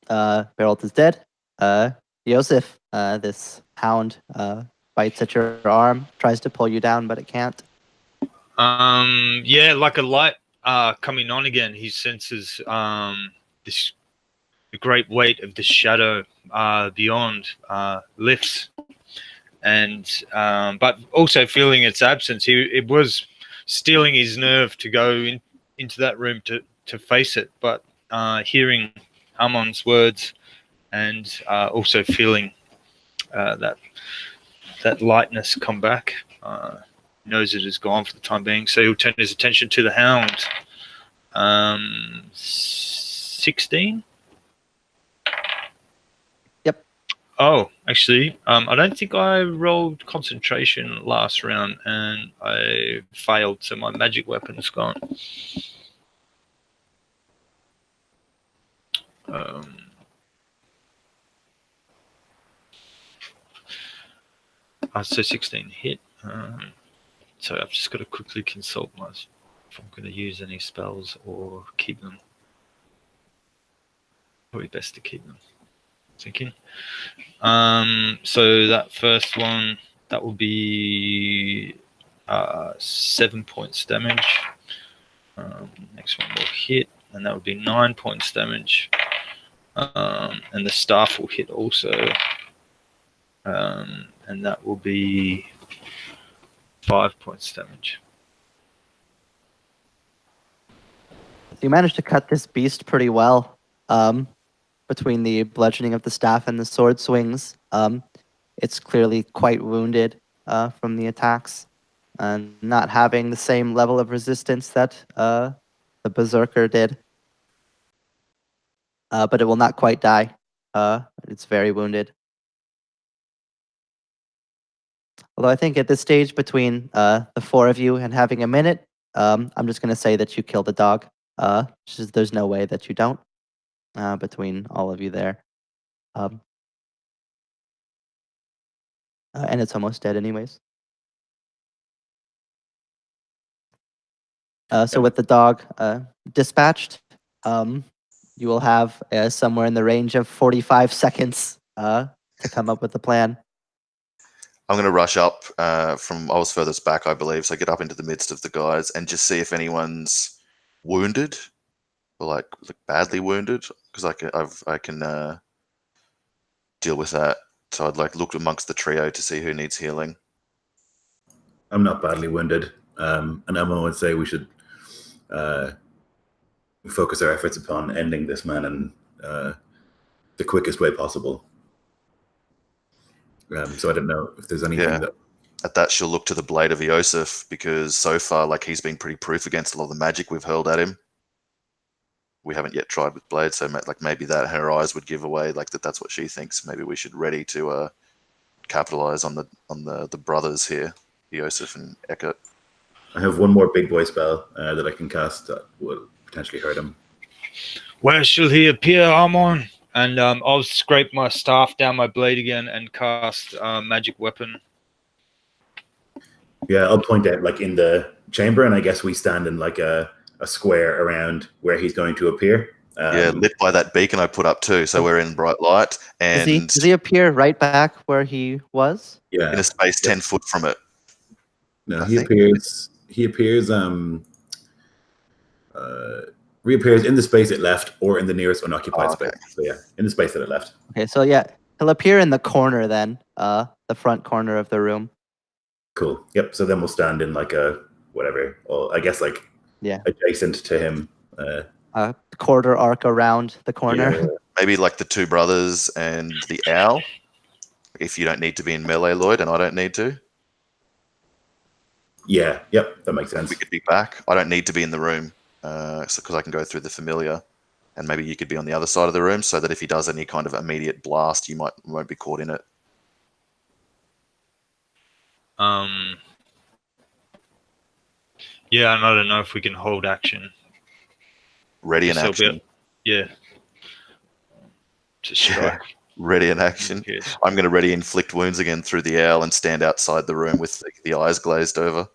Berold is dead. Yosef, this hound, bites at your arm, tries to pull you down, but it can't. Yeah, like a light coming on again. He senses this the great weight of the shadow beyond lifts, and but also feeling its absence. It was stealing his nerve to go into that room to face it, but hearing Ammon's words and also feeling that lightness come back. Knows it is gone for the time being, so he'll turn his attention to the hound. 16. Yep. Oh, actually, I don't think I rolled concentration last round, and I failed, so my magic weapon is gone. So 16 hit. So I've just got to quickly consult if I'm going to use any spells or keep them. Probably best to keep them. Thinking. So that first one, that will be 7 points damage. Next one will hit, and that would be 9 points damage. And the staff will hit also. And that will be 5 points damage. You managed to cut this beast pretty well. between the bludgeoning of the staff and the sword swings, it's clearly quite wounded from the attacks, and not having the same level of resistance that the berserker did. But it will not quite die. It's very wounded. Although I think at this stage, between the four of you and having a minute, I'm just going to say that you kill the dog. There's no way that you don't, between all of you there. And it's almost dead anyways. So with the dog dispatched, you will have somewhere in the range of 45 seconds to come up with a plan. I'm going to rush up from, I was furthest back, I believe, so I get up into the midst of the guys and just see if anyone's wounded or like badly wounded, because I can deal with that. So I'd like look amongst the trio to see who needs healing. I'm not badly wounded, and Emma would say we should focus our efforts upon ending this man in the quickest way possible. So I don't know if there's anything that. At that, she'll look to the blade of Eosif, because so far, like, he's been pretty proof against a lot of the magic we've hurled at him. We haven't yet tried with blade, so like maybe that her eyes would give away like that's what she thinks. Maybe we should ready to capitalize on the brothers here, Eosif and Eckert. I have one more big boy spell that I can cast that will potentially hurt him. Where shall he appear, Amon? And I'll scrape my staff down my blade again and cast magic weapon. Yeah, I'll point out like in the chamber, and I guess we stand in like a square around where he's going to appear. Lit by that beacon I put up too, so we're in bright light. And does he appear right back where he was? Yeah, in a space 10 foot from it. No, he appears. He appears. Reappears in the space it left, or in the nearest unoccupied space. So yeah, in the space that it left. Okay, so yeah, he'll appear in the corner then, the front corner of the room. Cool. Yep. So then we'll stand in like a whatever, or I guess like adjacent to him. Quarter arc around the corner. Yeah. Maybe like the two brothers and the owl. If you don't need to be in melee, Lloyd, and I don't need to. Yeah. Yep. That makes sense. We could be back. I don't need to be in the room, because I can go through the familiar, and maybe you could be on the other side of the room, so that if he does any kind of immediate blast, you won't be caught in it. Yeah, and I don't know if we can hold action. Ready in action. Yeah. To strike. Ready in action. Yes. I'm going to ready inflict wounds again through the owl and stand outside the room with the eyes glazed over.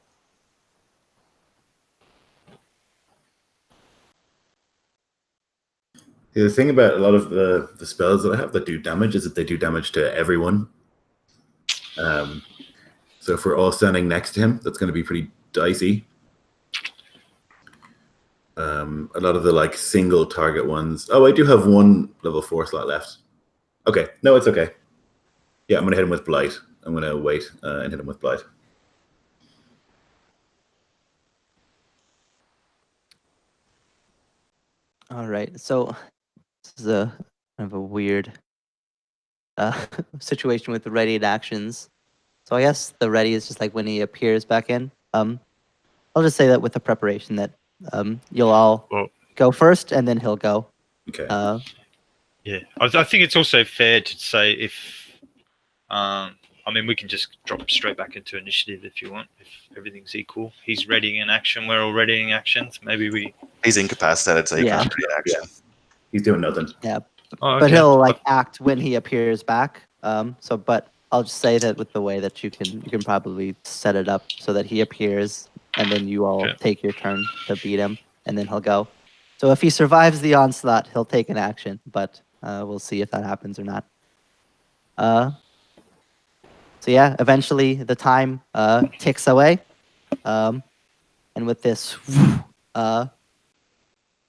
The thing about a lot of the spells that I have that do damage is that they do damage to everyone. So if we're all standing next to him, that's going to be pretty dicey. A lot of the like single target ones. Oh, I do have one level 4 slot left. Okay, no, it's okay. Yeah, I'm going to hit him with Blight. I'm going to wait and hit him with Blight. All right, so this is a kind of a weird situation with the readied actions. So I guess the ready is just like when he appears back in. I'll just say that with the preparation that you'll all go first, and then he'll go. Okay. Yeah, I think it's also fair to say if, I mean, we can just drop straight back into initiative if you want, if everything's equal. He's readying an action, we're all readying actions. Maybe he's incapacitated, so he can't ready an action. Yeah. He's doing nothing. Yeah, but he'll like act when he appears back. But I'll just say that with the way that you can probably set it up so that he appears, and then you all take your turn to beat him, and then he'll go. So if he survives the onslaught, he'll take an action, but we'll see if that happens or not. So yeah, eventually the time ticks away, and with this,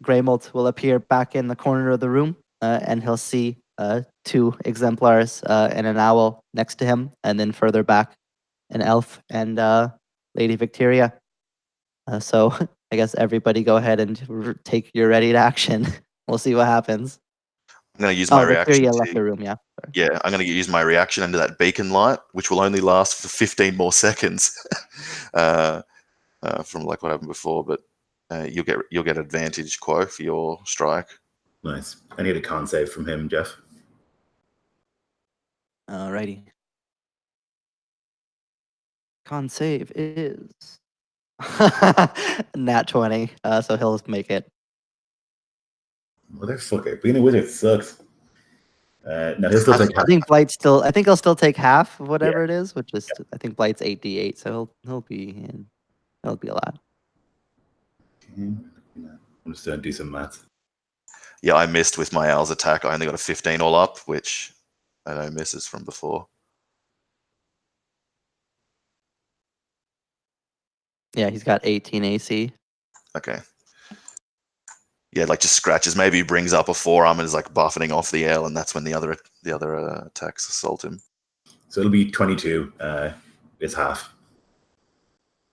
Greymold will appear back in the corner of the room, and he'll see 2 exemplars and an owl next to him, and then further back, an elf and Lady Victoria. So I guess everybody go ahead and take your ready to action. We'll see what happens. I'm going to use my Oh, reaction. Victoria left the room. Yeah. Sorry. Yeah, I'm going to use my reaction into that beacon light, which will only last for 15 more seconds from like what happened before. But you'll get advantage, Quo, for your strike. Nice. I need a con save from him, Jeff. Alrighty. Con save is nat 20. So he'll make it. Motherfucker, being a wizard sucks. No, he'll still take I half. think Blight's still. I think he'll still take half of whatever it is, which is I think Blight's 8d8. So he'll be in. He'll be a lot. I'm just gonna do some maths. Yeah, I missed with my owl's attack. I only got a 15 all up, which I know misses from before. Yeah, he's got 18 AC. Okay. Yeah, like just scratches. Maybe he brings up a forearm and is like buffeting off the L, and that's when the other attacks assault him. So it'll be 22. It's half.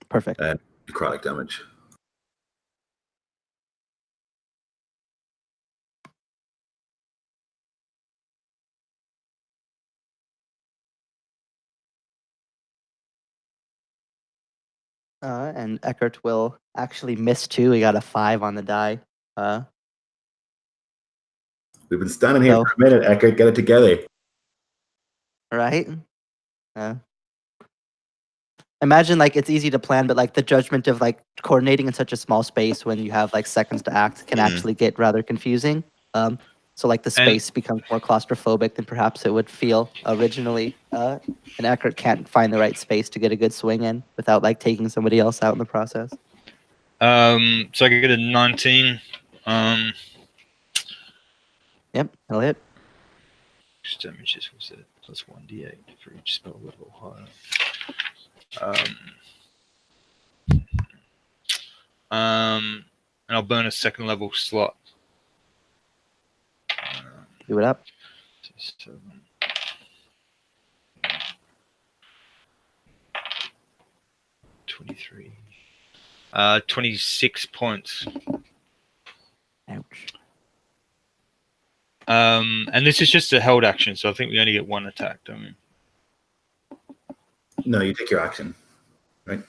Perfect. Necrotic damage. And Eckert will actually miss 2. He got a 5 on the die. We've been standing here So- for a minute, Eckert. Get it together. Right? Imagine like it's easy to plan, but like the judgment of like coordinating in such a small space when you have like seconds to act can actually get rather confusing. So like the space becomes more claustrophobic than perhaps it would feel originally. And Eckert can't find the right space to get a good swing in without like taking somebody else out in the process. So I could get a 19. Yep, he'll hit. Damages was it plus 1d8 for each spell level higher. And I'll burn a second level slot. Do it up. 7. 23. 26 points. Ouch. And this is just a held action, so I think we only get 1 attack, don't we? No, you take your action, right?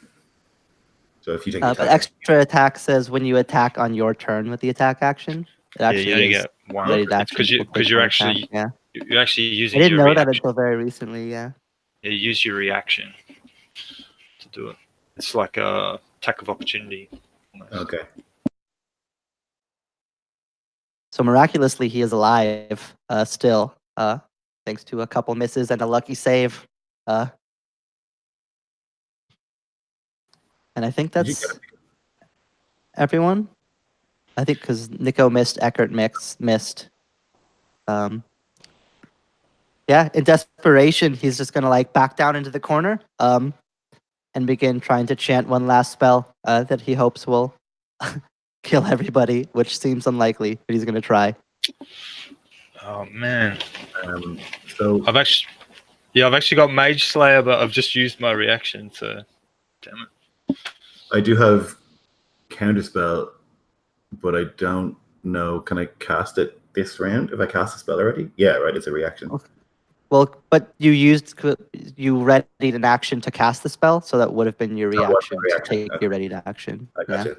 So if you take But extra attack says when you attack on your turn with the attack action, it actually you only is get 1. ready to action. Because you're actually you're actually I using. didn't your know that reaction. until very recently. Yeah. Yeah, you use your reaction to do it. It's like a attack of opportunity. Almost. Okay. So miraculously, he is alive still, thanks to a couple misses and a lucky save. And I think that's everyone. I think because Nico missed, Eckert missed. Yeah, in desperation, he's just gonna like back down into the corner and begin trying to chant one last spell that he hopes will kill everybody, which seems unlikely, but he's gonna try. Oh man. So I've actually got Mage Slayer, but I've just used my reaction, so damn it. I do have Counterspell, but I don't know. Can I cast it this round if I cast a spell already? Yeah, right. It's a reaction. Well, but you readied an action to cast the spell, so that would have been your reaction to take your ready to action. I gotcha.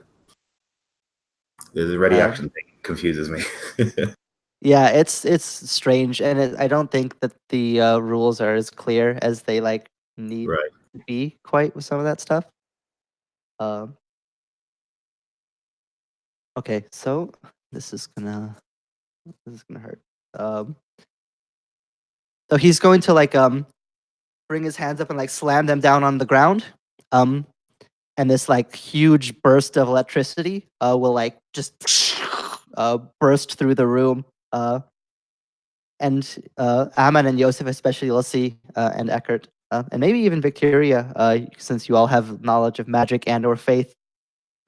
The ready action thing confuses me. Yeah, it's strange, and I don't think that the rules are as clear as they like need to be quite with some of that stuff. Okay, so this is gonna hurt. So he's going to like bring his hands up and like slam them down on the ground. And this like huge burst of electricity will like just burst through the room. And Aman and Yosef especially, you'll see, and Eckert, and maybe even Victoria, since you all have knowledge of magic and or faith.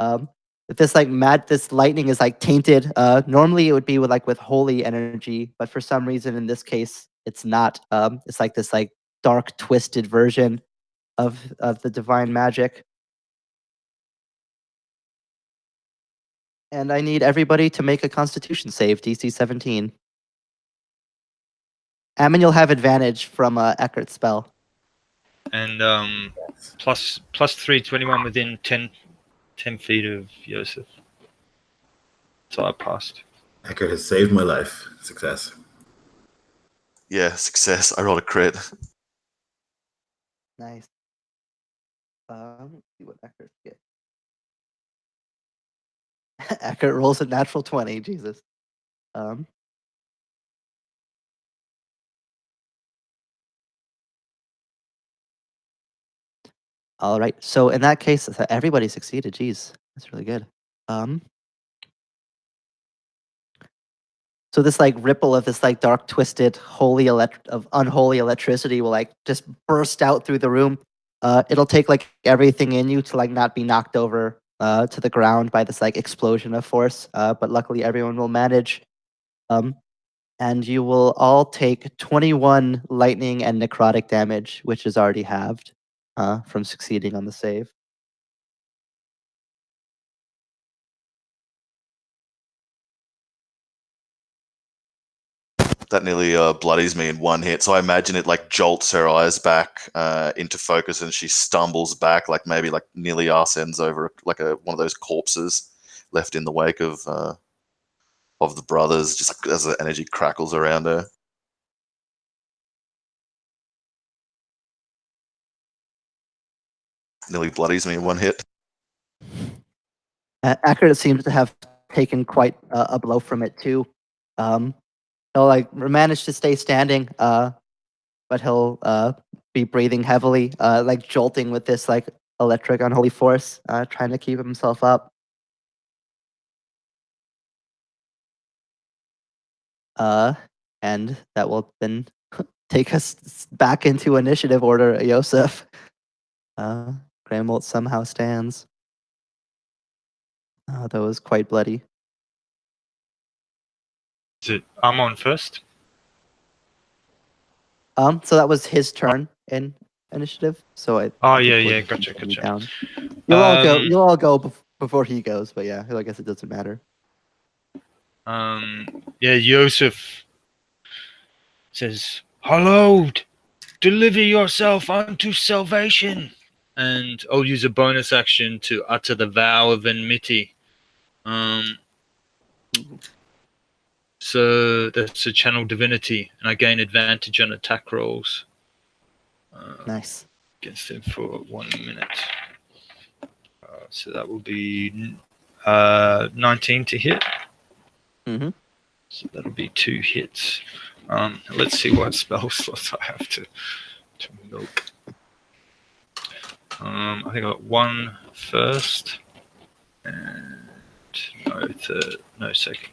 If this like this lightning is like tainted, normally it would be with holy energy, but for some reason in this case it's not. It's like this like dark twisted version of the divine magic. And I need everybody to make a Constitution save, DC 17. Ammon, you'll have advantage from Eckert's spell. And plus 3, 21 within 10 feet of Yosef. So I passed. Eckert has saved my life. Success. Yeah, success. I rolled a crit. Nice. Let's see what Eckert gets. Eckert rolls a natural 20. Jesus. All right. So in that case, everybody succeeded. Jeez, that's really good. So this like ripple of this like dark, twisted, unholy electricity will like just burst out through the room. It'll take like everything in you to like not be knocked over to the ground by this like explosion of force. But luckily, everyone will manage. And you will all take 21 lightning and necrotic damage, which is already halved from succeeding on the save. That nearly bloodies me in one hit. So I imagine it like jolts her eyes back into focus, and she stumbles back, like maybe like nearly arse ends over like one of those corpses left in the wake of the brothers, just like as the energy crackles around her. Nearly bloodies me in one hit. Eckert seems to have taken quite a blow from it too. He'll like manage to stay standing, but he'll be breathing heavily, like jolting with this like electric unholy force, trying to keep himself up. And that will then take us back into initiative order, Yosef. Graham somehow stands. That was quite bloody. I'm on first. So that was his turn in initiative. So Gotcha. Down. You'll all go before he goes, but yeah, I guess it doesn't matter. Yosef says, "Hallowed, deliver yourself unto salvation." And I'll use a bonus action to utter the vow of enmity. So that's a channel divinity, and I gain advantage on attack rolls. Nice. Against him for 1 minute. So that will be 19 to hit. Mm-hmm. So that'll be 2 hits. Let's see what spell slots I have to milk. I think I got 1 first and no second.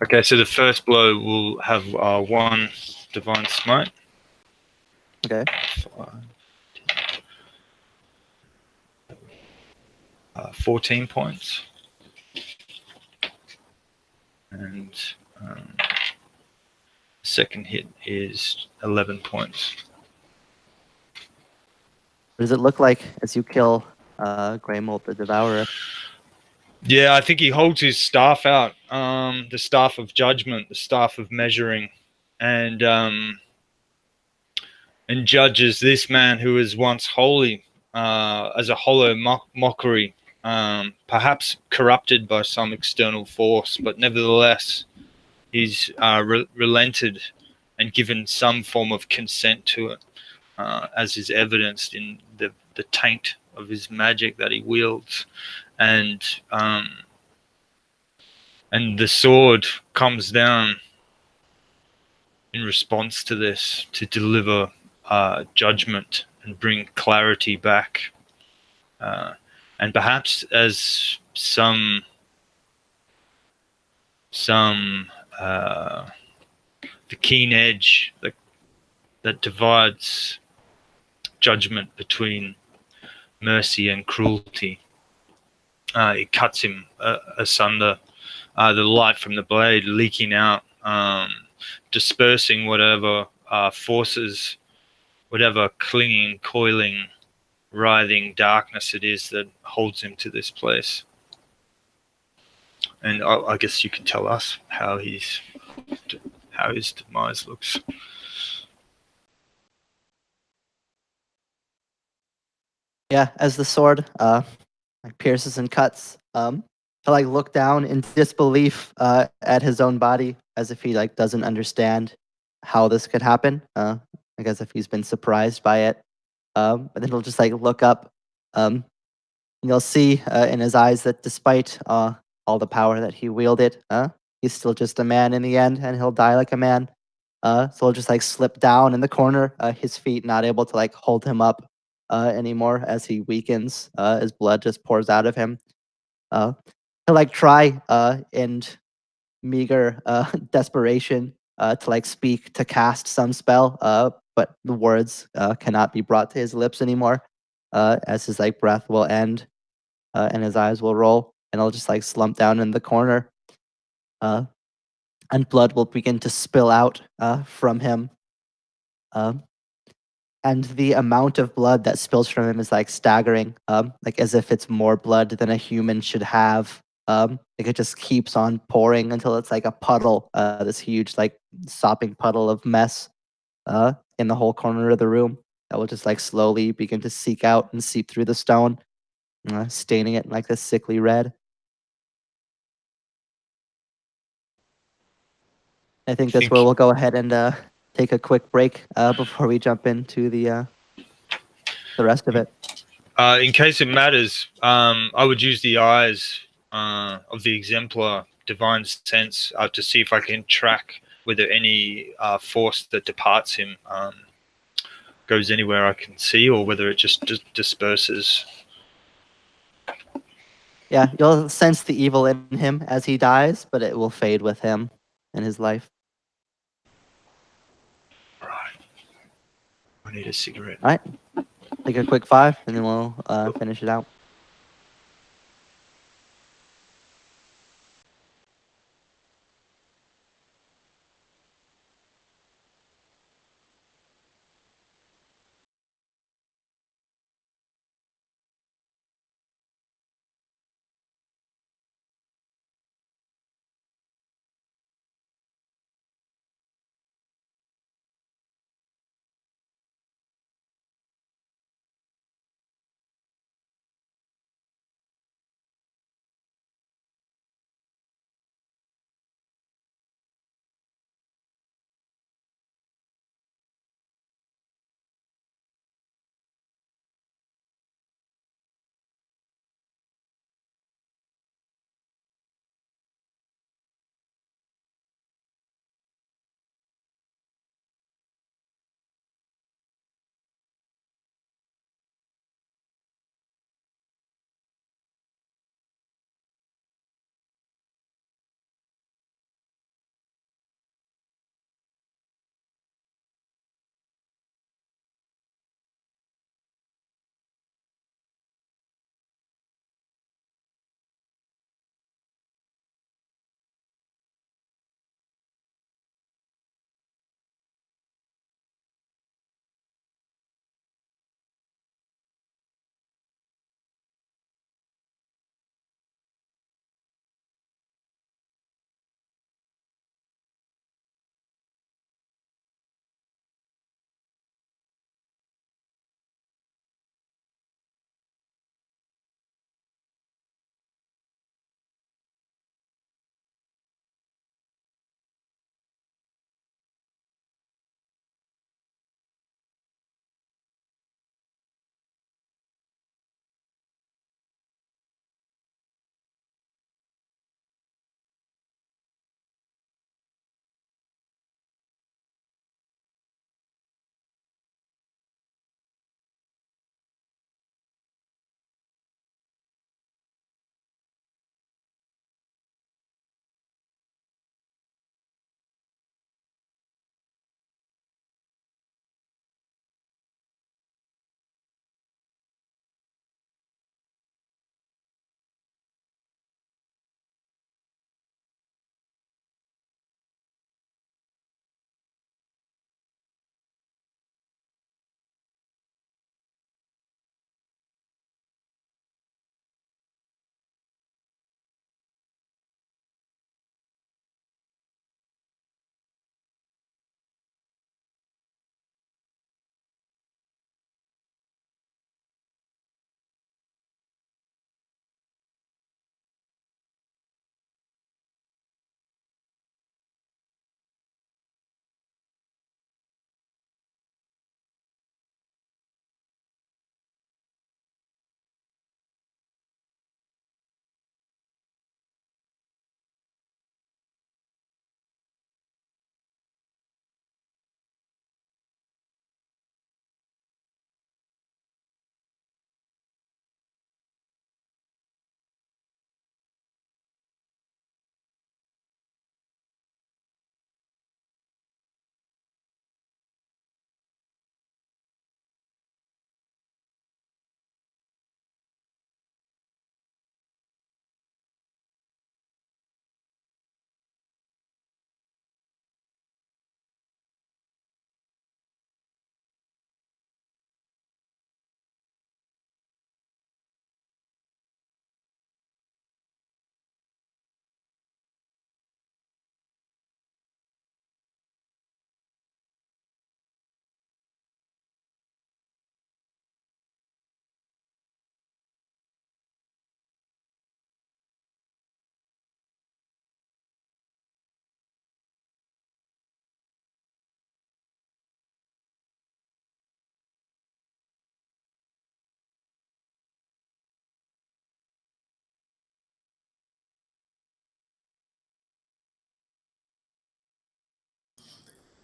Okay, so the first blow will have 1 divine smite. Okay. 14 points. And second hit is 11 points. What does it look like as you kill Greymold the Devourer? Yeah, I think he holds his staff out, the staff of judgment, the staff of measuring, and judges this man who was once holy as a hollow mockery, perhaps corrupted by some external force, but nevertheless he's relented and given some form of consent to it, as is evidenced in the taint of his magic that he wields. And the sword comes down in response to this to deliver judgment and bring clarity back. And perhaps as some the keen edge that divides judgment between mercy and cruelty. It cuts him asunder. The light from the blade leaking out, dispersing whatever forces, whatever clinging, coiling, writhing darkness it is that holds him to this place. And I guess you can tell us how how his demise looks. Yeah, as the sword like pierces and cuts, to like look down in disbelief at his own body, as if he like doesn't understand how this could happen. Like as if he's been surprised by it. But then he'll just like look up, and you'll see in his eyes that despite all the power that he wielded, he's still just a man in the end, and he'll die like a man. So he'll just like slip down in the corner, his feet not able to like hold him up anymore as he weakens. His blood just pours out of him. Uh, he'll like try in meager desperation to like speak to cast some spell, but the words cannot be brought to his lips anymore. As his like breath will end, and his eyes will roll, and he'll just like slump down in the corner. Uh, and blood will begin to spill out from him. Um, and the amount of blood that spills from him is like staggering, like as if it's more blood than a human should have. Like it just keeps on pouring until it's like a puddle, this huge like sopping puddle of mess in the whole corner of the room that will just like slowly begin to seek out and seep through the stone, staining it like a sickly red. I think that's where we'll go ahead and take a quick break before we jump into the rest of it. In case it matters, I would use the eyes of the exemplar divine sense to see if I can track whether any force that departs him goes anywhere I can see, or whether it just disperses. Yeah, you'll sense the evil in him as he dies, but it will fade with him in his life. Right. I need a cigarette. All right, take a quick 5, and then we'll finish it out.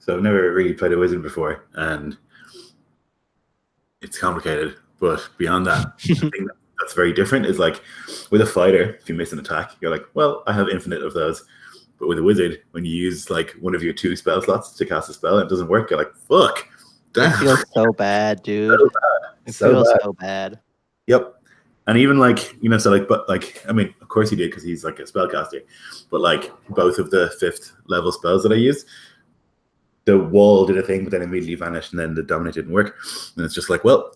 So I've never really played a wizard before, and it's complicated. But beyond that, the thing that's very different is like with a fighter, if you miss an attack, you're like, well, I have infinite of those. But with a wizard, when you use like one of your 2 spell slots to cast a spell and it doesn't work, you're like, fuck. Damn. It feels so bad, dude. It So feels bad. so bad. Yep. And even like, so like, but like, I mean, of course he did because he's like a spellcaster. But like both of the 5th level spells that I used, the wall did a thing, but then immediately vanished, and then the dominate didn't work. And it's just like, well,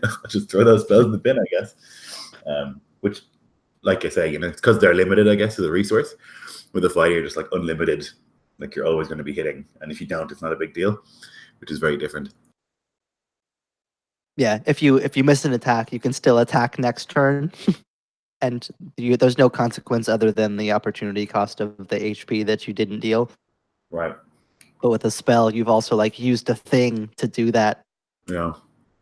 I'll just throw those spells in the bin, I guess. Which, like I say, it's because they're limited, I guess, as a resource. With a fighter, you're just like unlimited. Like you're always going to be hitting. And if you don't, it's not a big deal, which is very different. Yeah, if you miss an attack, you can still attack next turn, and there's no consequence other than the opportunity cost of the HP that you didn't deal. Right. But with a spell, you've also like used a thing to do that. Yeah.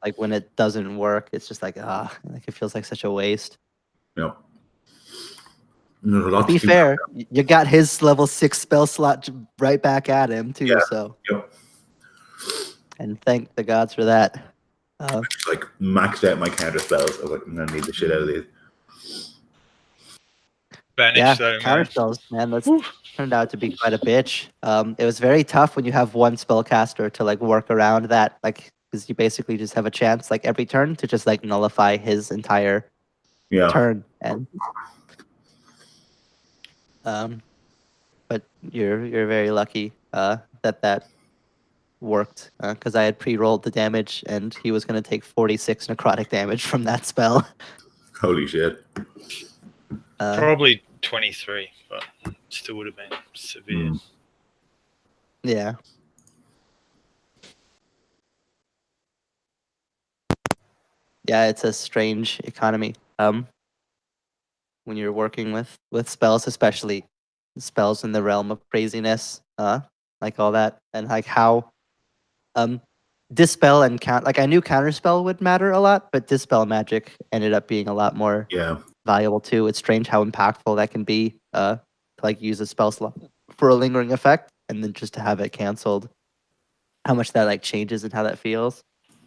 Like when it doesn't work, it's just like like it feels like such a waste. Yeah. There's a lot To be do. fair, you got his level 6 spell slot right back at him too. Yeah. So, Yep. and thank the gods for that. Like maxed out my counter spells. I was like, I'm gonna need the shit out of these. Banish though, counter man. spells, man. That's turned out to be quite a bitch. It was very tough when you have one spellcaster to like work around that, like because you basically just have a chance like every turn to just like nullify his entire turn, and but you're very lucky that worked because I had pre-rolled the damage and he was going to take 46 necrotic damage from that spell. Holy shit. Probably 23, but still would have been severe. Yeah. Yeah, it's a strange economy. When you're working with spells, especially spells in the realm of craziness, like all that, and like how dispel and count. Like I knew counterspell would matter a lot, but dispel magic ended up being a lot more valuable too. It's strange how impactful that can be. To like use a spell slot for a lingering effect, and then just to have it canceled. How much that like changes and how that feels.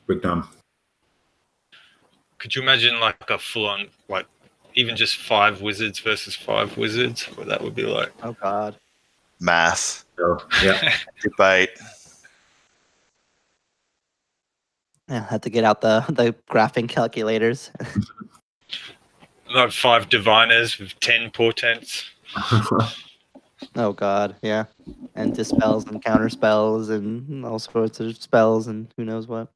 Big time. Could you imagine like a full-on, like even just 5 wizards versus 5 wizards? What that would be like? Oh god. Math. Oh, yeah. Debate. Yeah, had to get out the graphing calculators. Like 5 diviners with 10 portents. Oh god, yeah. And dispels and counterspells and all sorts of spells and who knows what.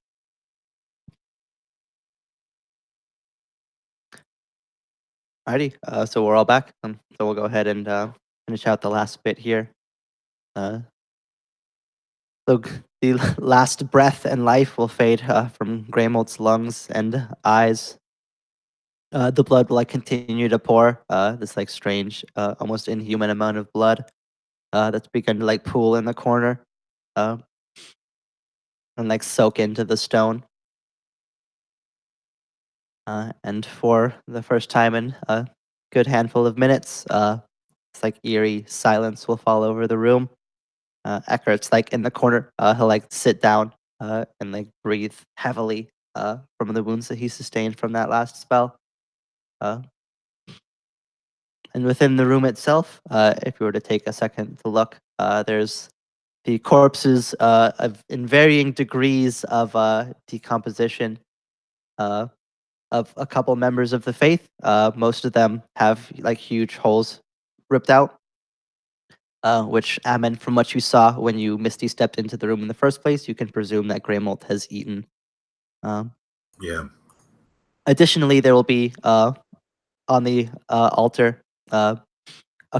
Alrighty, so we're all back. So we'll go ahead and finish out the last bit here. So the last breath and life will fade from Greymold's lungs and eyes. The blood will like continue to pour. This like strange, almost inhuman amount of blood that's begun to like pool in the corner, and like soak into the stone. And for the first time in a good handful of minutes, it's like eerie silence will fall over the room. Eckert's like in the corner. He'll like sit down and like breathe heavily from the wounds that he sustained from that last spell. And within the room itself, if you were to take a second to look, there's the corpses in varying degrees of decomposition of a couple members of the faith. Most of them have like huge holes ripped out, which, Amen, from what you saw when you misty stepped into the room in the first place, you can presume that Greymold has eaten. Yeah. Additionally, there will be on the altar a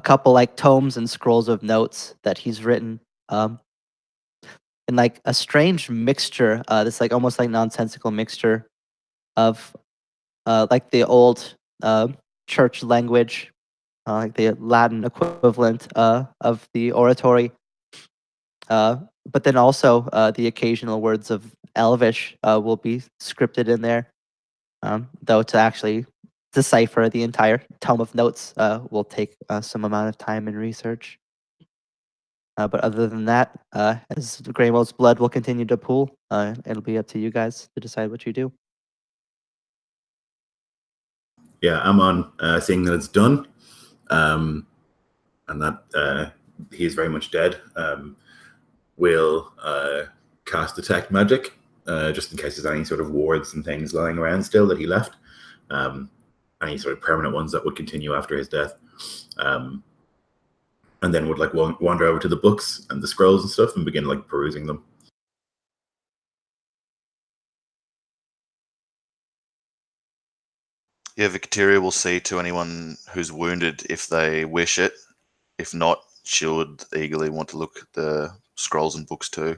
couple like tomes and scrolls of notes that he's written, and like a strange mixture, this like almost like nonsensical mixture of like the old church language, like the Latin equivalent of the oratory, but then also the occasional words of Elvish will be scripted in there, though to actually decipher the entire tome of notes will take some amount of time and research. But other than that, as the Greymold's blood will continue to pool, it'll be up to you guys to decide what you do. Yeah, I'm on seeing that it's done, and that he is very much dead. We'll cast Detect Magic, just in case there's any sort of wards and things lying around still that he left. Any sort of permanent ones that would continue after his death. And then would like wander over to the books and the scrolls and stuff and begin like perusing them. Yeah, Victoria will see to anyone who's wounded if they wish it. If not, she would eagerly want to look at the scrolls and books too.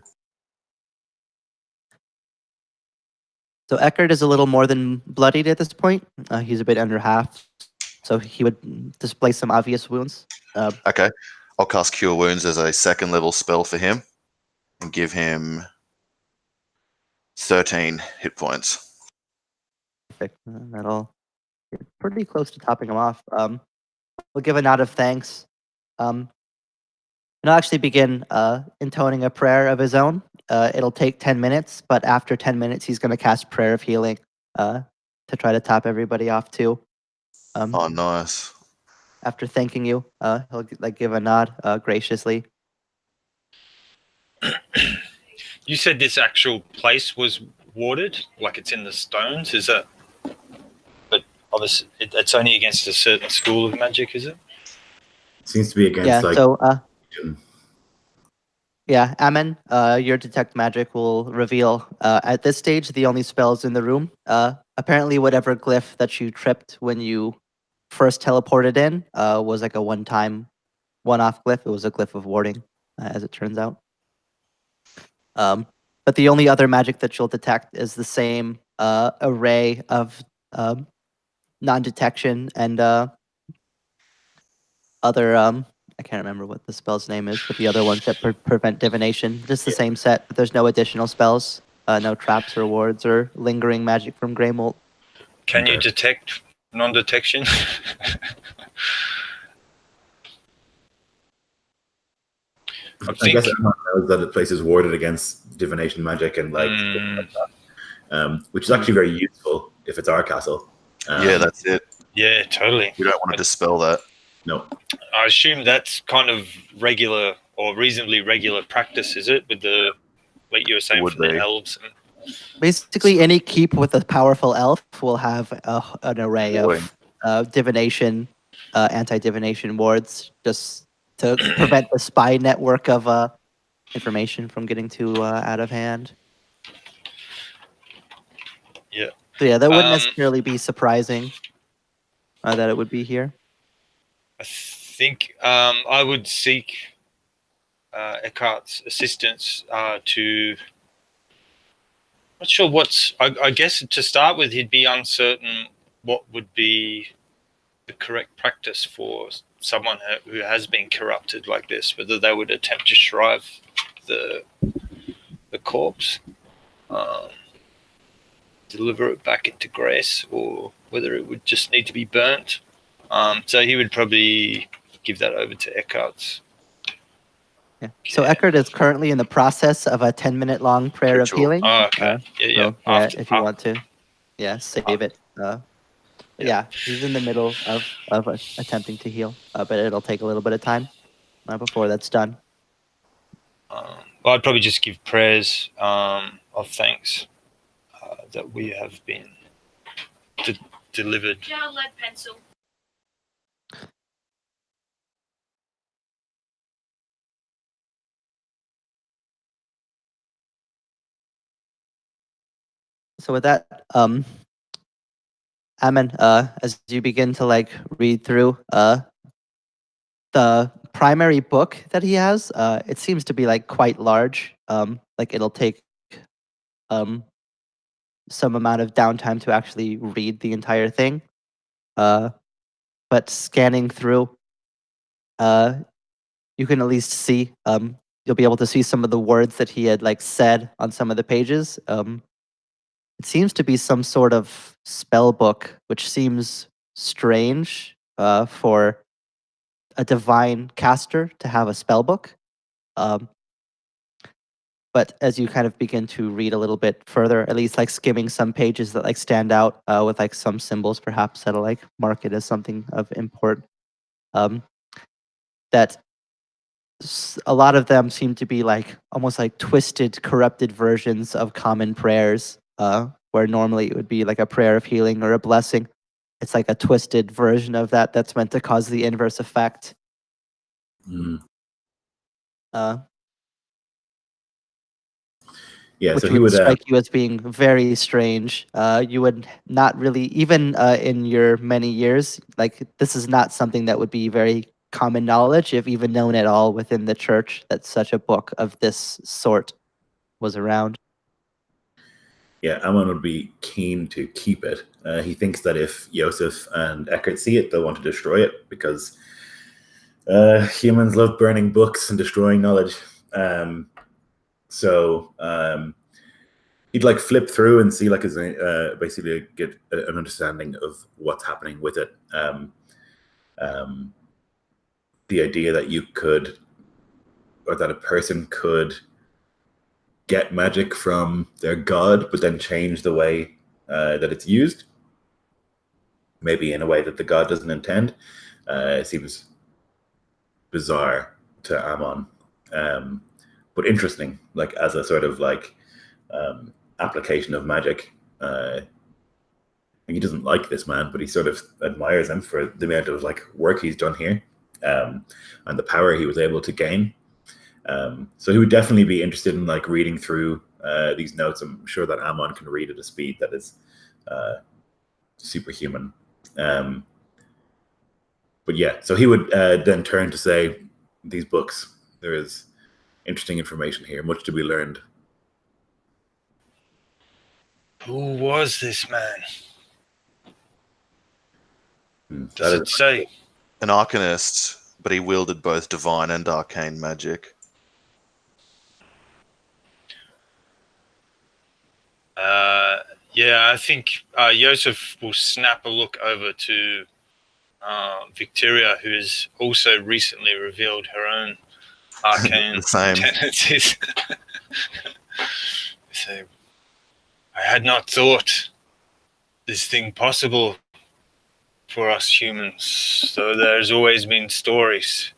So Eckert is a little more than bloodied at this point. He's a bit under half, so he would display some obvious wounds. Okay, I'll cast Cure Wounds as a 2nd level spell for him and give him 13 hit points. Perfect. That'll get pretty close to topping him off. We'll give a nod of thanks. And I'll actually begin intoning a prayer of his own. It'll take 10 minutes, but after 10 minutes, he's going to cast Prayer of Healing to try to top everybody off too. Oh, nice. After thanking you, he'll like give a nod graciously. You said this actual place was warded, like it's in the stones. Is that? But obviously, it's only against a certain school of magic, is it? Seems to be against Yeah. like. So. Yeah, Amen, your Detect Magic will reveal, at this stage, the only spells in the room. Apparently, whatever glyph that you tripped when you first teleported in was like a one-off glyph. It was a glyph of warding, as it turns out. But the only other magic that you'll detect is the same array of non-detection and other I can't remember what the spell's name is, but the other ones that prevent divination. Just the same set, but there's no additional spells, no traps or wards or lingering magic from Greymold. Can you detect non-detection? I guess everyone knows that the place is warded against divination magic and like, which is actually very useful if it's our castle. Yeah, that's it. Yeah, totally. We don't want to dispel that. No. I assume that's kind of regular or reasonably regular practice, is it? With the, like you were saying, Would for the be. elves. Basically, any keep with a powerful elf will have an array of divination, anti-divination wards, just to prevent the spy network of information from getting too out of hand. Yeah. So yeah, that wouldn't necessarily be surprising that it would be here. I think I would seek Eckhart's assistance to. Not sure what's. I guess to start with, he'd be uncertain what would be the correct practice for someone who has been corrupted like this. Whether they would attempt to shrive the corpse, deliver it back into grace, or whether it would just need to be burnt. So he would probably give that over to Eckhart's. Yeah. So Eckert is currently in the process of a 10-minute long prayer Ritual. of healing. Oh, okay. So, if you want to, save it. Yeah, he's in the middle of attempting to heal, but it'll take a little bit of time before that's done. Well, I'd probably just give prayers of thanks that we have been delivered. Gel lead pencil. So with that, Amen, as you begin to like read through the primary book that he has, it seems to be like quite large. Like it'll take some amount of downtime to actually read the entire thing. But scanning through, you can at least see, you'll be able to see some of the words that he had like said on some of the pages. It seems to be some sort of spell book, which seems strange for a divine caster to have a spell book. Um, but as you kind of begin to read a little bit further, at least like skimming some pages that like stand out with like some symbols perhaps that'll like mark it as something of import, that a lot of them seem to be like almost like twisted, corrupted versions of common prayers, where normally it would be like a prayer of healing or a blessing. It's like a twisted version of that that's meant to cause the inverse effect. Mm. Uh, Yeah, which so he would would. strike you as being very strange. You would not really, even in your many years, like this is not something that would be very common knowledge, if even known at all within the church, that such a book of this sort was around. Yeah, Ammon would be keen to keep it. He thinks that if Yosef and Eckert see it, they'll want to destroy it because humans love burning books and destroying knowledge. So he'd like flip through and see like his basically get an understanding of what's happening with it. The idea that you could, or that a person could get magic from their god, but then change the way that it's used, maybe in a way that the god doesn't intend, seems bizarre to Ammon, but interesting, like as a sort of like application of magic. He doesn't like this man, but he sort of admires him for the amount of like work he's done here, and the power he was able to gain. So he would definitely be interested in like reading through these notes. I'm sure that Ammon can read at a speed that is superhuman. But yeah, so he would then turn to say, these books, there is interesting information here, much to be learned. Who was this man? Does That it say? An arcanist, but he wielded both divine and arcane magic. Yeah, I think Joseph will snap a look over to Victoria, who has also recently revealed her own arcane The same. tendencies. So, I had not thought this thing possible for us humans. So there's always been stories,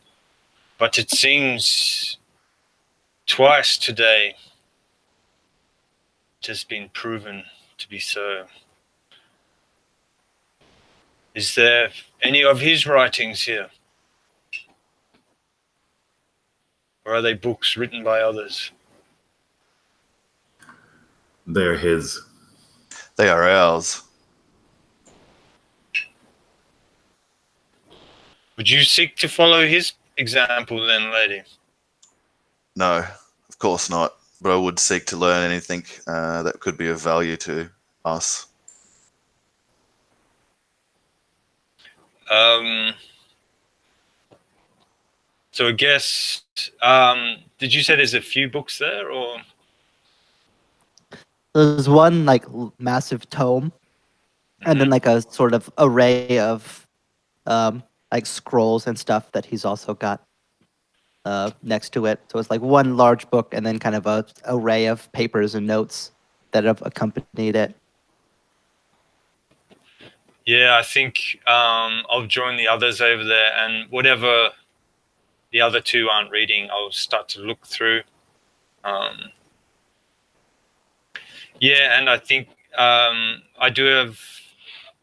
but it seems twice today it has been proven to be so. Is there any of his writings here? Or are they books written by others? They're his. They are ours. Would you seek to follow his example then, lady? No, of course not. But I would seek to learn anything that could be of value to us. So I guess, did you say there's a few books there, or? There's one like massive tome, and then like a sort of array of like scrolls and stuff that he's also got next to it. So it's like one large book and then kind of a array of papers and notes that have accompanied it. Yeah, I think I'll join the others over there, and whatever the other two aren't reading, I'll start to look through. Yeah, and I think I do have.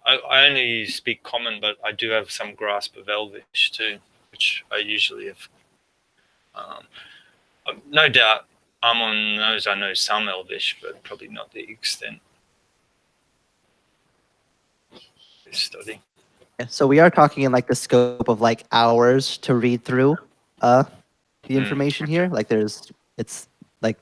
I only speak common, but I do have some grasp of Elvish too, which I usually have. No doubt, Amon knows I know some Elvish, but probably not the extent. Study. Yeah, so we are talking in like the scope of like hours to read through the information here. Like it's like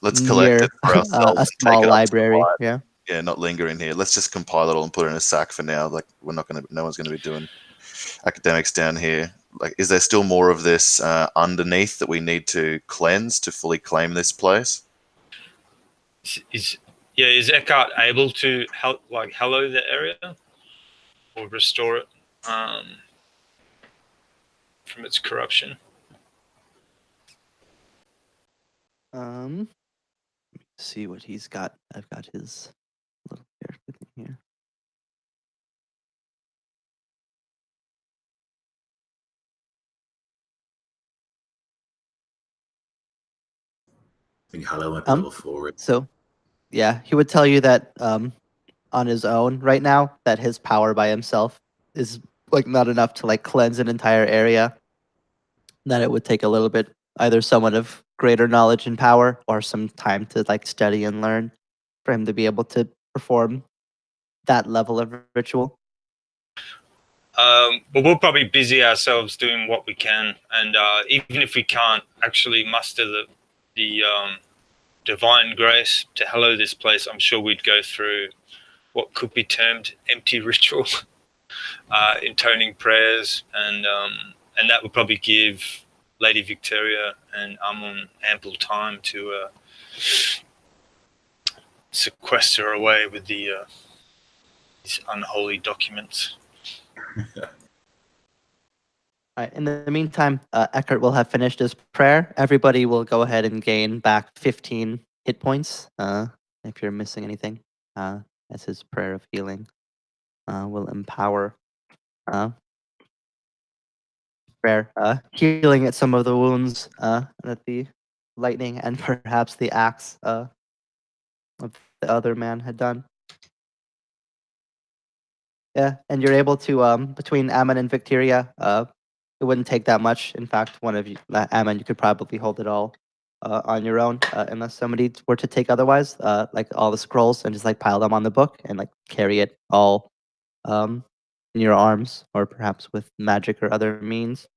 Let's collect near it for ourselves. a and small take it up to library. Alight. Yeah. Yeah, not linger in here. Let's just compile it all and put it in a sack for now. Like no one's going to be doing academics down here. Like, is there still more of this underneath that we need to cleanse to fully claim this place? Is Eckhart able to help, like, hallow the area or restore it from its corruption? See what he's got. I've got his little character thing here. I think Hallow might be level 4. So, yeah, he would tell you that on his own right now, that his power by himself is like not enough to like cleanse an entire area. That it would take a little bit, either someone of greater knowledge and power, or some time to like study and learn, for him to be able to perform that level of ritual. But we'll probably busy ourselves doing what we can, and even if we can't actually muster the divine grace to hallow this place, I'm sure we'd go through what could be termed empty ritual, intoning prayers, and that would probably give Lady Victoria and Amun ample time to sequester away with these unholy documents. All right, in the meantime, Eckert will have finished his prayer. Everybody will go ahead and gain back 15 hit points if you're missing anything, as his prayer of healing will empower prayer, healing at some of the wounds that the lightning and perhaps the axe of the other man had done. Yeah, and you're able to, between Ammon and Victoria, it wouldn't take that much. In fact, one of you, Ammon, you could probably hold it all on your own, unless somebody were to take otherwise, like all the scrolls and just like pile them on the book and like carry it all in your arms, or perhaps with magic or other means.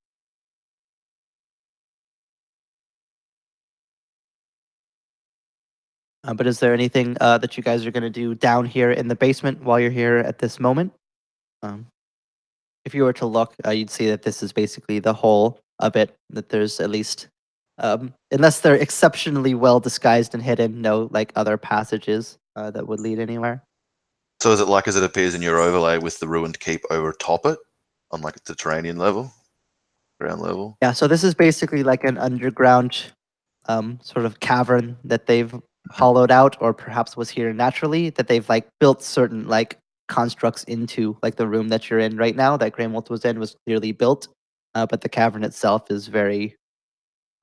But is there anything that you guys are going to do down here in the basement while you're here at this moment? If you were to look, you'd see that this is basically the whole of it. That there's at least, unless they're exceptionally well disguised and hidden, no like other passages that would lead anywhere. So is it like as it appears in your overlay with the ruined keep over top it, on like the terranean level, ground level? Yeah. So this is basically like an underground sort of cavern that they've hollowed out, or perhaps was here naturally, that they've like built certain like constructs into, like the room that you're in right now that Greymold was in was clearly built, but the cavern itself is very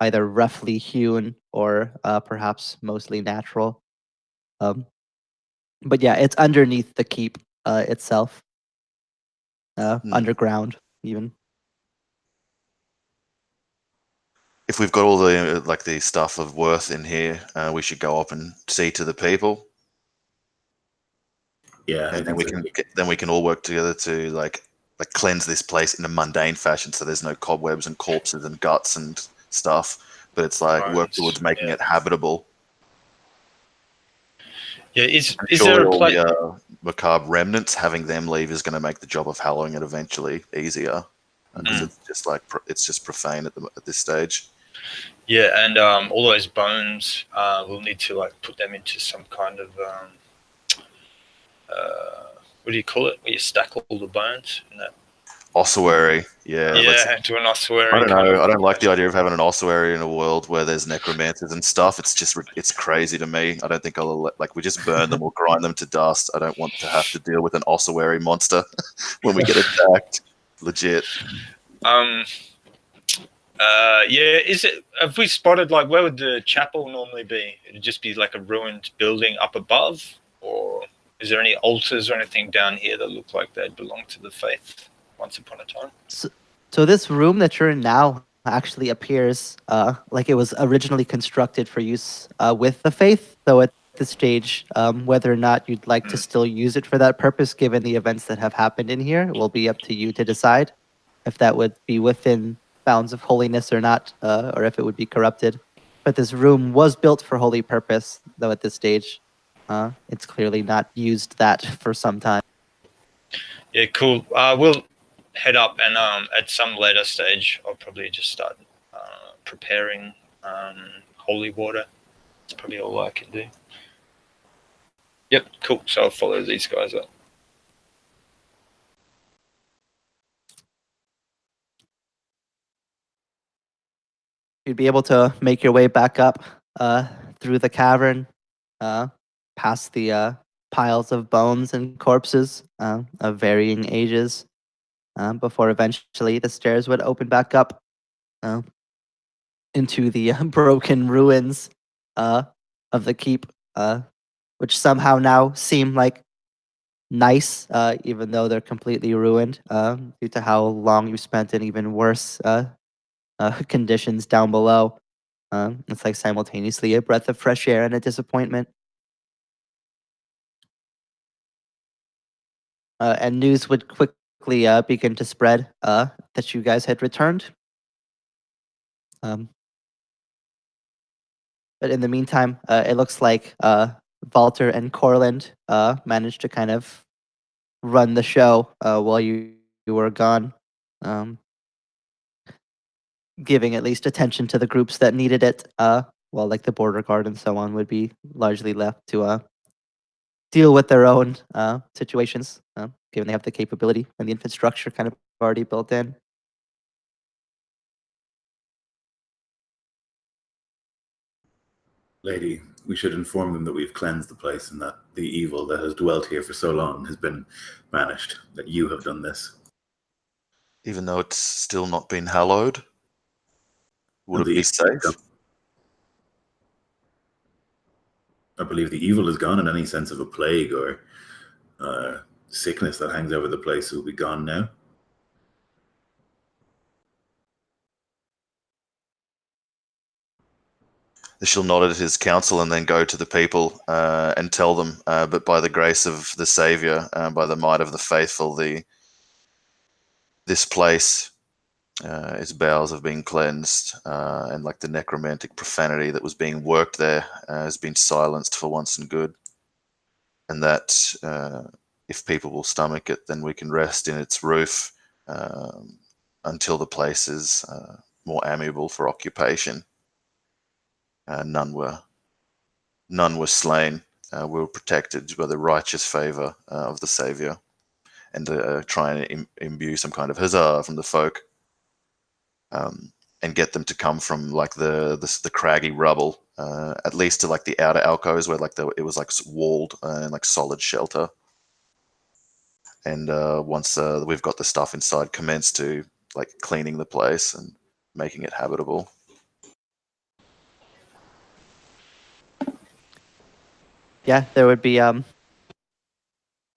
either roughly hewn or perhaps mostly natural. But yeah, it's underneath the keep itself, underground even. If we've got all the like the stuff of worth in here, we should go up and see to the people. Yeah, I And then think we so. can we can all work together to like cleanse this place in a mundane fashion, so there's no cobwebs and corpses and guts and stuff. But it's like work Bones, towards making yeah. it habitable. Yeah, is Surely there a all place? the macabre remnants, having them leave is going to make the job of hallowing it eventually easier, because it's just like it's just profane at this stage. Yeah, and all those bones, we'll need to like put them into some kind of what do you call it? Where you stack all the bones in that. Ossuary, yeah. Yeah, to an ossuary. I don't kind know. of. I don't like the idea of having an ossuary in a world where there's necromancers and stuff. It's just it's crazy to me. I don't think I'll like we just burn them or grind them to dust. I don't want to have to deal with an ossuary monster when we get attacked. Legit. Yeah, is it? Have we spotted like where would the chapel normally be? It'd just be like a ruined building up above, or is there any altars or anything down here that look like they belong to the faith once upon a time? So this room that you're in now actually appears like it was originally constructed for use with the faith. So at this stage, whether or not you'd like to still use it for that purpose, given the events that have happened in here, will be up to you to decide if that would be within bounds of holiness or not, or if it would be corrupted. But this room was built for holy purpose, though at this stage, it's clearly not used that for some time. Yeah, cool. We'll head up, and at some later stage, I'll probably just start preparing holy water. That's probably all I can do. Yep, cool. So I'll follow these guys up. You'd be able to make your way back up through the cavern, past the piles of bones and corpses of varying ages, before eventually the stairs would open back up uh, into the broken ruins of the keep, which somehow now seem like nice, even though they're completely ruined due to how long you spent in even worse conditions down below. It's like simultaneously a breath of fresh air and a disappointment. And news would quickly begin to spread that you guys had returned. Um, but in the meantime, it looks like Walter and Corland managed to kind of run the show while you were gone, um, giving at least attention to the groups that needed it, while like the border guard and so on would be largely left to deal with their own situations, given they have the capability and the infrastructure kind of already built in. Lady, we should inform them that we've cleansed the place and that the evil that has dwelt here for so long has been banished, that you have done this. Even though it's still not been hallowed, would And it the be evil safe? is gone. I believe the evil is gone, and any sense of a plague or sickness that hangs over the place will be gone now. She'll nod at his counsel and then go to the people and tell them, but by the grace of the Savior, by the might of the faithful, this place, its bowels have been cleansed, and like the necromantic profanity that was being worked there has been silenced for once and good. And that if people will stomach it, then we can rest in its roof until the place is more amiable for occupation. None were slain. We were protected by the righteous favor of the Savior, and try and imbue some kind of huzzah from the folk, and get them to come from like the craggy rubble, at least to like the outer alcoves where like it was like walled and like solid shelter. And once we've got the stuff inside, commence to like cleaning the place and making it habitable. Yeah, there would be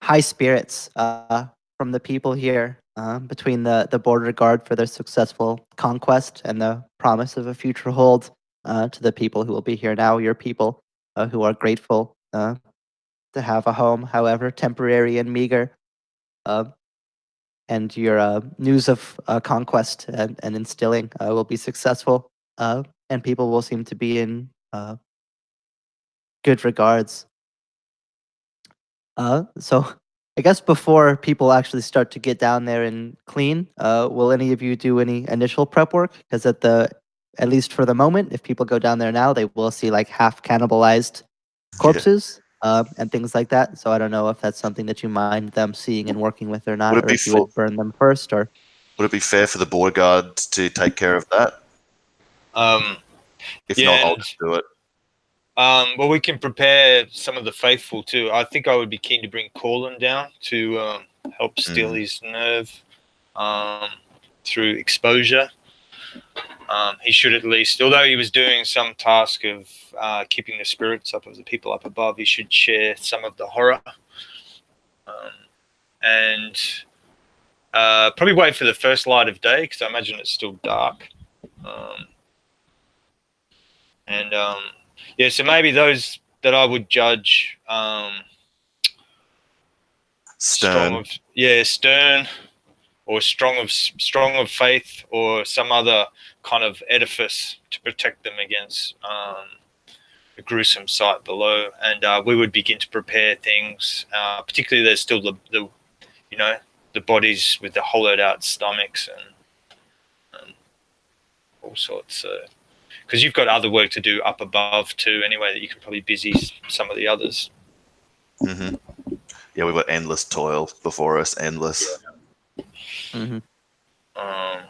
high spirits from the people here, between the border guard for their successful conquest and the promise of a future hold, to the people who will be here now, your people, who are grateful to have a home, however temporary and meager. Uh, and your news of conquest and instilling will be successful, and people will seem to be in good regards. So I guess before people actually start to get down there and clean, will any of you do any initial prep work? Because at least for the moment, if people go down there now, they will see like half cannibalized corpses and things like that. So I don't know if that's something that you mind them seeing and working with or not, Would it or be if you would burn them first, or Would it be fair for the border guard to take care of that? If Yeah, not, I'll and just do it. well, we can prepare some of the faithful too. I think I would be keen to bring Corlin down to help steal his nerve through exposure. He should at least, although he was doing some task of keeping the spirits up of the people up above, he should share some of the horror. And probably wait for the first light of day, because I imagine it's still dark. Yeah, so maybe those that I would judge Stern. stern, or strong of faith, or some other kind of edifice to protect them against a gruesome sight below. And we would begin to prepare things. Particularly, there's still the bodies with the hollowed out stomachs and all sorts. Because you've got other work to do up above too, anyway, that you can probably busy some of the others. Mm-hmm. Yeah, we've got endless toil before us. Endless. Mhm. Well,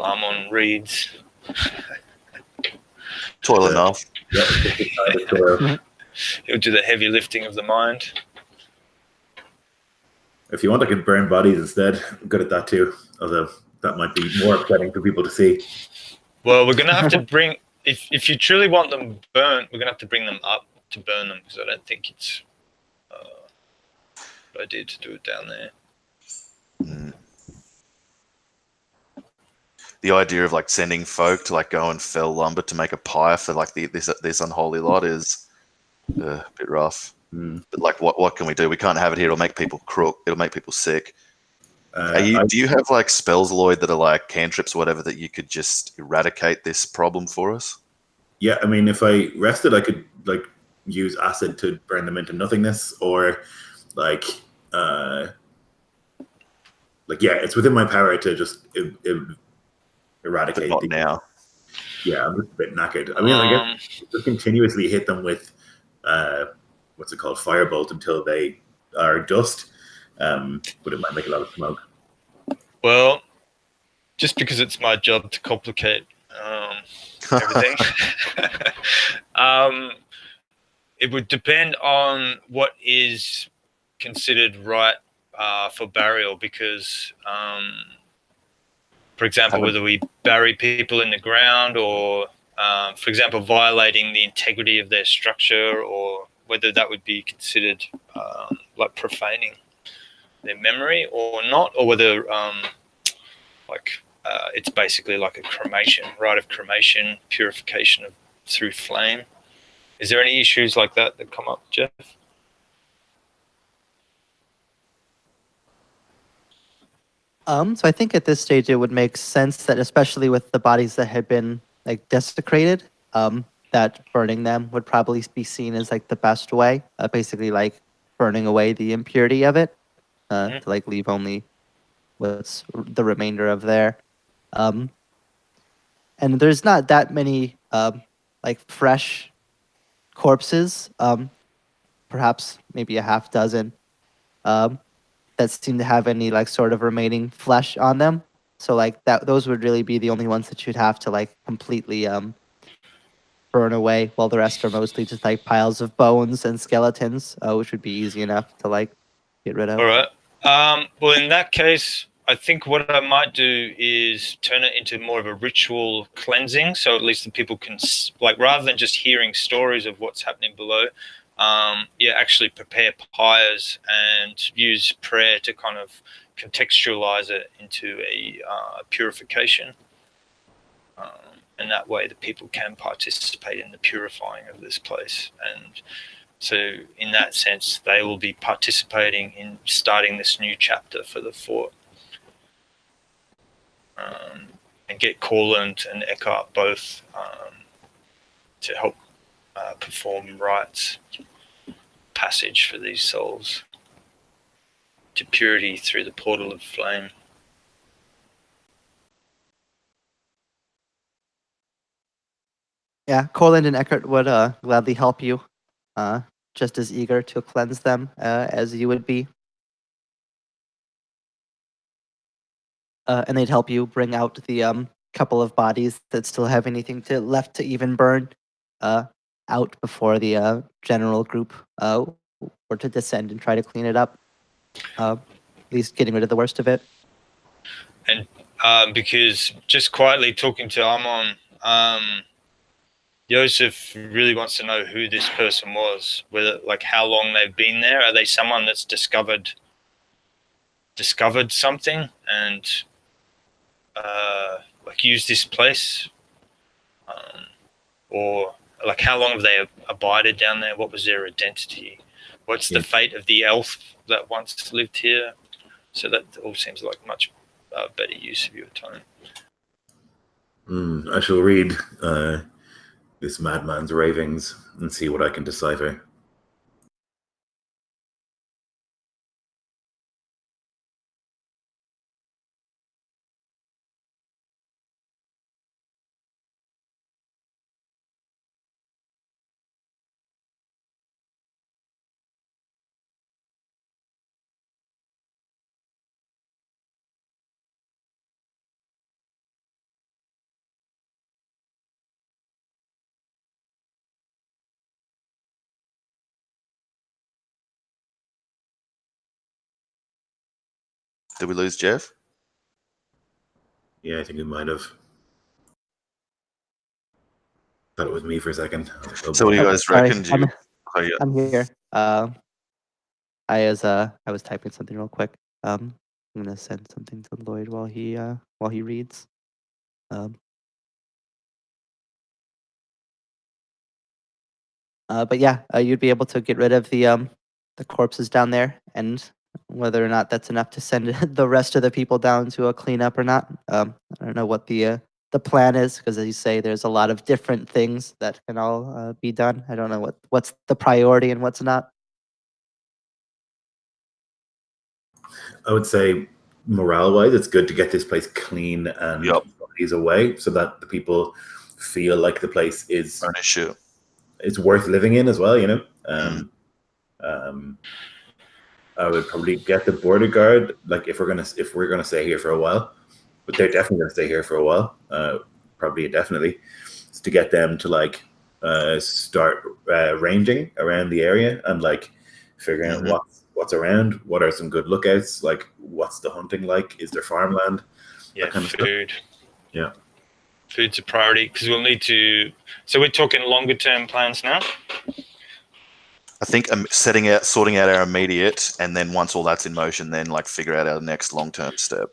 I'm on reeds. Toil enough. Yeah, just the kind of toil. He'll do the heavy lifting of the mind. If you want, I could burn bodies instead. I'm good at that too. Although that might be more upsetting for people to see. Well, we're gonna have to bring if you truly want them burnt, we're gonna have to bring them up to burn them because I don't think it's a good idea to do it down there. Mm. The idea of like sending folk to like go and fell lumber to make a pyre for like this unholy lot is a bit rough. Mm. But like, what can we do? We can't have it here. It'll make people crook. It'll make people sick. Do you have like spells, Lloyd, that are like cantrips or whatever that you could just eradicate this problem for us? Yeah, I mean, if I rested, I could like use acid to burn them into nothingness, or like, yeah, it's within my power to just eradicate. But not now. Yeah, I'm just a bit knackered. I mean, I guess just continuously hit them with what's it called, firebolt until they are dust. But it might make a lot of smoke. Well, just because it's my job to complicate everything, it would depend on what is considered right for burial. Because, for example, whether we bury people in the ground or, for example, violating the integrity of their structure, or whether that would be considered like profaning their memory or not, or whether it's basically like a cremation, rite of cremation, purification through flame. Is there any issues like that come up, Jeff? So I think at this stage it would make sense that, especially with the bodies that had been like desecrated, that burning them would probably be seen as like the best way. Basically, like burning away the impurity of it, to like leave only what's the remainder of there. And there's not that many like fresh corpses. Perhaps maybe a half dozen. That seem to have any like sort of remaining flesh on them. So like those would really be the only ones that you'd have to like completely burn away, while the rest are mostly just like piles of bones and skeletons, which would be easy enough to like get rid of. All right. Well, in that case, I think what I might do is turn it into more of a ritual cleansing, so at least the people can, like, rather than just hearing stories of what's happening below, actually prepare pyres and use prayer to kind of contextualize it into a purification. And that way the people can participate in the purifying of this place. And so in that sense, they will be participating in starting this new chapter for the fort. And get Corland and Eckhart both to help perform rites, passage for these souls to purity through the portal of flame. Yeah, Corland and Eckert would gladly help you, just as eager to cleanse them as you would be. And they'd help you bring out the couple of bodies that still have anything left to even burn out before the general group were to descend and try to clean it up. At least getting rid of the worst of it. And because just quietly talking to Amon, Joseph really wants to know who this person was, whether, like, how long they've been there. Are they someone that's discovered something and like used this place, or like how long have they abided down there? What was their identity? What's the fate of the elf that once lived here? So that all seems like much better use of your time. I shall read this madman's ravings and see what I can decipher. Did we lose Jeff? Yeah, I think we might have. Thought it was me for a second. I was like, oh, So what do you guys sorry, reckon? Do you, oh, yeah. I'm here. I was typing something real quick. I'm gonna send something to Lloyd while he reads. But yeah, you'd be able to get rid of the corpses down there, and whether or not that's enough to send the rest of the people down to a cleanup or not. I don't know what the plan is, because as you say, there's a lot of different things that can all be done. I don't know what's the priority and what's not. I would say morale-wise, it's good to get this place clean and Yep. bodies away, so that the people feel like the place is An issue. it's worth living in as well. You know. I would probably get the border guard. Like if we're gonna stay here for a while, but they're definitely gonna stay here for a while. Probably definitely, is to get them to like start ranging around the area and like figuring out what's around. What are some good lookouts? Like what's the hunting like? Is there farmland? Yeah, That kind of food. Yeah. Food's a priority because we'll need to. So we're talking longer term plans now. I think sorting out our immediate, and then once all that's in motion, then like figure out our next long-term step.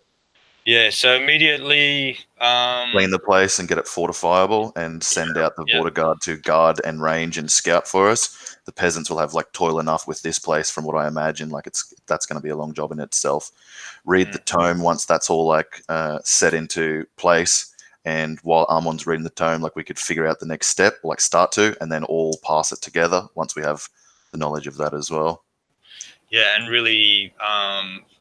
Yeah. So immediately, Clean the place and get it fortifiable, and send out the border guard to guard and range and scout for us. The peasants will have like toil enough with this place, from what I imagine. Like that's going to be a long job in itself. Read the tome once that's all like set into place. And while Armon's reading the tome, like we could figure out the next step, like start to, and then all pass it together once we have the knowledge of that as well. Yeah, and really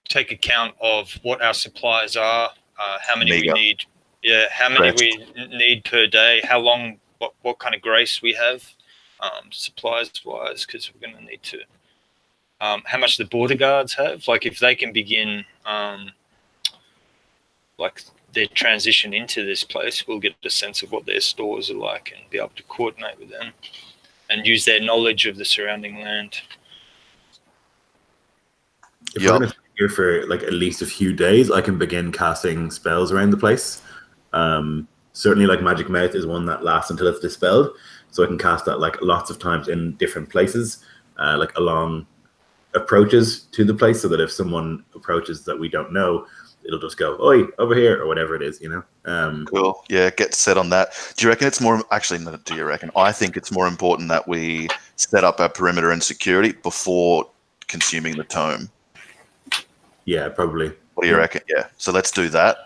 take account of what our supplies are, how many we need. Yeah, how many we need per day, how long, what kind of grace we have, supplies wise, because we're going to need to. How much the border guards have, like if they can begin, like their transition into this place, we'll get a sense of what their stores are like and be able to coordinate with them and use their knowledge of the surrounding land. If we're gonna stay here for like at least a few days, I can begin casting spells around the place. Certainly, like Magic Mouth is one that lasts until it's dispelled, so I can cast that like lots of times in different places, like along approaches to the place, so that if someone approaches that we don't know, it'll just go, "Oi, over here," or whatever it is, you know. Cool. Yeah, get set on that. Do you reckon it's more? Actually, no, do you reckon? I think it's more important that we set up our perimeter and security before consuming the tome. Yeah, probably. What do you reckon? Yeah. So let's do that.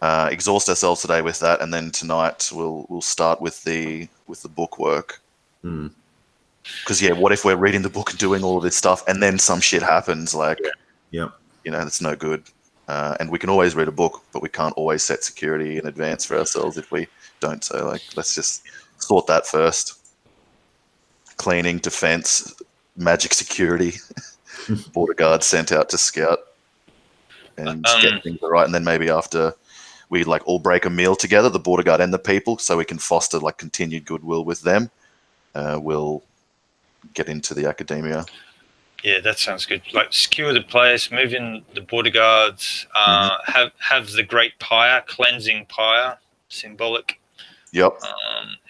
Exhaust ourselves today with that, and then tonight we'll start with the book work. Because what if we're reading the book and doing all of this stuff, and then some shit happens? Like, that's no good. And we can always read a book, but we can't always set security in advance for ourselves if we don't. So, like, let's just sort that first. Cleaning, defense, magic security, border guard sent out to scout, and get things right. And then maybe after we like all break a meal together, the border guard and the people, so we can foster like continued goodwill with them. We'll get into the academia. Yeah, that sounds good. Like secure the place, move in the border guards, have the great pyre, cleansing pyre, symbolic. Yep.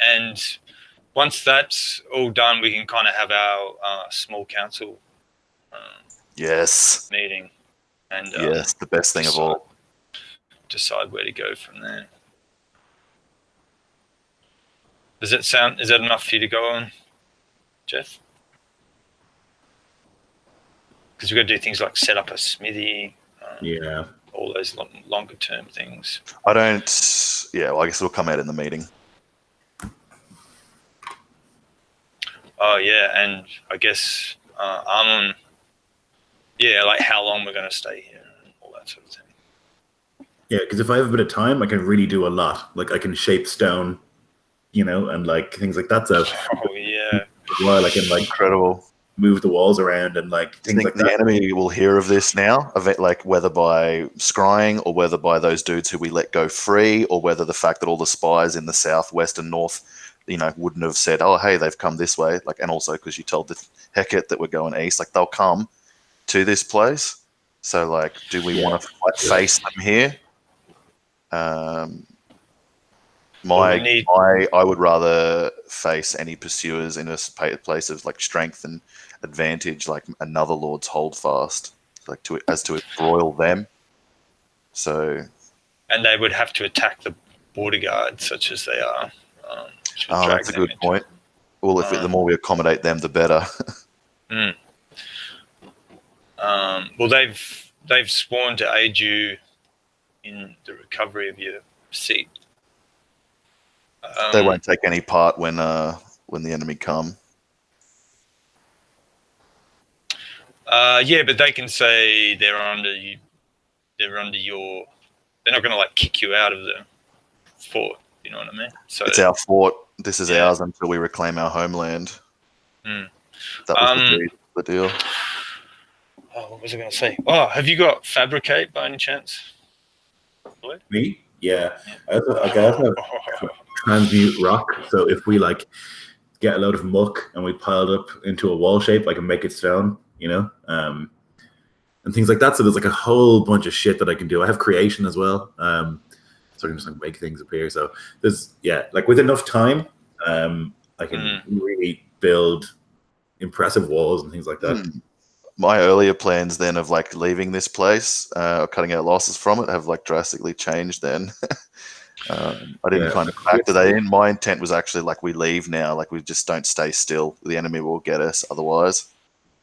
And once that's all done, we can kind of have our small council meeting. And yes, the best thing of all. Decide where to go from there. Is that enough for you to go on, Jeff? Because we've got to do things like set up a smithy. All those longer term things. I don't. Yeah, well, I guess it'll come out in the meeting. Oh yeah, and I guess Armon. Yeah, like how long we're going to stay here and all that sort of thing. Yeah, because if I have a bit of time, I can really do a lot. Like I can shape stone, and like things like that. So while I can like incredible move the walls around and like things like that. The enemy will hear of this now, like whether by scrying or whether by those dudes who we let go free, or whether the fact that all the spies in the south, west, and north, wouldn't have said, "Oh, hey, they've come this way." Like, and also because you told the Hecate that we're going east, like they'll come to this place. So, like, do we Yeah. want to face them here? Um, Well, we need- I would rather face any pursuers in a place of like strength and advantage, like another Lord's Holdfast, like to embroil them. So, and they would have to attack the border guards, such as they are. Which would drag that's a them good into- point. Well, if the more we accommodate them, the better. Mm. Well, they've sworn to aid you in the recovery of your seat. They won't take any part when the enemy come. Yeah, but they can say they're under you. They're under your. They're not going to like kick you out of the fort. You know what I mean? So It's our fort. This is Yeah. ours until we reclaim our homeland. Mm. That was the deal. Oh, what was I going to say? Oh, have you got fabricate by any chance? Me? Yeah. I also have transmute rock. So if we like get a load of muck and we pile it up into a wall shape, I can make it stone, you know? And things like that. So there's like a whole bunch of shit that I can do. I have creation as well. So I can just like make things appear. So there's like with enough time, I can really build impressive walls and things like that. My earlier plans then of like leaving this place or cutting out losses from it have like drastically changed then. I didn't kind of factor that in. My intent was actually like we leave now, like we just don't stay still. The enemy will get us otherwise.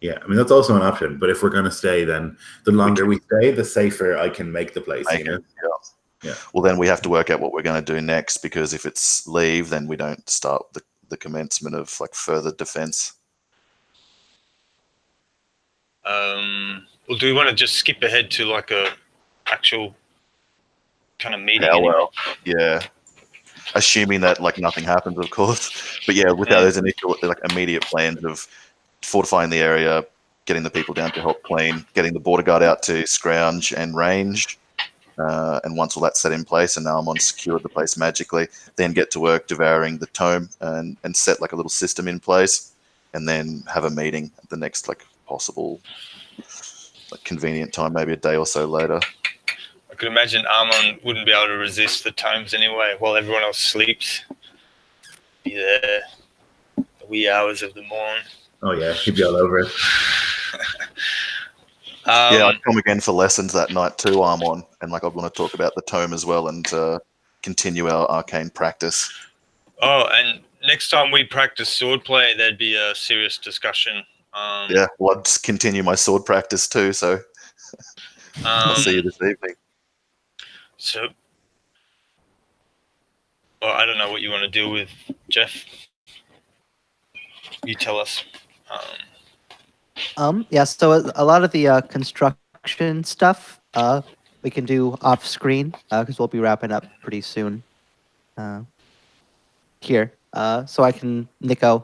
Yeah, I mean that's also an option. But if we're going to stay, then the longer we stay, the safer I can make the place. You know? Yeah. Well, then we have to work out what we're going to do next, because if it's leave, then we don't start the commencement of like further defense. Well, do we want to just skip ahead to like a actual kind of meeting? Yeah, well, yeah. Assuming that like nothing happens, of course. But yeah, without those initial like immediate plans of fortifying the area, getting the people down to help clean, getting the border guard out to scrounge and range, and once all that's set in place, and now I'm on secured the place magically, then get to work devouring the tome and set like a little system in place, and then have a meeting at the next like possible like convenient time, maybe a day or so later. I could imagine Armon wouldn't be able to resist the tomes anyway while everyone else sleeps. Be there the wee hours of the morn. Oh yeah, he'd be all over it. Yeah, I'd come again for lessons that night too, Armon, and like I'd want to talk about the tome as well and continue our arcane practice. Oh, and next time we practice swordplay, there'd be a serious discussion. Yeah, well, I'd continue my sword practice too, so I'll see you this evening. So, well, I don't know what you want to deal with, Jeff. You tell us. Yeah, so a lot of the construction stuff we can do off screen because we'll be wrapping up pretty soon. Here, so I can, Nico,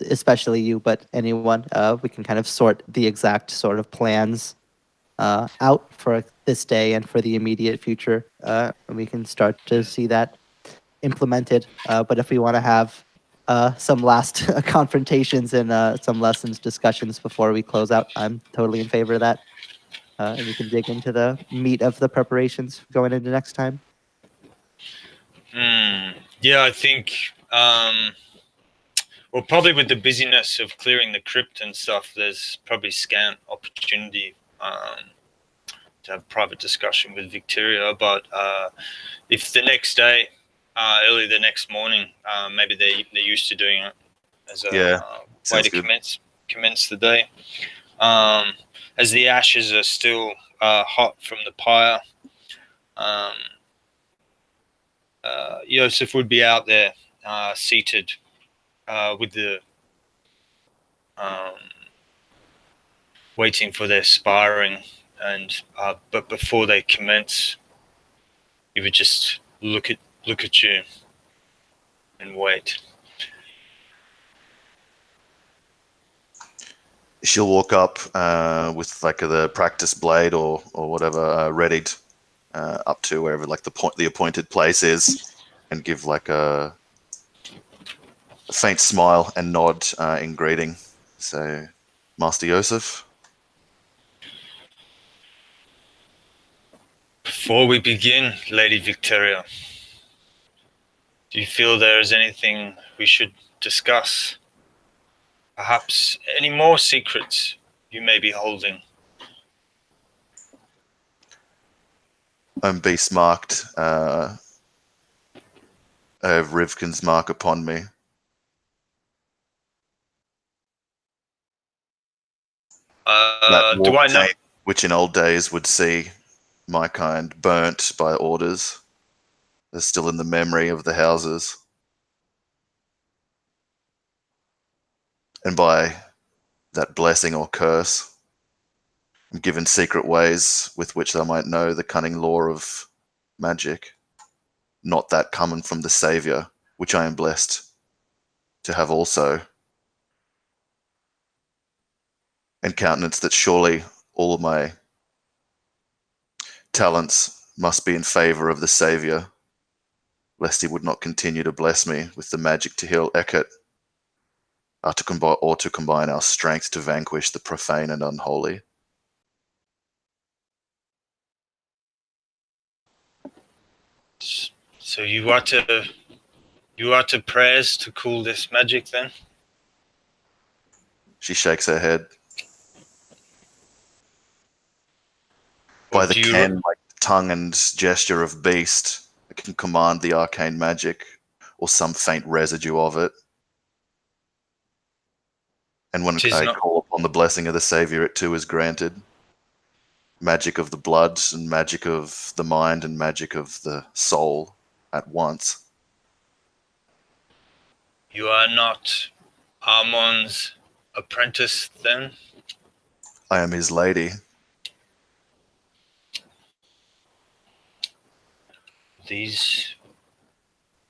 especially you, but anyone, we can kind of sort the exact sort of plans out for this day and for the immediate future, and we can start to see that implemented. But if we want to have some last confrontations and some lessons discussions before we close out, I'm totally in favor of that. And we can dig into the meat of the preparations going into next time. Yeah, I think, well, probably with the busyness of clearing the crypt and stuff, there's probably scant opportunity to have private discussion with Victoria. But if the next day, early the next morning, maybe they're used to doing it as a way to commence the day. As the ashes are still hot from the pyre, Yosef would be out there seated with the waiting for their sparring, and but before they commence, he would just look at you and wait. She'll walk up with like the practice blade or whatever readied up to wherever like the appointed place is, and give like a faint smile and nod in greeting. So, Master Yosef. Before we begin, Lady Victoria, do you feel there is anything we should discuss? Perhaps any more secrets you may be holding? I'm beast marked. I have Rivkin's mark upon me. Do I know? Which in old days would see my kind burnt by orders. They're still in the memory of the houses. And by that blessing or curse, I'm given secret ways with which I might know the cunning lore of magic, not that coming from the Saviour, which I am blessed to have also. And countenance that surely all of my talents must be in favour of the Saviour, lest he would not continue to bless me with the magic to heal Eket, or to combine our strength to vanquish the profane and unholy. So you utter prayers to cool this magic then? She shakes her head. By the ken, like the tongue and gesture of beast, I can command the arcane magic, or some faint residue of it. And when I call upon the blessing of the Saviour, it too is granted. Magic of the blood, and magic of the mind, and magic of the soul at once. You are not Armon's apprentice then? I am his lady. I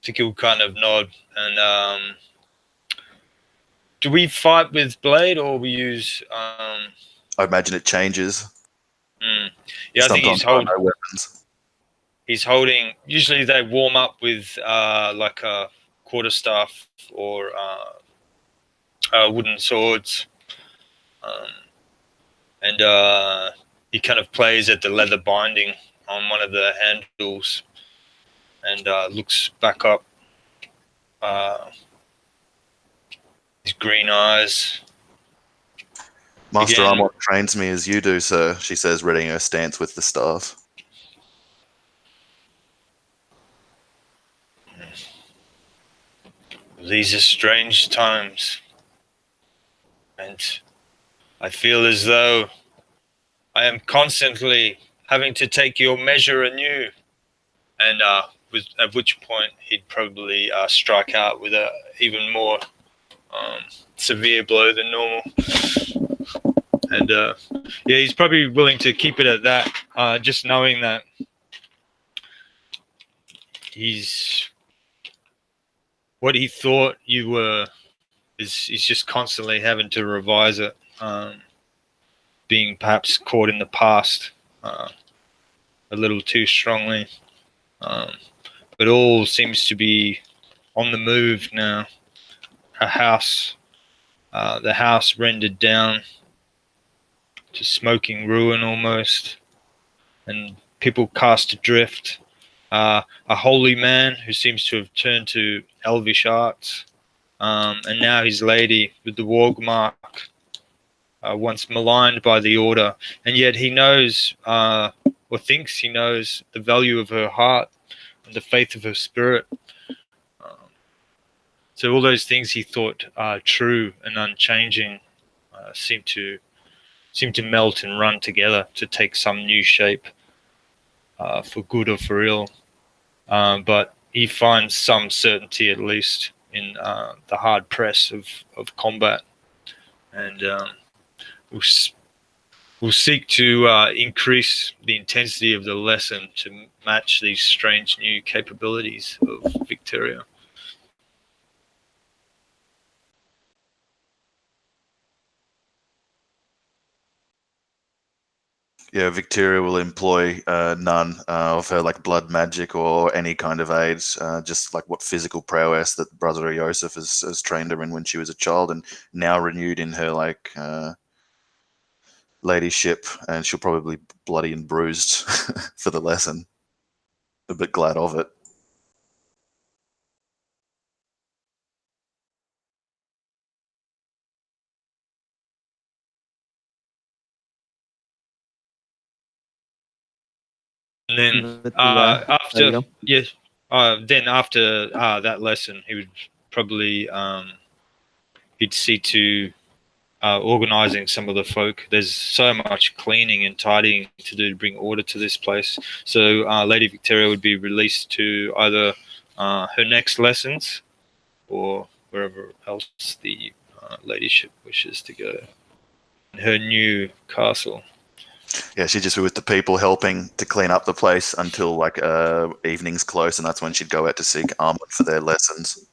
think he'll kind of nod. And do we fight with blade or we use? I imagine it changes. Yeah, I think he's holding no weapons. He's holding. Usually they warm up with like a quarterstaff or wooden swords, and he kind of plays at the leather binding on one of the handles. And looks back up, his green eyes. Master Armor trains me as you do, sir, she says, readying her stance with the staff. These are strange times, and I feel as though I am constantly having to take your measure anew. And at which point he'd probably strike out with a even more severe blow than normal. And yeah, he's probably willing to keep it at that, just knowing that he's what he thought you were is just constantly having to revise it, being perhaps caught in the past a little too strongly. But all seems to be on the move now. The house rendered down to smoking ruin almost, and people cast adrift. A holy man who seems to have turned to elvish arts, and now his lady with the warg mark, once maligned by the order, and yet he knows, or thinks he knows, the value of her heart and the faith of her spirit. So all those things he thought are true and unchanging seem to melt and run together to take some new shape, for good or for ill. But he finds some certainty, at least, in the hard press of combat, and we'll seek to increase the intensity of the lesson to match these strange new capabilities of Victoria. Yeah, Victoria will employ none of her like blood magic or any kind of aid, just like what physical prowess that Brother Joseph has trained her in when she was a child, and now renewed in her like ladyship, and she'll probably be bloody and bruised for the lesson. a bit glad of it. And then With the, there you after go. yes, then after that lesson, he would probably he'd see to organizing some of the folk. There's so much cleaning and tidying to do to bring order to this place. So Lady Victoria would be released to either her next lessons or wherever else the ladyship wishes to go. Her new castle. Yeah, she'd just be with the people helping to clean up the place until like evening's close, and that's when she'd go out to seek Armut for their lessons.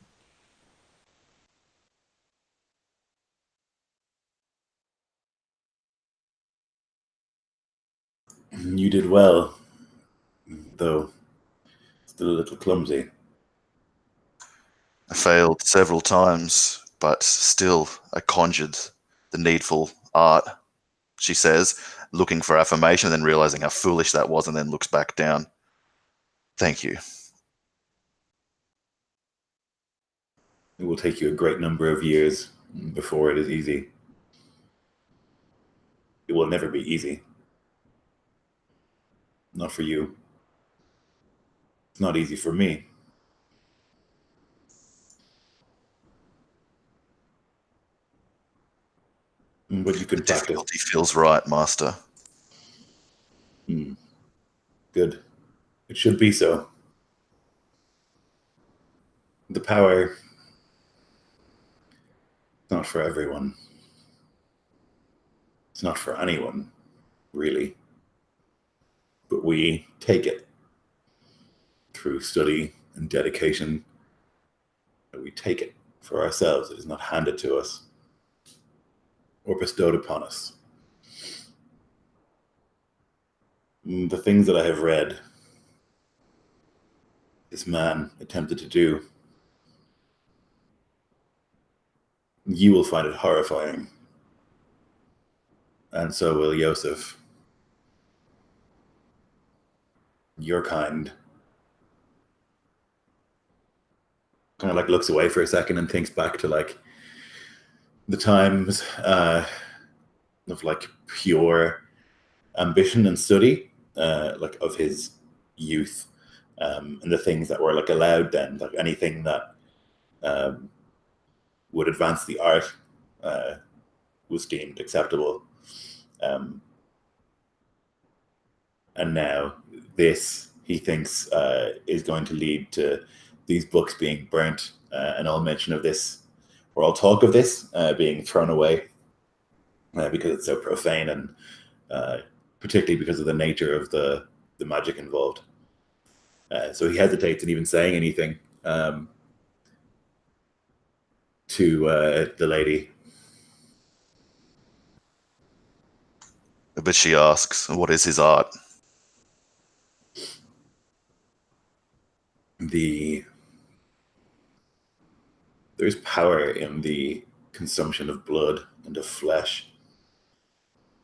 You did well, though still a little clumsy. I failed several times, but still I conjured the needful art, she says, looking for affirmation, then realizing how foolish that was, and then looks back down. Thank you. It will take you a great number of years before it is easy. It will never be easy. Not for you. It's not easy for me. But you can practice. Difficulty feels right, Master. Good. It should be so. The power is not for everyone. It's not for anyone, really. But we take it through study and dedication. We take it for ourselves. It is not handed to us or bestowed upon us. The things that I have read this man attempted to do, you will find it horrifying. And so will Yosef. Your kind. Kind of like looks away for a second and thinks back to like the times of like pure ambition and study, like of his youth, and the things that were like allowed then, like anything that would advance the art was deemed acceptable. And now this, he thinks, is going to lead to these books being burnt, and all mention of this, or all talk of this, being thrown away because it's so profane, and particularly because of the nature of the magic involved. So he hesitates in even saying anything to the lady. But she asks, what is his art? There's power in the consumption of blood and of flesh.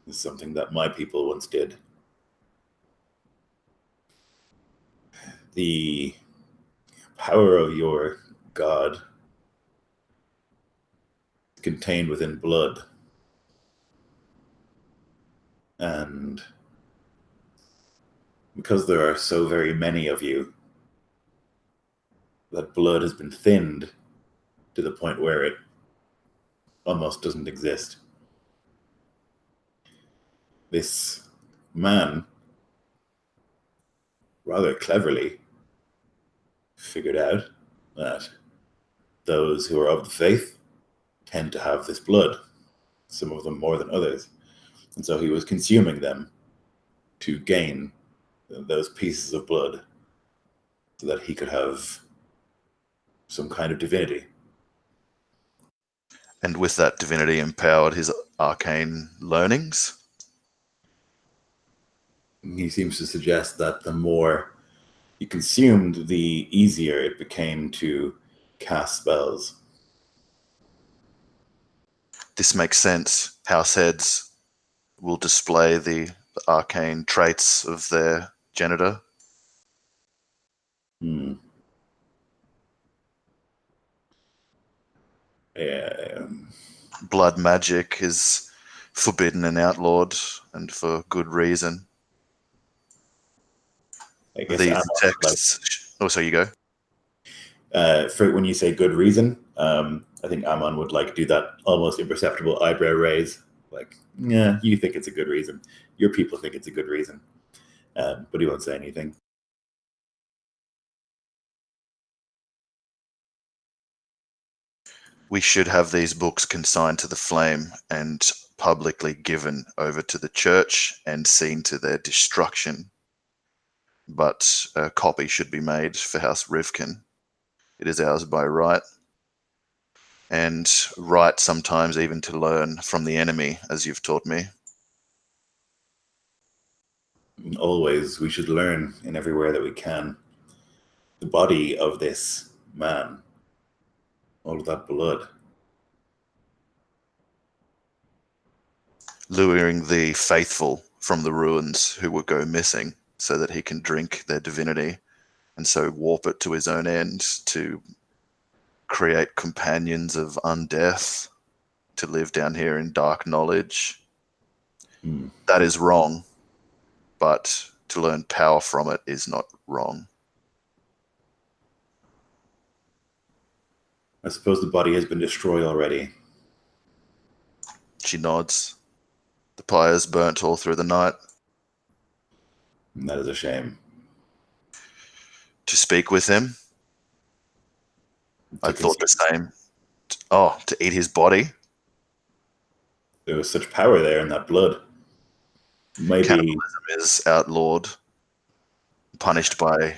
It's something that my people once did. The power of your god is contained within blood. And because there are so very many of you, that blood has been thinned to the point where it almost doesn't exist. This man, rather cleverly, figured out that those who are of the faith tend to have this blood, some of them more than others. And so he was consuming them to gain those pieces of blood so that he could have some kind of divinity. And with that divinity empowered his arcane learnings? He seems to suggest that the more he consumed, the easier it became to cast spells. This makes sense. House heads will display the arcane traits of their genitor. Hmm. Yeah. Blood magic is forbidden and outlawed, and for good reason. I guess These Amon, texts. Oh, so you go. for when you say good reason, I think Amon would like do that almost imperceptible eyebrow raise. Like, yeah, you think it's a good reason. Your people think it's a good reason. But he won't say anything. We should have these books consigned to the flame and publicly given over to the church and seen to their destruction. But a copy should be made for House Rivkin. It is ours by right. And right sometimes even to learn from the enemy, as you've taught me. Always, we should learn in everywhere that we can. The body of this man, all of that blood. Luring the faithful from the ruins who will go missing so that he can drink their divinity and so warp it to his own end to create companions of undeath to live down here in dark knowledge. That is wrong, but to learn power from it is not wrong. I suppose the body has been destroyed already. She nods. The pyres burnt all through the night. And that is a shame. To speak with him, I thought the same. Oh, to eat his body? There was such power there in that blood. Maybe Cannibalism is outlawed, punished by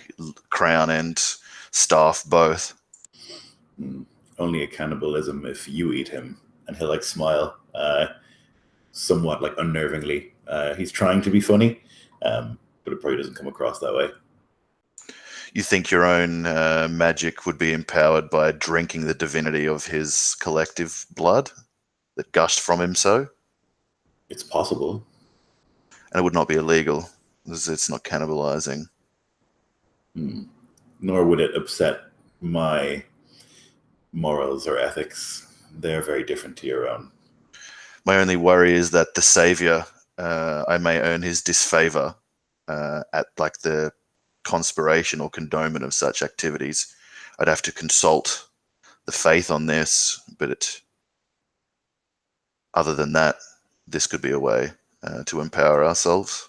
crown and staff both. only a cannibalism if you eat him. And he'll like smile, somewhat like unnervingly. He's trying to be funny, but it probably doesn't come across that way. You think your own magic would be empowered by drinking the divinity of his collective blood that gushed from him so? It's possible. And it would not be illegal, because it's not cannibalizing. Nor would it upset my morals or ethics. They're very different to your own. My only worry is that the savior, I may earn his disfavor at like the conspiration or condonement of such activities. I'd have to consult the faith on this, but other than that, this could be a way to empower ourselves.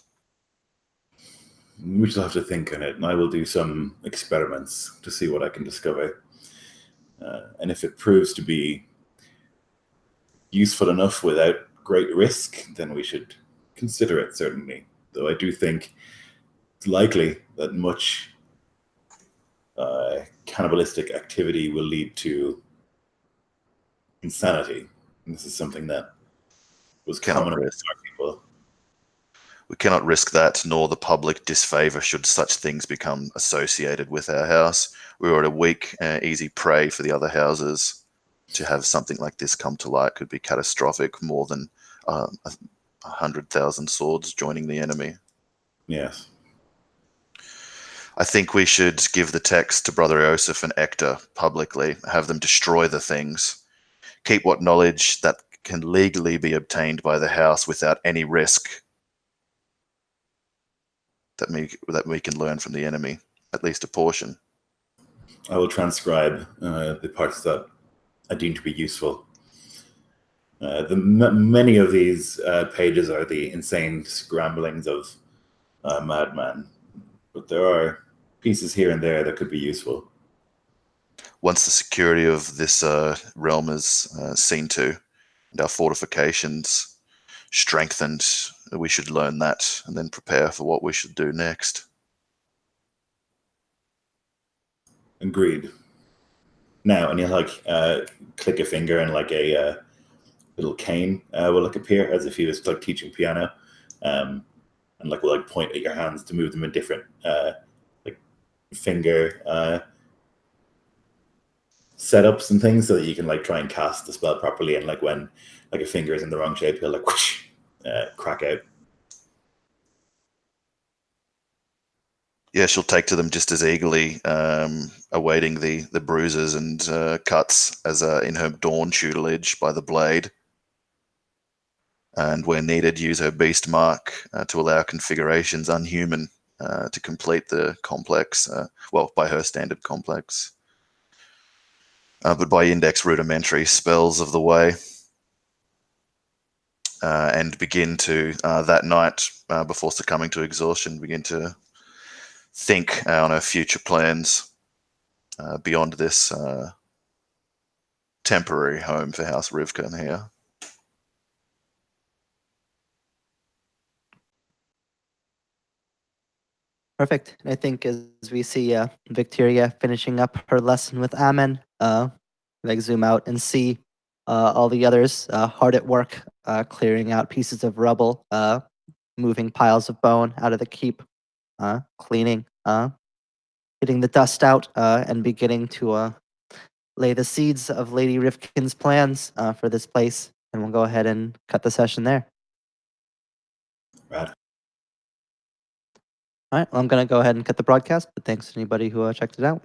We shall have to think on it, and I will do some experiments to see what I can discover. And if it proves to be useful enough without great risk, then we should consider it, certainly. Though I do think it's likely that much cannibalistic activity will lead to insanity. And this is something that was common among our people. We cannot risk that, nor the public disfavor should such things become associated with our house. We were at a weak, easy prey for the other houses. To have something like this come to light could be catastrophic, more than 100,000 swords joining the enemy. Yes. I think we should give the text to Brother Joseph and Ector publicly, have them destroy the things, keep what knowledge that can legally be obtained by the house without any risk that we can learn from the enemy, at least a portion. I will transcribe the parts that I deem to be useful. Many of these pages are the insane scramblings of a madman, but there are pieces here and there that could be useful. Once the security of this realm is seen to, and our fortifications strengthened, we should learn that and then prepare for what we should do next. Agreed. Now, and you'll like click a finger and like a little cane will like appear as if he was like teaching piano, and like will like point at your hands to move them in different like finger setups and things, so that you can like try and cast the spell properly. And like when like a finger is in the wrong shape, he'll like whoosh, crack out. yeah, she'll take to them just as eagerly, awaiting the bruises and cuts as in her dawn tutelage by the blade. And where needed, use her beast mark to allow configurations unhuman to complete the complex, well, by her standard complex. But by index rudimentary spells of the way. And begin to, that night, before succumbing to exhaustion, begin to think on her future plans beyond this temporary home for House Rivka here. Perfect. And I think as we see Victoria finishing up her lesson with Ammon, like zoom out and see all the others hard at work, clearing out pieces of rubble, moving piles of bone out of the keep, cleaning, getting the dust out, and beginning to lay the seeds of Lady Rifkin's plans for this place. And we'll go ahead and cut the session there. Rad. All right, well, I'm going to go ahead and cut the broadcast, but thanks to anybody who checked it out.